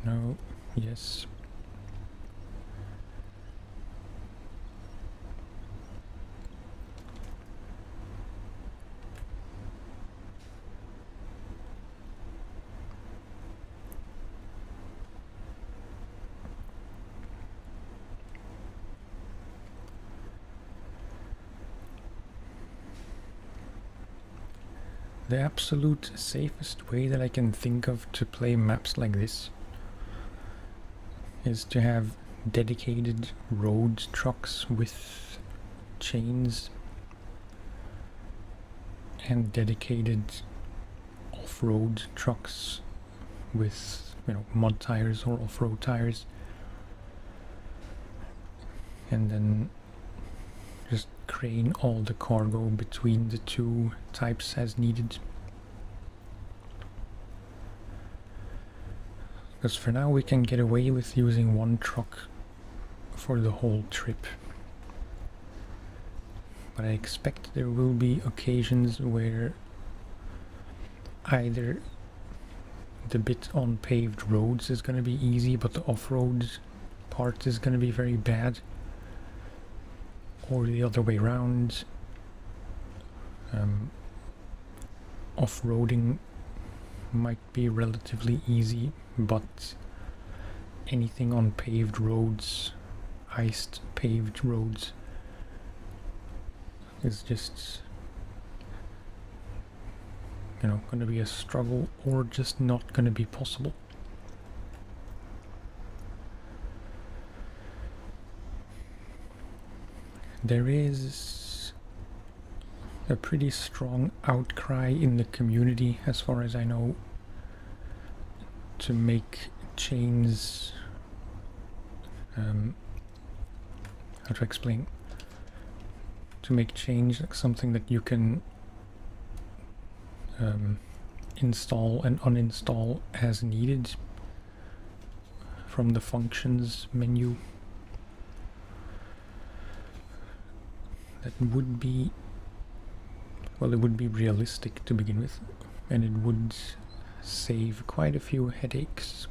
No, yes. The absolute safest way that I can think of to play maps like this is to have dedicated road trucks with chains and dedicated off-road trucks with, you know, mud tires or off-road tires, and then just crane all the cargo between the two types as needed. Because for now we can get away with using one truck for the whole trip. But I expect there will be occasions where either the bit on paved roads is going to be easy, but the off-road part is going to be very bad. Or the other way around. Off-roading might be relatively easy, but anything on paved roads, iced paved roads, is just, you know, going to be a struggle, or just not going to be possible. There is a pretty strong outcry in the community, as far as I know, to make chains how to explain, to make change, like something that you can install and uninstall as needed from the functions menu. That would be, well, it would be realistic to begin with, and it would save quite a few headaches.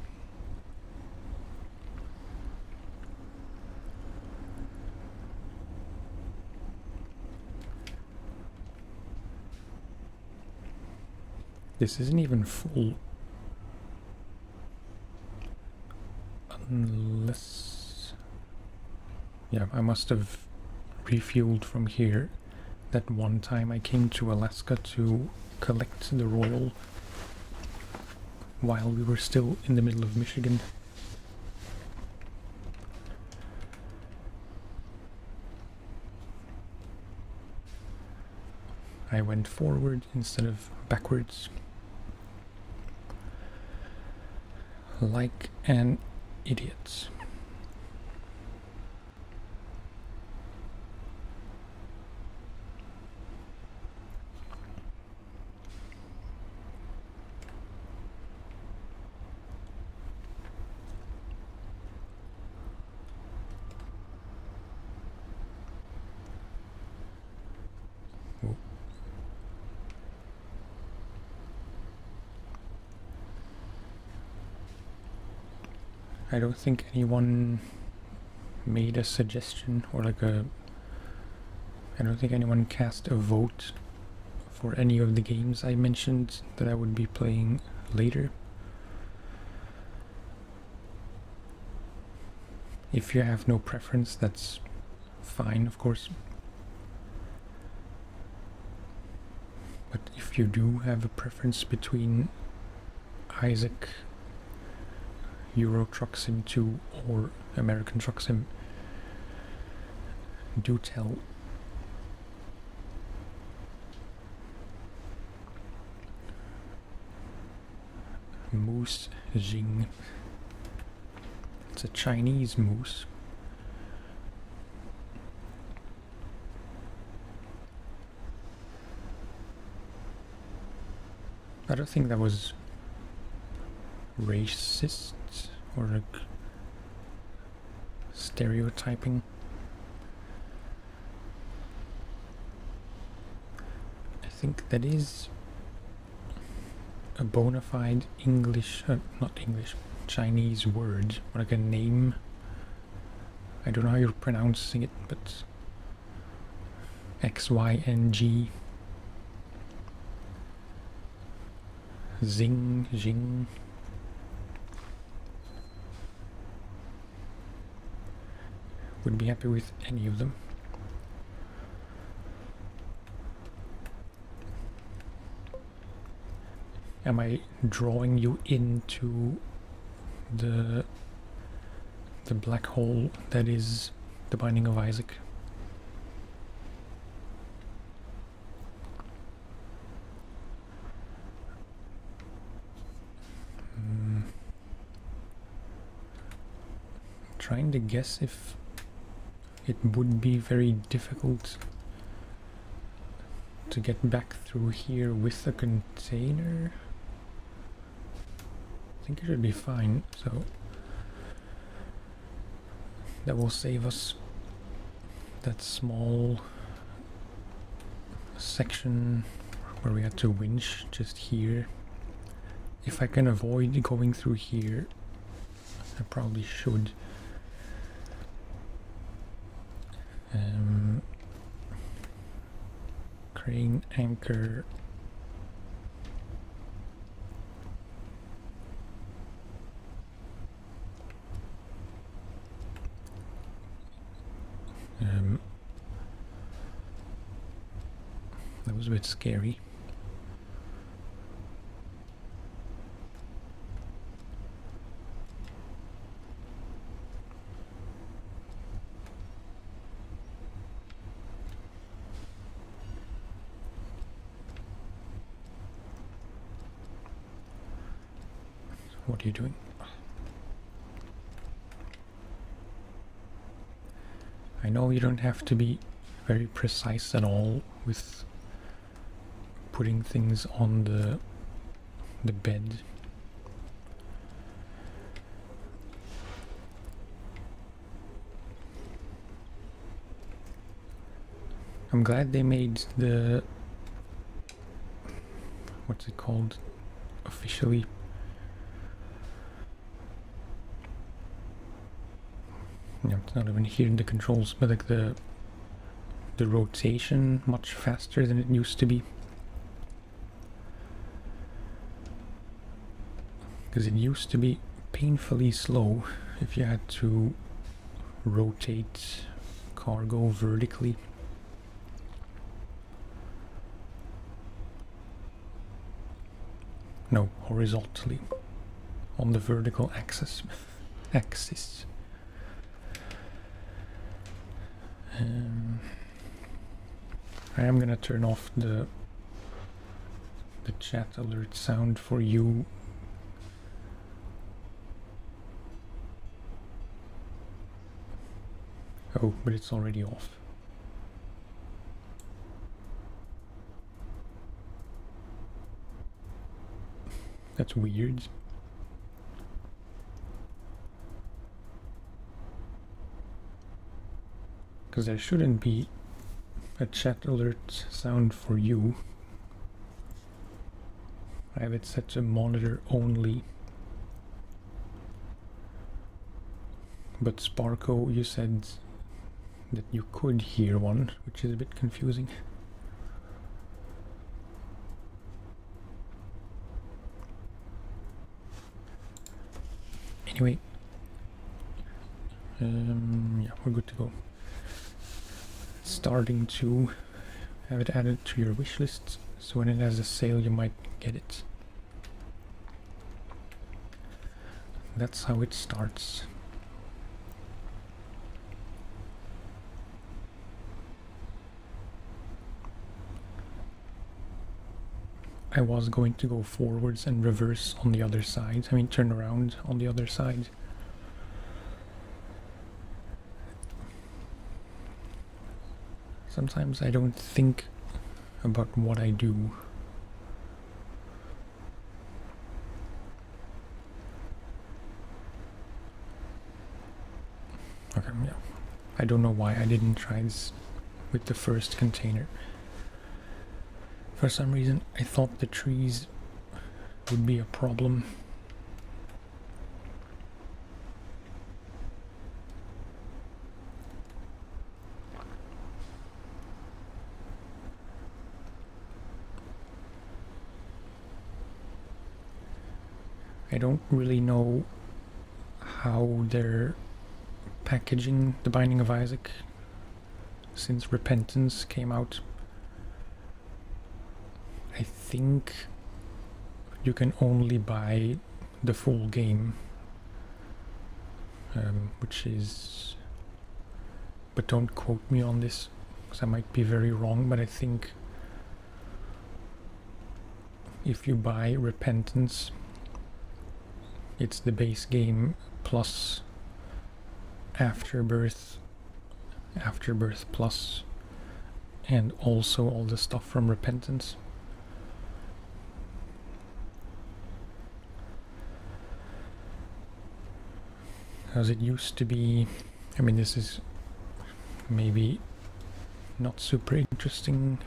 This isn't even full. Unless... yeah, I must have refueled from here that one time I came to Alaska to collect the Royal while we were still in the middle of Michigan. I went forward instead of backwards. Like an idiot. Oh. I don't think anyone made a suggestion or like a... I don't think anyone cast a vote for any of the games I mentioned that I would be playing later. If you have no preference, that's fine, of course. But if you do have a preference between Isaac, Euro Truck Sim 2 or American Truck Sim, do tell. Moose Jing. It's a Chinese moose. I don't think that was racist or like stereotyping. I think that is a bona fide English, not English, Chinese word, like a name. I don't know how you're pronouncing it, but XYNG. Zing, Jing. Would be happy with any of them. Am I drawing you into the black hole that is the Binding of Isaac? Trying to guess if it would be very difficult to get back through here with a container. I think it should be fine, so that will save us that small section where we had to winch just here. If I can avoid going through here, I probably should. Crane anchor. That was a bit scary. What are you doing? I know you don't have to be very precise at all with putting things on the bed. I'm glad they made the, what's it called officially? Yeah, it's not even here in the controls, but like the rotation much faster than it used to be. Because it used to be painfully slow if you had to rotate cargo vertically. No, horizontally on the vertical axis. I am gonna turn off the chat alert sound for you. Oh, but it's already off. That's weird. Because there shouldn't be a chat alert sound for you. I have it set to monitor only. But Sparko, you said that you could hear one, which is a bit confusing. Anyway, yeah, we're good to go. Starting to have it added to your wish list, so when it has a sale you might get it. That's how it starts. I was going to go forwards and reverse on the other side. I mean, turn around on the other side. Sometimes I don't think about what I do. Okay, yeah. I don't know why I didn't try this with the first container. For some reason, I thought the trees would be a problem. I don't really know how they're packaging The Binding of Isaac since Repentance came out. I think you can only buy the full game, which is, but don't quote me on this because I might be very wrong, but I think if you buy Repentance, it's the base game plus Afterbirth Plus, and also all the stuff from Repentance. As it used to be, I mean, this is maybe not super interesting,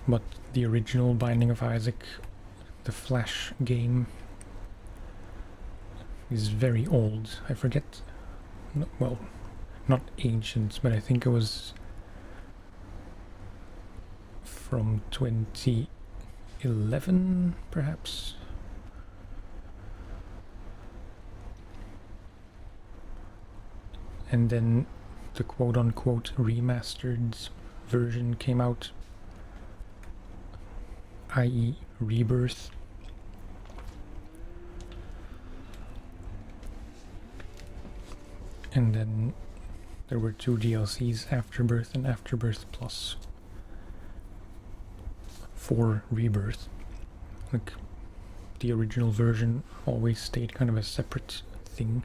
but the original Binding of Isaac, the Flash game, is very old. I forget, well, not ancient, but I think it was from 2011, perhaps. And then the quote-unquote remastered version came out, i.e. Rebirth. And then there were two DLCs, Afterbirth and Afterbirth Plus, for Rebirth. Like, the original version always stayed kind of a separate thing.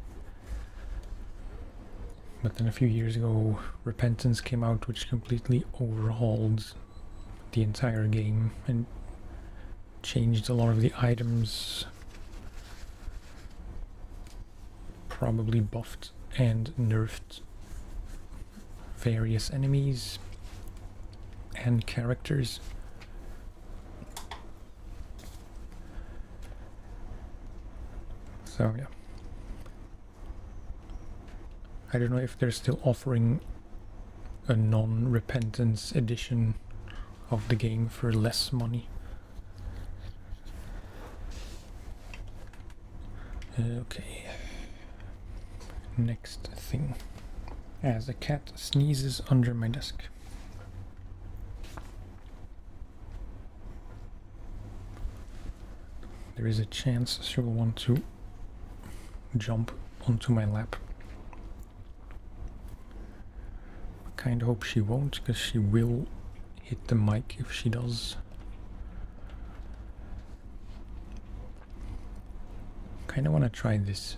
But then a few years ago, Repentance came out, which completely overhauled the entire game and changed a lot of the items, probably buffed and nerfed various enemies and characters. So yeah, I don't know if they're still offering a non-Repentance edition of the game for less money. Okay, next thing. As a cat sneezes under my desk. There is a chance she will want to jump onto my lap. I kind of hope she won't, because she will hit the mic if she does. Kind of want to try this.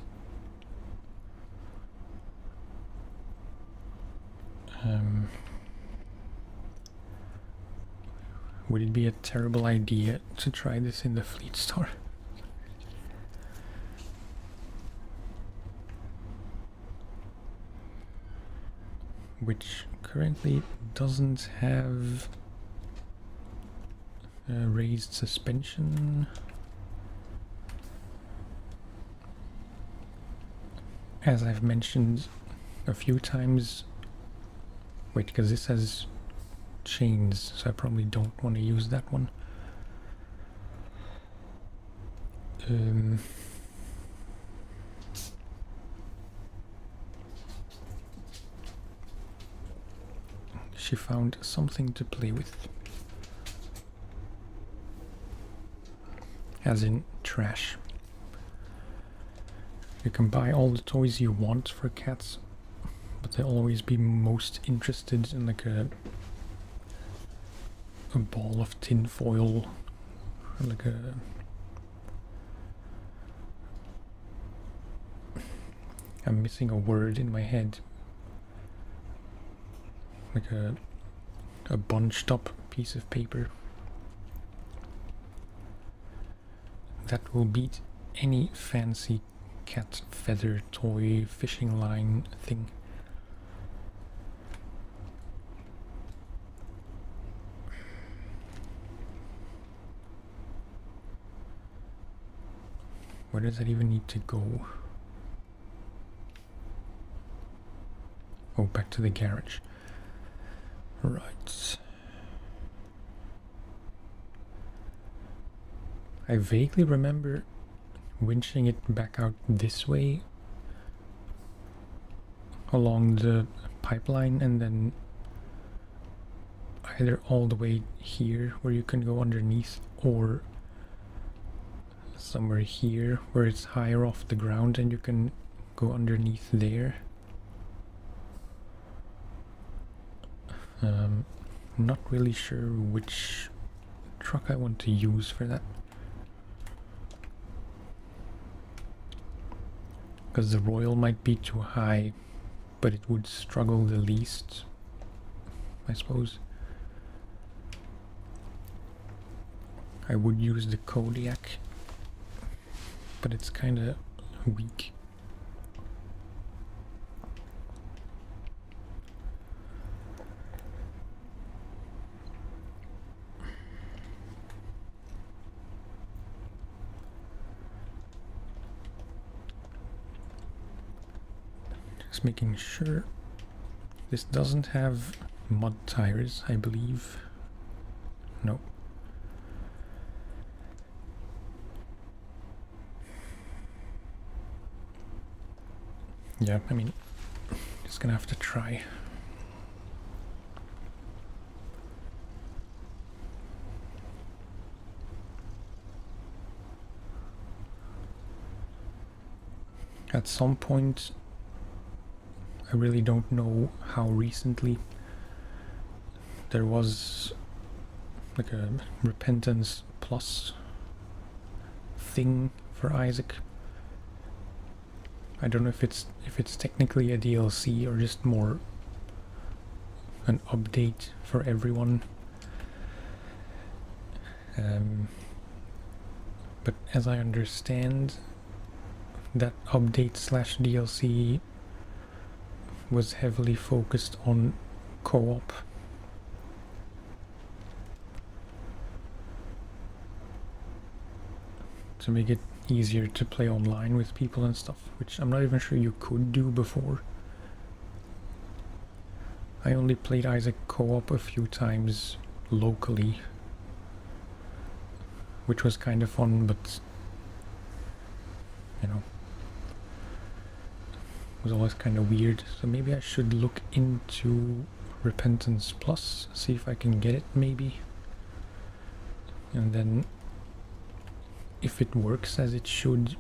Would it be a terrible idea to try this in the Fleet Store? Which currently doesn't have raised suspension. As I've mentioned a few times. Wait, because this has chains, so I probably don't want to use that one. She found something to play with. As in trash. You can buy all the toys you want for cats, but they'll always be most interested in like a ball of tin foil, or like a I'm missing a word in my head. Like a bunched up piece of paper that will beat any fancy cat feather toy fishing line thing. Where does that even need to go? Oh, back to the garage. Right. I vaguely remember winching it back out this way along the pipeline and then either all the way here where you can go underneath or somewhere here where it's higher off the ground and you can go underneath there. I'm not really sure which truck I want to use for that. Because the Royal might be too high, but it would struggle the least, I suppose. I would use the Kodiak, but it's kinda weak. Just making sure this doesn't have mud tires, I believe. No. Yeah, I mean, just gonna have to try. At some point, I really don't know how recently, there was like a Repentance Plus thing for Isaac. I don't know if it's technically a DLC or just more an update for everyone. But as I understand, that update slash DLC was heavily focused on co-op. To make it easier to play online with people and stuff, which I'm not even sure you could do before. I only played Isaac co-op a few times locally, which was kind of fun, but you know, it was always kind of weird. So maybe I should look into Repentance Plus, see if I can get it maybe, and then if it works as it should,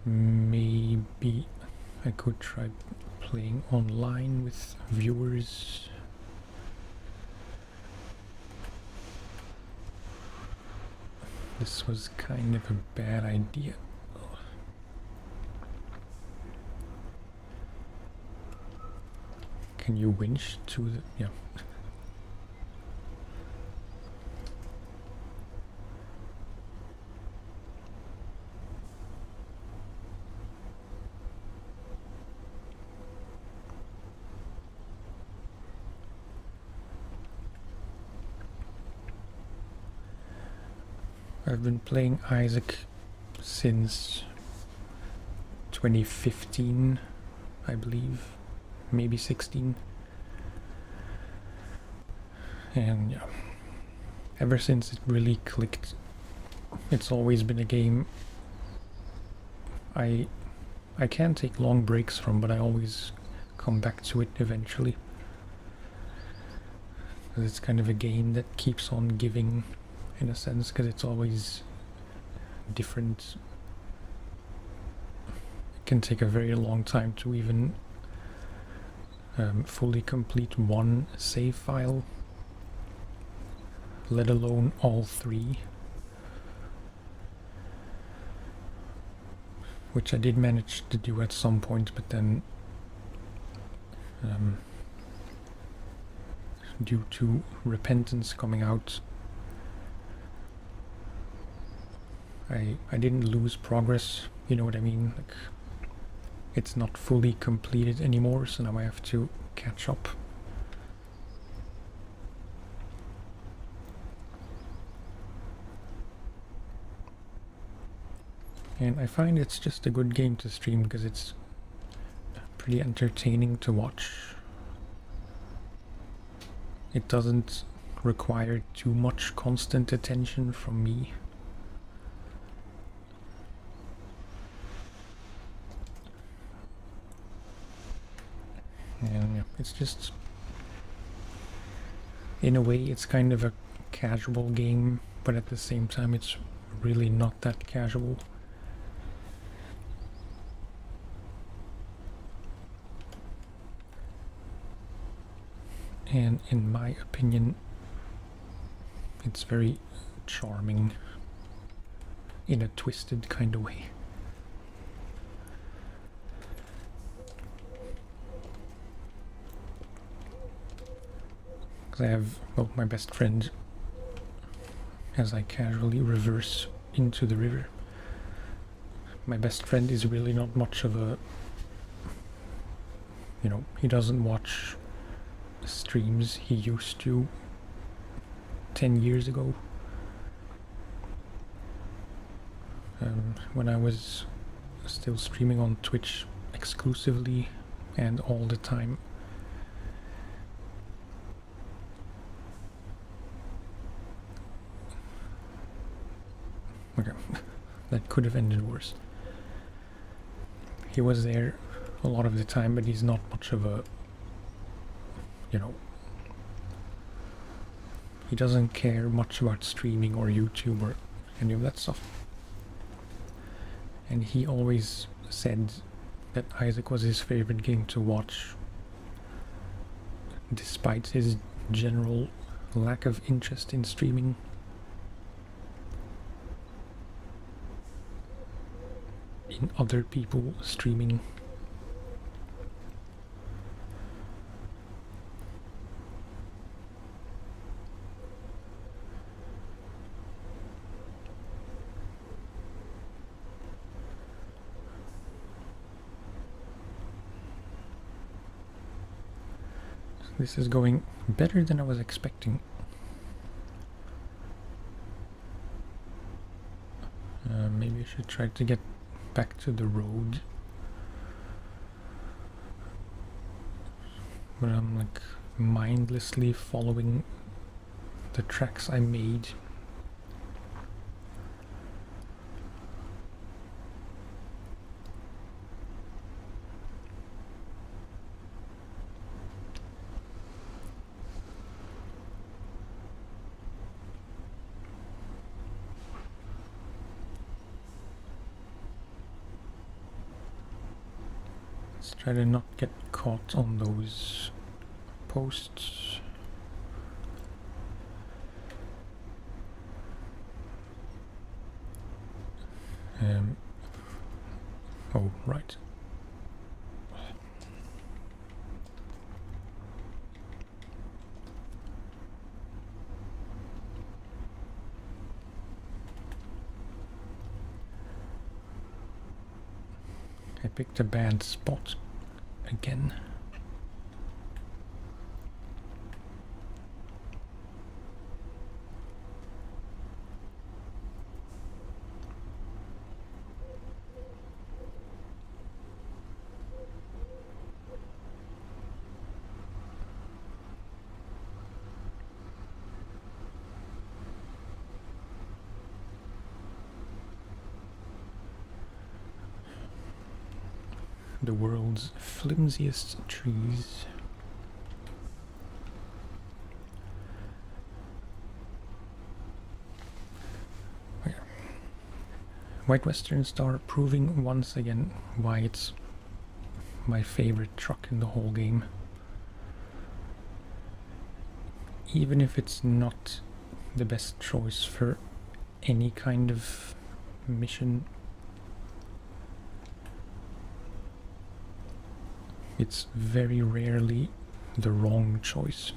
maybe I could try playing online with viewers. This was kind of a bad idea. Can you winch to the... yeah. I've been playing Isaac since 2015, I believe, maybe 16. And yeah, ever since it really clicked, it's always been a game I can take long breaks from, but I always come back to it eventually. It's kind of a game that keeps on giving, in a sense, because it's always different. It can take a very long time to even fully complete one save file, let alone all three, which I did manage to do at some point, but then due to Repentance coming out, I didn't lose progress, you know what I mean? Like, it's not fully completed anymore, so now I have to catch up. And I find it's just a good game to stream because it's pretty entertaining to watch. It doesn't require too much constant attention from me. And yeah, it's just, in a way, it's kind of a casual game, but at the same time it's really not that casual. And in my opinion, it's very charming in a twisted kind of way. Because I have, well, my best friend, as I casually reverse into the river. My best friend is really not much of a, you know, he doesn't watch streams. He used to 10 years ago, when I was still streaming on Twitch exclusively and all the time. Okay, that could have ended worse. He was there a lot of the time, but he's not much of a, you know, he doesn't care much about streaming or YouTube or any of that stuff. And he always said that Isaac was his favorite game to watch, despite his general lack of interest in streaming. in other people streaming. This is going better than I was expecting. Maybe I should try to get back to the road. But I'm like mindlessly following the tracks I made. Let's try to not get caught on those posts. Oh, right. I picked a bad spot again. The world's flimsiest trees. Okay. White Western Star proving once again why it's my favorite truck in the whole game. Even if it's not the best choice for any kind of mission, it's very rarely the wrong choice.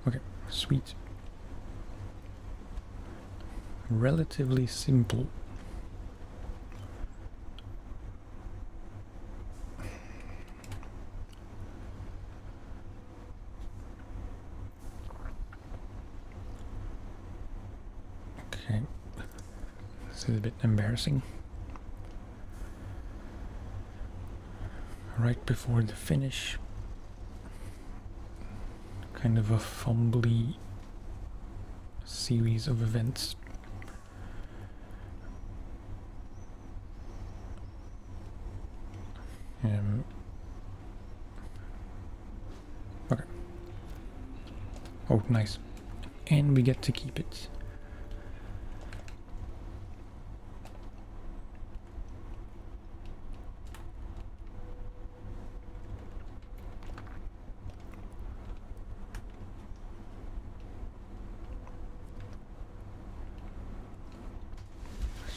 Okay, sweet. Relatively simple. Okay, this is a bit embarrassing. Right before the finish. Kind of a fumbly series of events. Okay. Oh, nice. And we get to keep it.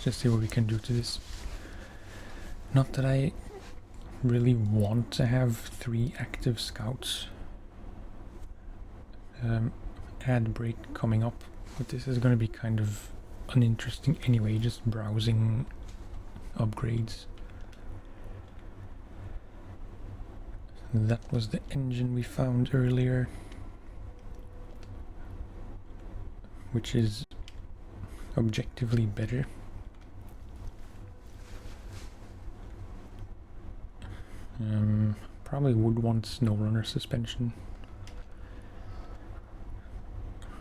Just see what we can do to this. Not that I really want to have 3 active scouts. Ad break coming up, but this is going to be kind of uninteresting anyway, just browsing upgrades. That was the engine we found earlier, which is objectively better. Probably would want SnowRunner suspension.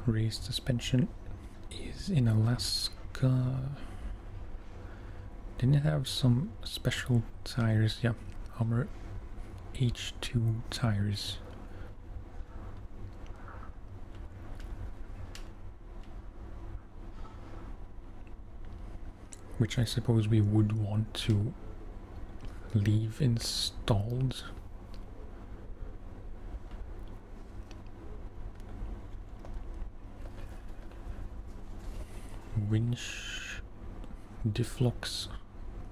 Raised suspension is in Alaska. Didn't it have some special tires? Yeah, Hummer H2 tires. Which I suppose we would want to leave installed. Winch diff locks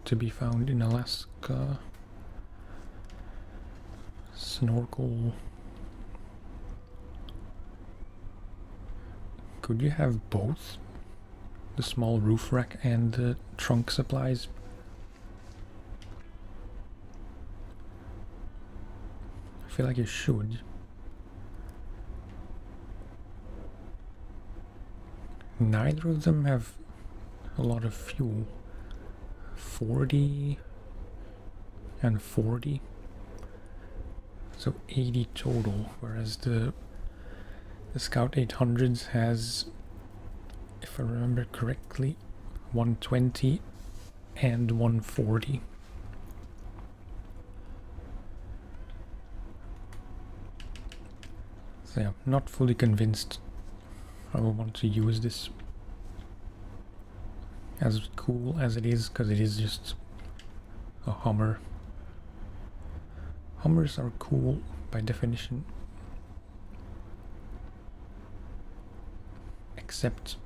to be found in Alaska. Snorkel. Could you have both? The small roof rack and the trunk supplies? I feel like you should. Neither of them have a lot of fuel. 40 and 40. So 80 total, whereas the Scout 800s has, if I remember correctly, 120 and 140. So yeah, not fully convinced I will want to use this, as cool as it is, because it is just a Hummer. Hummers are cool by definition, except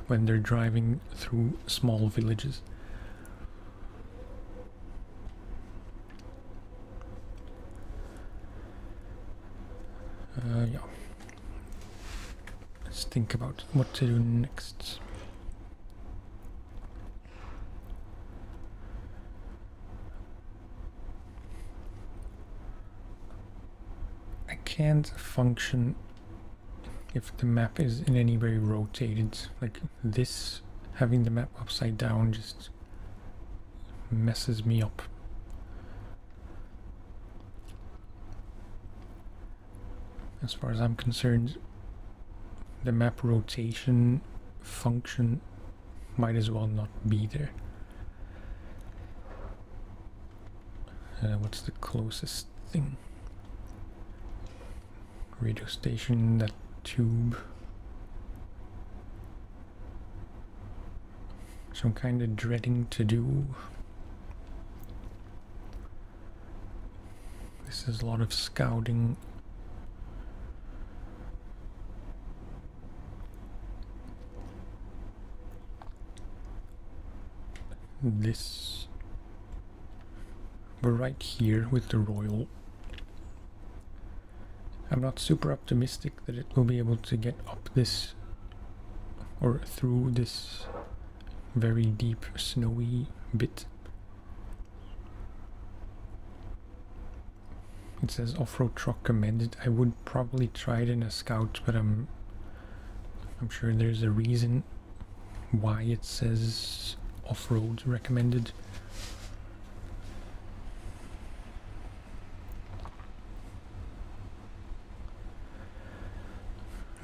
when they're driving through small villages. Yeah. Let's think about what to do next. I can't function if the map is in any way rotated. Like this, having the map upside down just messes me up. As far as I'm concerned, the map rotation function might as well not be there. What's the closest thing? Radio station, that tube. So I'm kind of dreading to do. This is a lot of scouting. This, we're right here with the Royal. I'm not super optimistic that it will be able to get up this or through this very deep snowy bit. It says off-road truck commended. I would probably try it in a Scout, but I'm sure there's a reason why it says off-road recommended.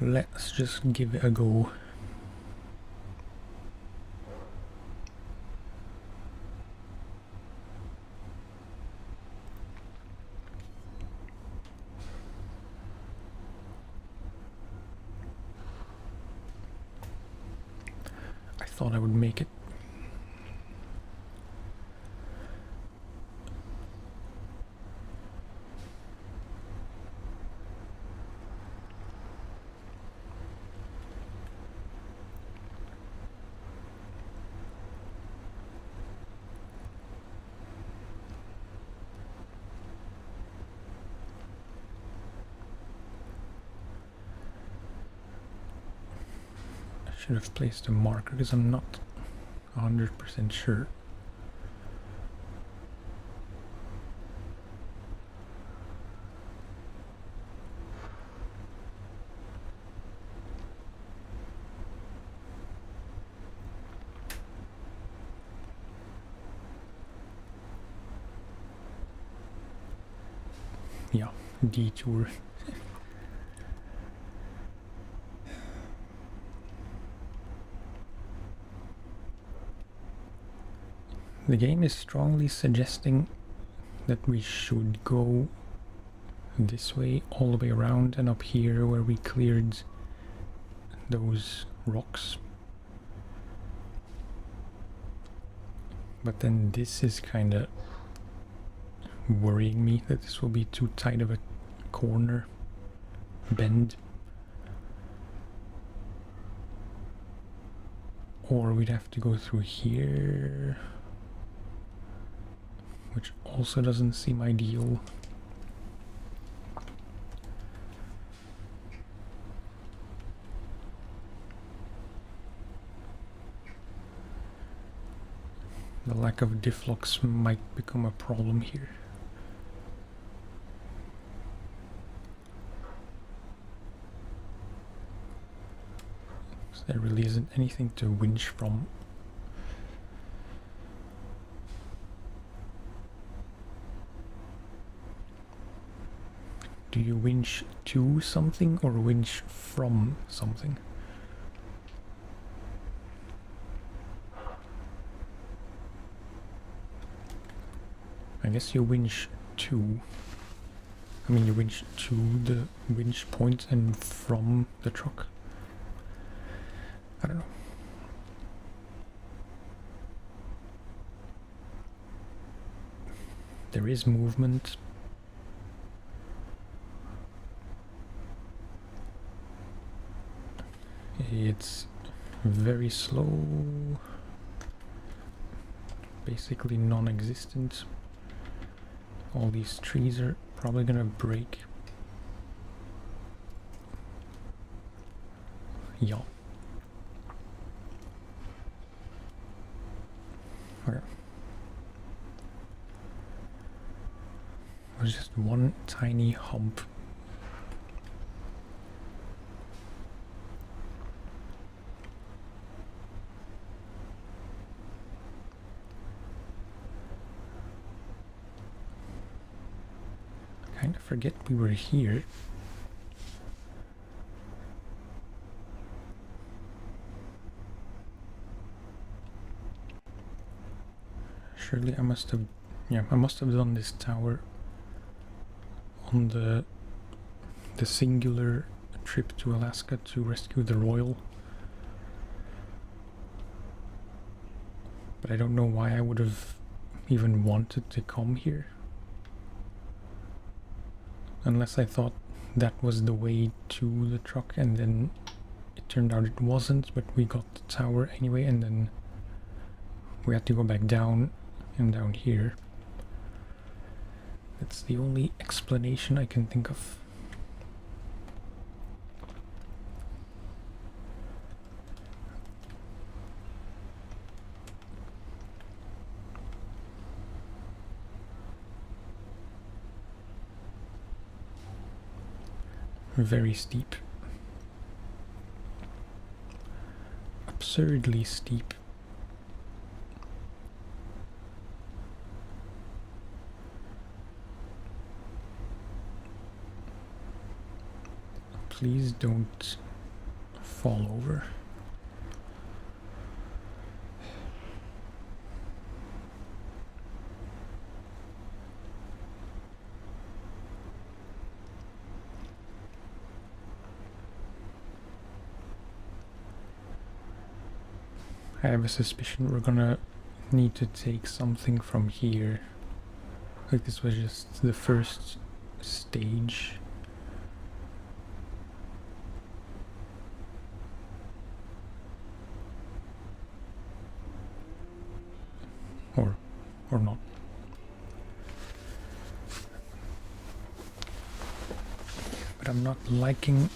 Let's just give it a go. I thought I would make it. Should have placed a marker because I'm not 100% sure. Yeah, detour. The game is strongly suggesting that we should go this way all the way around and up here where we cleared those rocks. But then this is kind of worrying me that this will be too tight of a corner bend. Or we'd have to go through here, which also doesn't seem ideal. The lack of difflocks might become a problem here. So there really isn't anything to winch from. Do you winch to something or winch from something? I guess you winch to. I mean, you winch to the winch point and from the truck. I don't know. There is movement. It's very slow. Basically non-existent. All these trees are probably gonna break. Yeah. Okay. There's just one tiny hump. I kind of forget we were here. Surely I must have, yeah, I must have done this tower on the singular trip to Alaska to rescue the Royal. But I don't know why I would have even wanted to come here. Unless I thought that was the way to the truck and then it turned out it wasn't, but we got the tower anyway and then we had to go back down and down here. That's the only explanation I can think of. Very steep. Absurdly steep. Please don't fall over. I have a suspicion we're gonna need to take something from here. Like this was just the first stage. Or not. But I'm not liking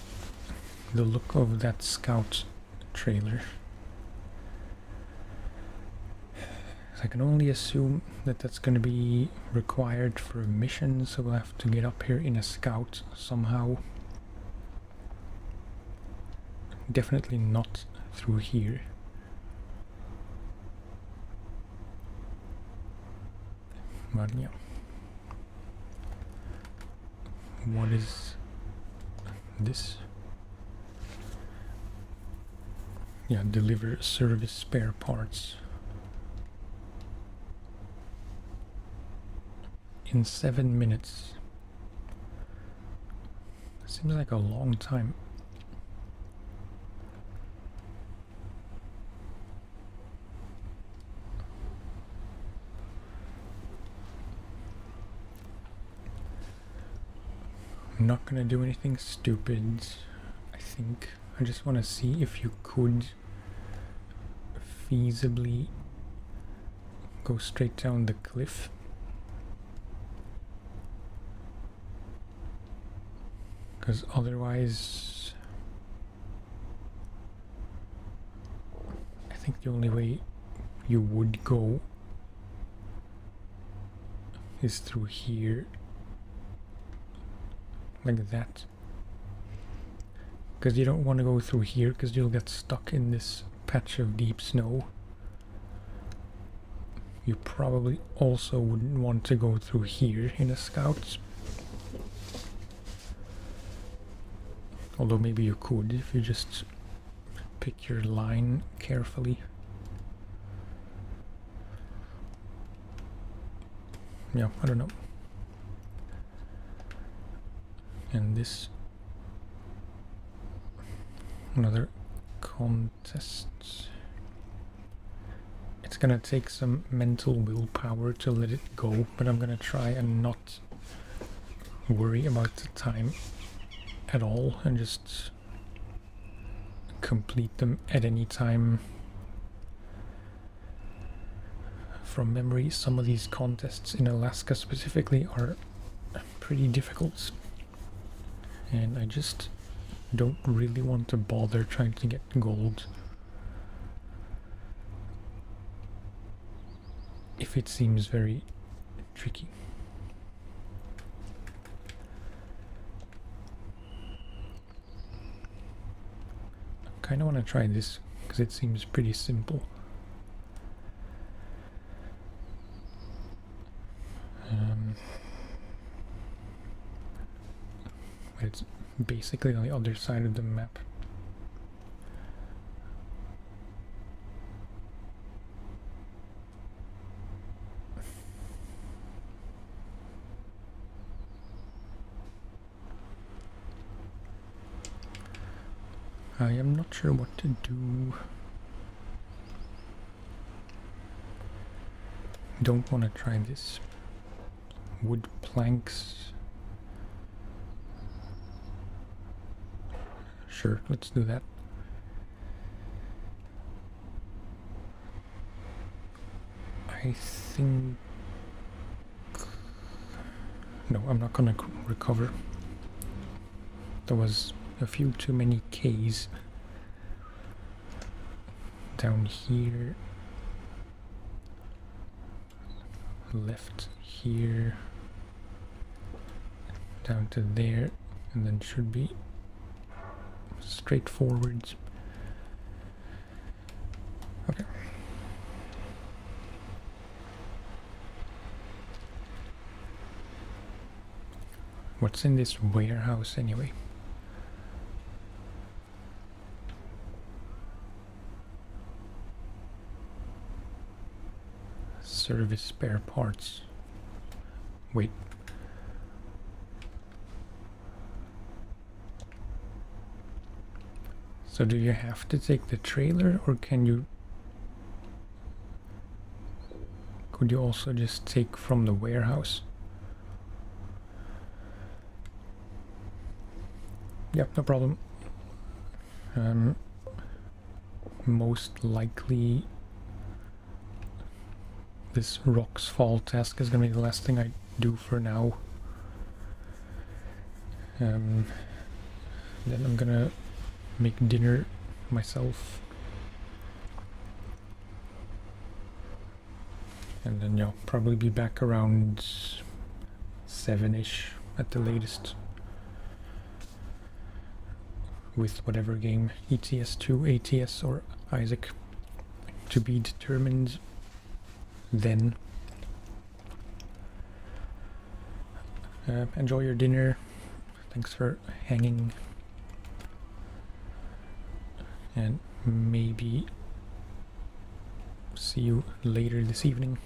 the look of that scout trailer. I can only assume that that's going to be required for a mission, so we'll have to get up here in a scout somehow. Definitely not through here. But yeah. What is this? Yeah, deliver service spare parts. in 7 minutes. Seems like a long time. I'm not gonna do anything stupid, I think. I just want to see if you could feasibly go straight down the cliff. Because otherwise, I think the only way you would go is through here. Like that. Because you don't want to go through here because you'll get stuck in this patch of deep snow. You probably also wouldn't want to go through here in a scout. Although maybe you could if you just pick your line carefully. Yeah, I don't know. And this, another contest. It's gonna take some mental willpower to let it go, but I'm gonna try and not worry about the time at all and just complete them at any time. From memory, some of these contests in Alaska specifically are pretty difficult, and I just don't really want to bother trying to get gold if it seems very tricky. I kind of want to try this because it seems pretty simple. But it's basically on the other side of the map. I am not sure what to do. Don't want to try this. Wood planks. Sure, let's do that. I think... No, I'm not gonna recover. There was a few too many Ks down here, left here, down to there, and then should be straightforward. Okay. What's in this warehouse anyway? Service spare parts. Wait. So do you have to take the trailer, or can you... Could you also just take from the warehouse? Yep, no problem. Most likely this rocks fall task is gonna be the last thing I do for now. Then I'm gonna make dinner myself. And then yeah, probably be back around 7-ish at the latest. With whatever game, ETS2, ATS or Isaac, to be determined then. Enjoy your dinner. Thanks for hanging. And maybe see you later this evening.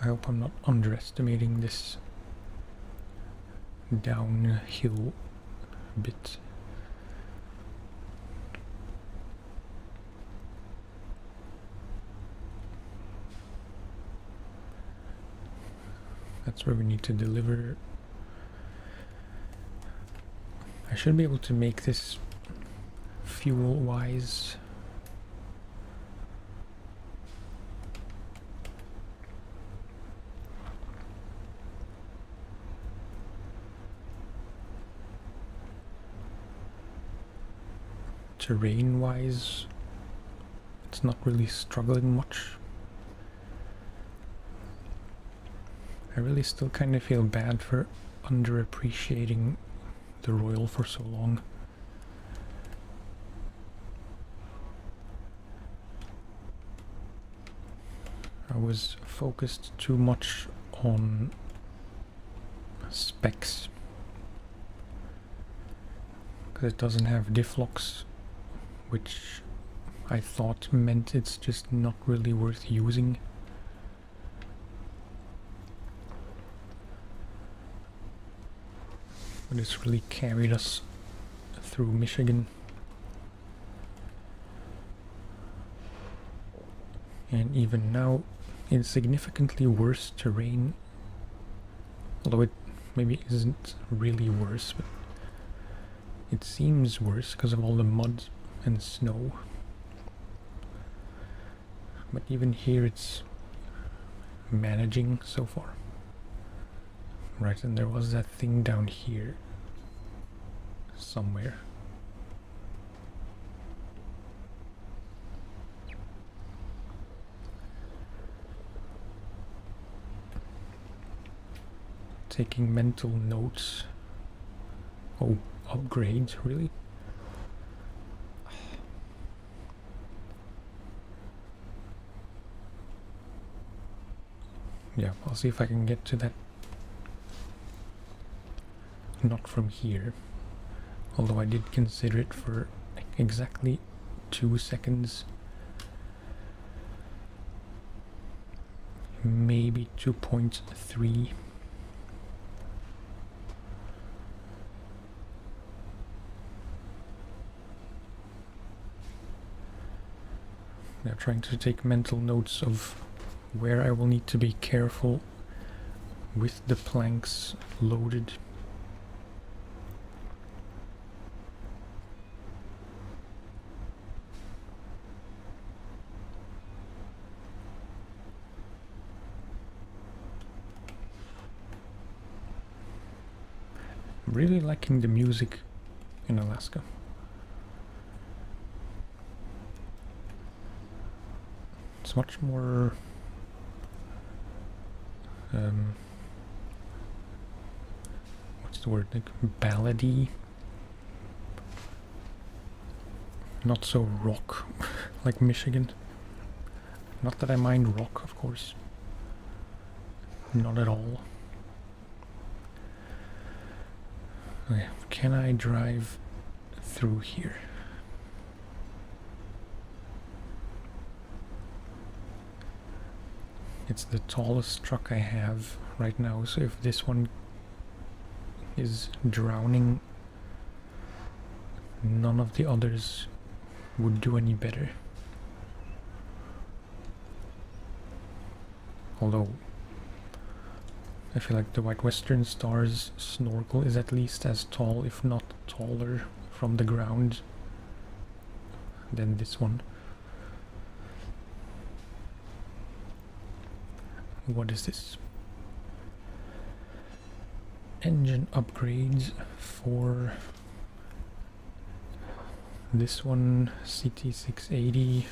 hope I'm not underestimating this downhill bit. That's where we need to deliver. I should be able to make this fuel-wise. Terrain-wise, it's not really struggling much. I really still kind of feel bad for underappreciating the Royal for so long. I was focused too much on specs because it doesn't have diff locks, which I thought meant it's just not really worth using. But it's really carried us through Michigan. And even now, in significantly worse terrain, although it maybe isn't really worse, but it seems worse because of all the mud and snow. But even here it's managing so far. Right, and there was that thing down here somewhere. Taking mental notes. Oh, upgrades, really? Yeah, I'll see if I can get to that. Not from here, although I did consider it for exactly 2 seconds. Maybe 2.3. Now trying to take mental notes of where I will need to be careful with the planks loaded. I'm really liking the music in Alaska. It's much more what's the word, like ballady, not so rock like Michigan. Not that I mind rock, of course, not at all. Okay, can I drive through here? It's the tallest truck I have right now, so if this one is drowning, none of the others would do any better. Although I feel like the White Western Star's snorkel is at least as tall, if not taller, from the ground than this one. What is this? Engine upgrades for this one, CT680,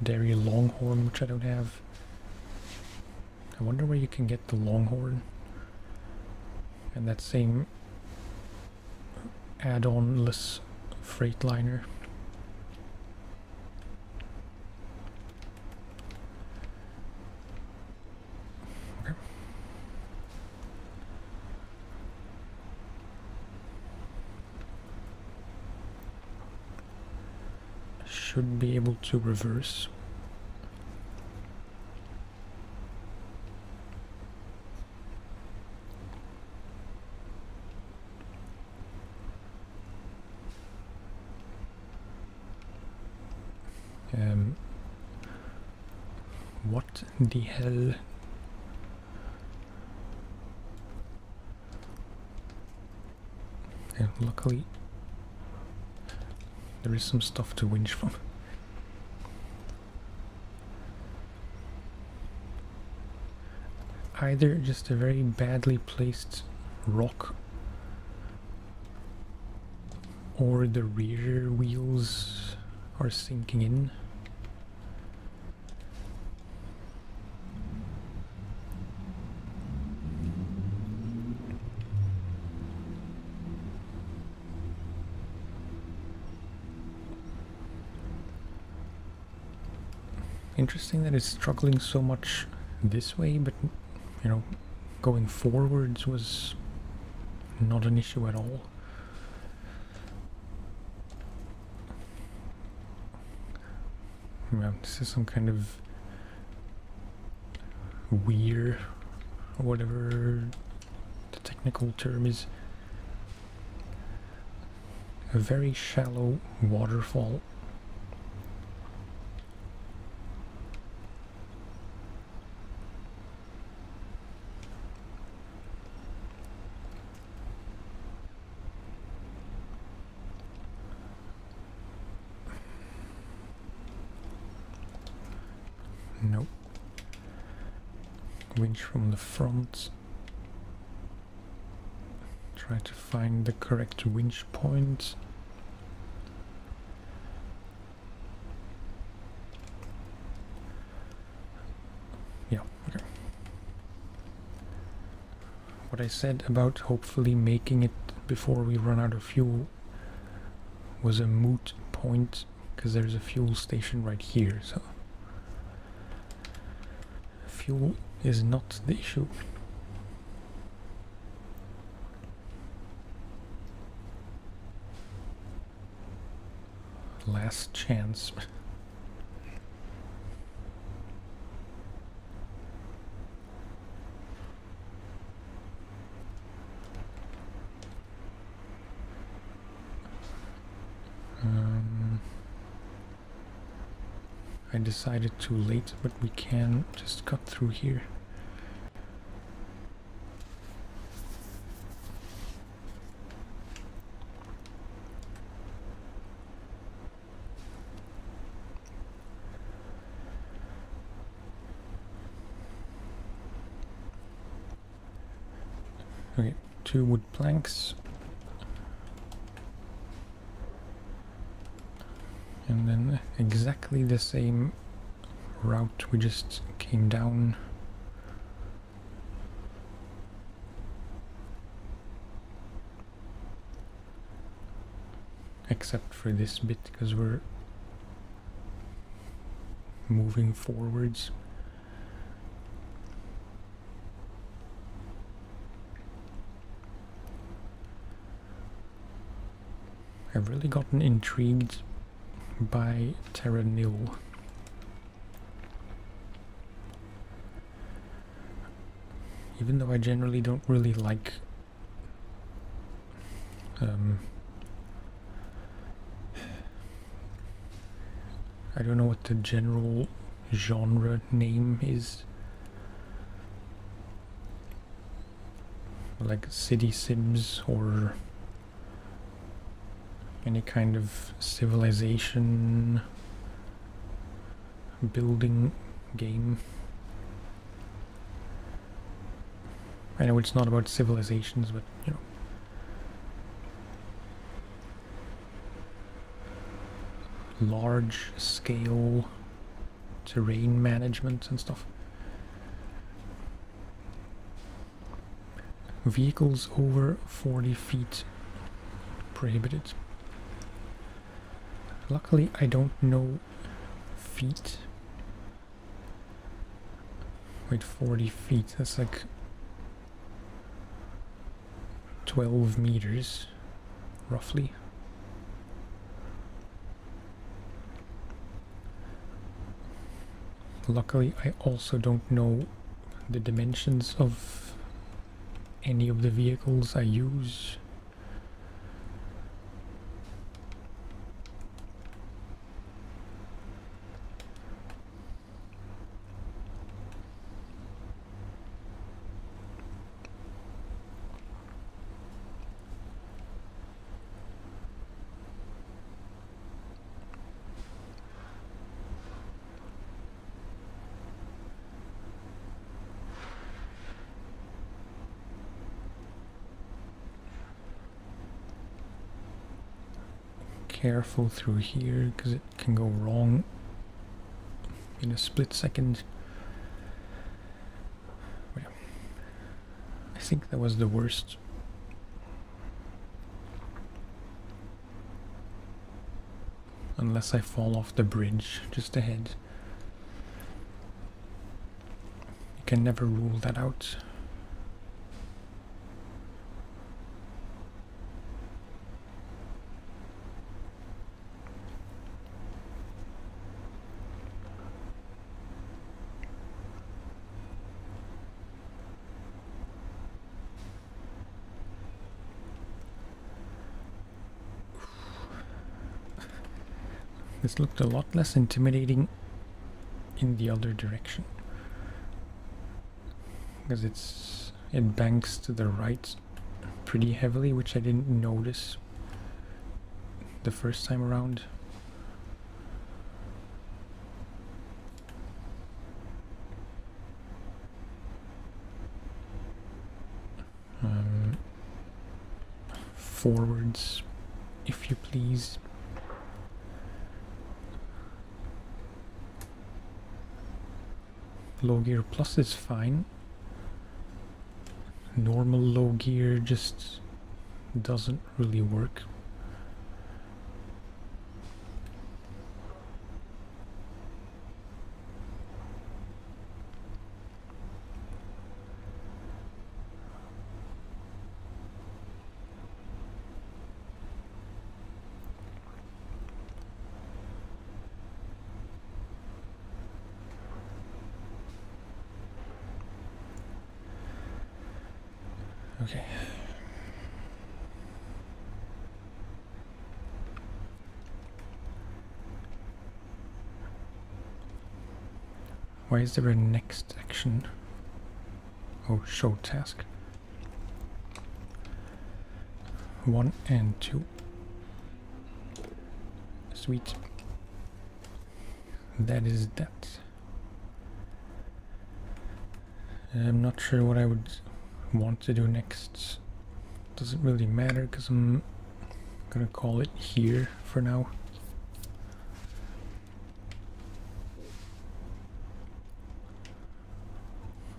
Dairy Longhorn, which I don't have. I wonder where you can get the Longhorn. And that same add-on-less Freightliner. Okay. Should be able to reverse. What the hell? And luckily there is some stuff to winch from. Either just a very badly placed rock, or the rear wheels are sinking in. Interesting that it's struggling so much this way, but you know, going forwards was not an issue at all. Yeah, this is some kind of weir, or whatever the technical term is. A very shallow waterfall. Nope. Winch from the front. Try to find the correct winch point. Yeah, okay. What I said about hopefully making it before we run out of fuel was a moot point, because there's a fuel station right here, so fuel is not the issue. Last chance. I decided too late, but we can just cut through here. Okay, 2 wood planks. And then exactly the same route we just came down. Except for this bit, because we're moving forwards. I've really gotten intrigued by Terra Nil. Even though I generally don't really like I don't know what the general genre name is. Like city sims or any kind of civilization building game. I know it's not about civilizations, but you know. Large scale terrain management and stuff. Vehicles over 40 feet prohibited. Luckily I don't know feet. Wait, 40 feet, that's like 12 meters roughly. Luckily I also don't know the dimensions of any of the vehicles I use. careful through here because it can go wrong in a split second. Yeah. I think that was the worst. Unless I fall off the bridge just ahead. You can never rule that out. This looked a lot less intimidating in the other direction. Because it banks to the right pretty heavily, which I didn't notice the first time around. Forwards, if you please. Low gear plus is fine. Normal low gear just doesn't really work. Okay. Why is there a next action? Oh, show task. 1 and 2. Sweet. That is that. I'm not sure what I would want to do next. Doesn't really matter because I'm gonna call it here for now.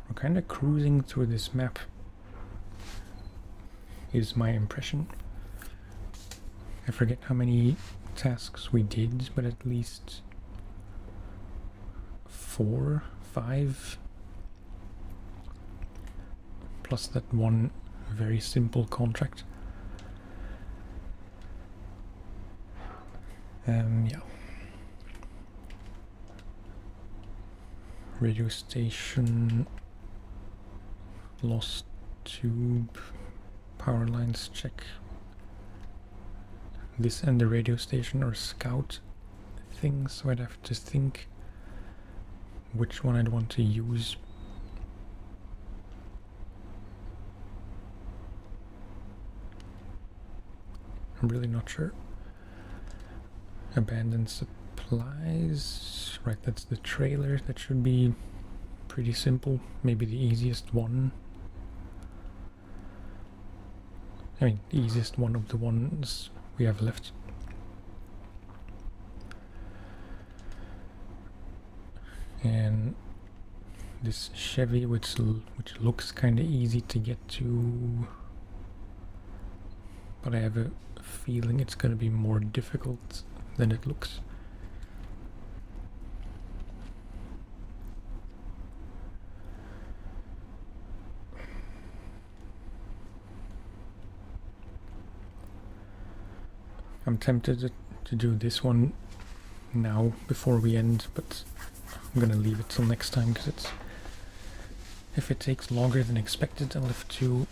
We're kind of cruising through this map, is my impression. I forget how many tasks we did, but at least 4, 5. Plus that one very simple contract. Yeah. Radio station, lost tube, power lines check. This and the radio station are scout things, so I'd have to think which one I'd want to use. I'm really not sure. Abandoned supplies. Right, that's the trailer. That should be pretty simple. Maybe the easiest one. I mean, the easiest one of the ones we have left. And this Chevy, which looks kind of easy to get to, but I have a feeling it's going to be more difficult than it looks. I'm tempted to do this one now before we end, but I'm gonna leave it till next time because if it takes longer than expected, I'll have to,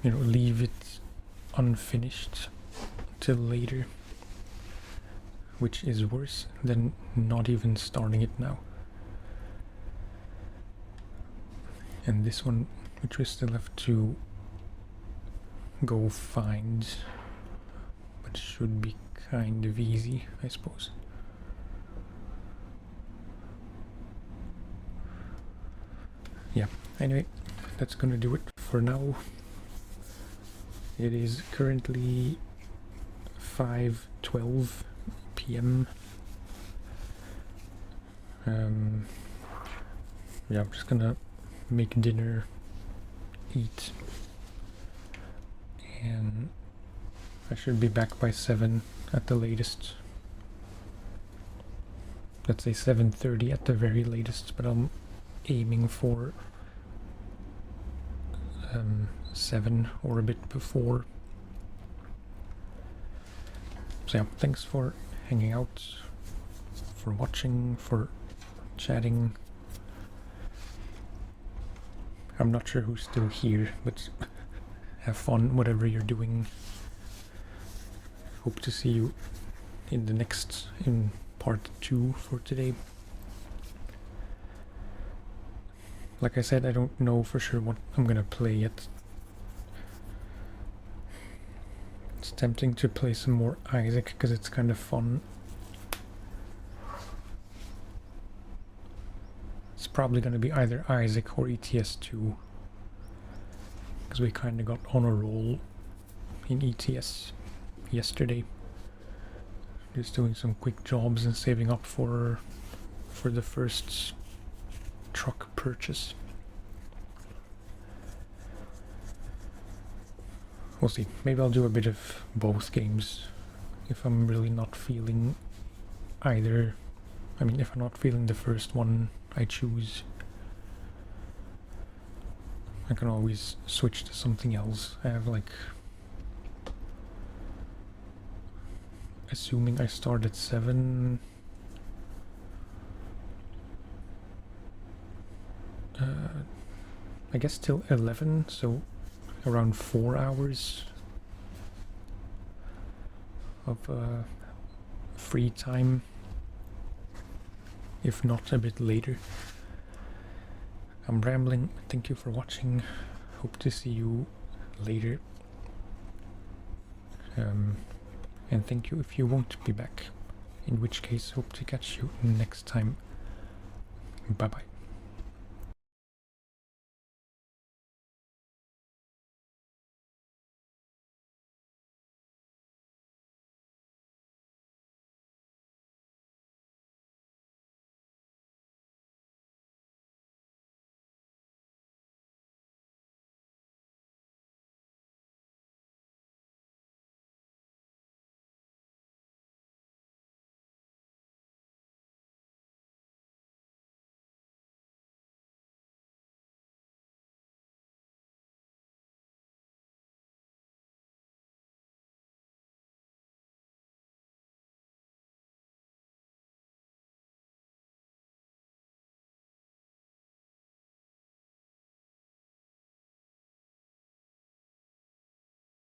leave it unfinished till later, which is worse than not even starting it now. And this one, which we still have to go find, but should be kind of easy, I suppose. Yeah, anyway, that's gonna do it for now. It is currently 5:12 p.m. Yeah, I'm just gonna make dinner, eat, and I should be back by 7 at the latest. Let's say 7:30 at the very latest, but I'm aiming for 7 or a bit before. So yeah, thanks for hanging out, for watching, for chatting. I'm not sure who's still here, but have fun whatever you're doing. Hope to see you in the next, in part 2 for today. Like I said, I don't know for sure what I'm gonna play yet. It's tempting to play some more Isaac because it's kind of fun. It's probably gonna be either Isaac or ETS 2 because we kind of got on a roll in ETS yesterday. Just doing some quick jobs and saving up for the first truck purchase. We'll see. Maybe I'll do a bit of both games if I'm really not feeling either. I mean, if I'm not feeling the first one I choose, I can always switch to something else. I have like, assuming I start at 7, I guess till 11, so around 4 hours of free time, if not a bit later. I'm rambling. Thank you for watching. Hope to see you later. And thank you if you won't be back, in which case hope to catch you next time. Bye bye.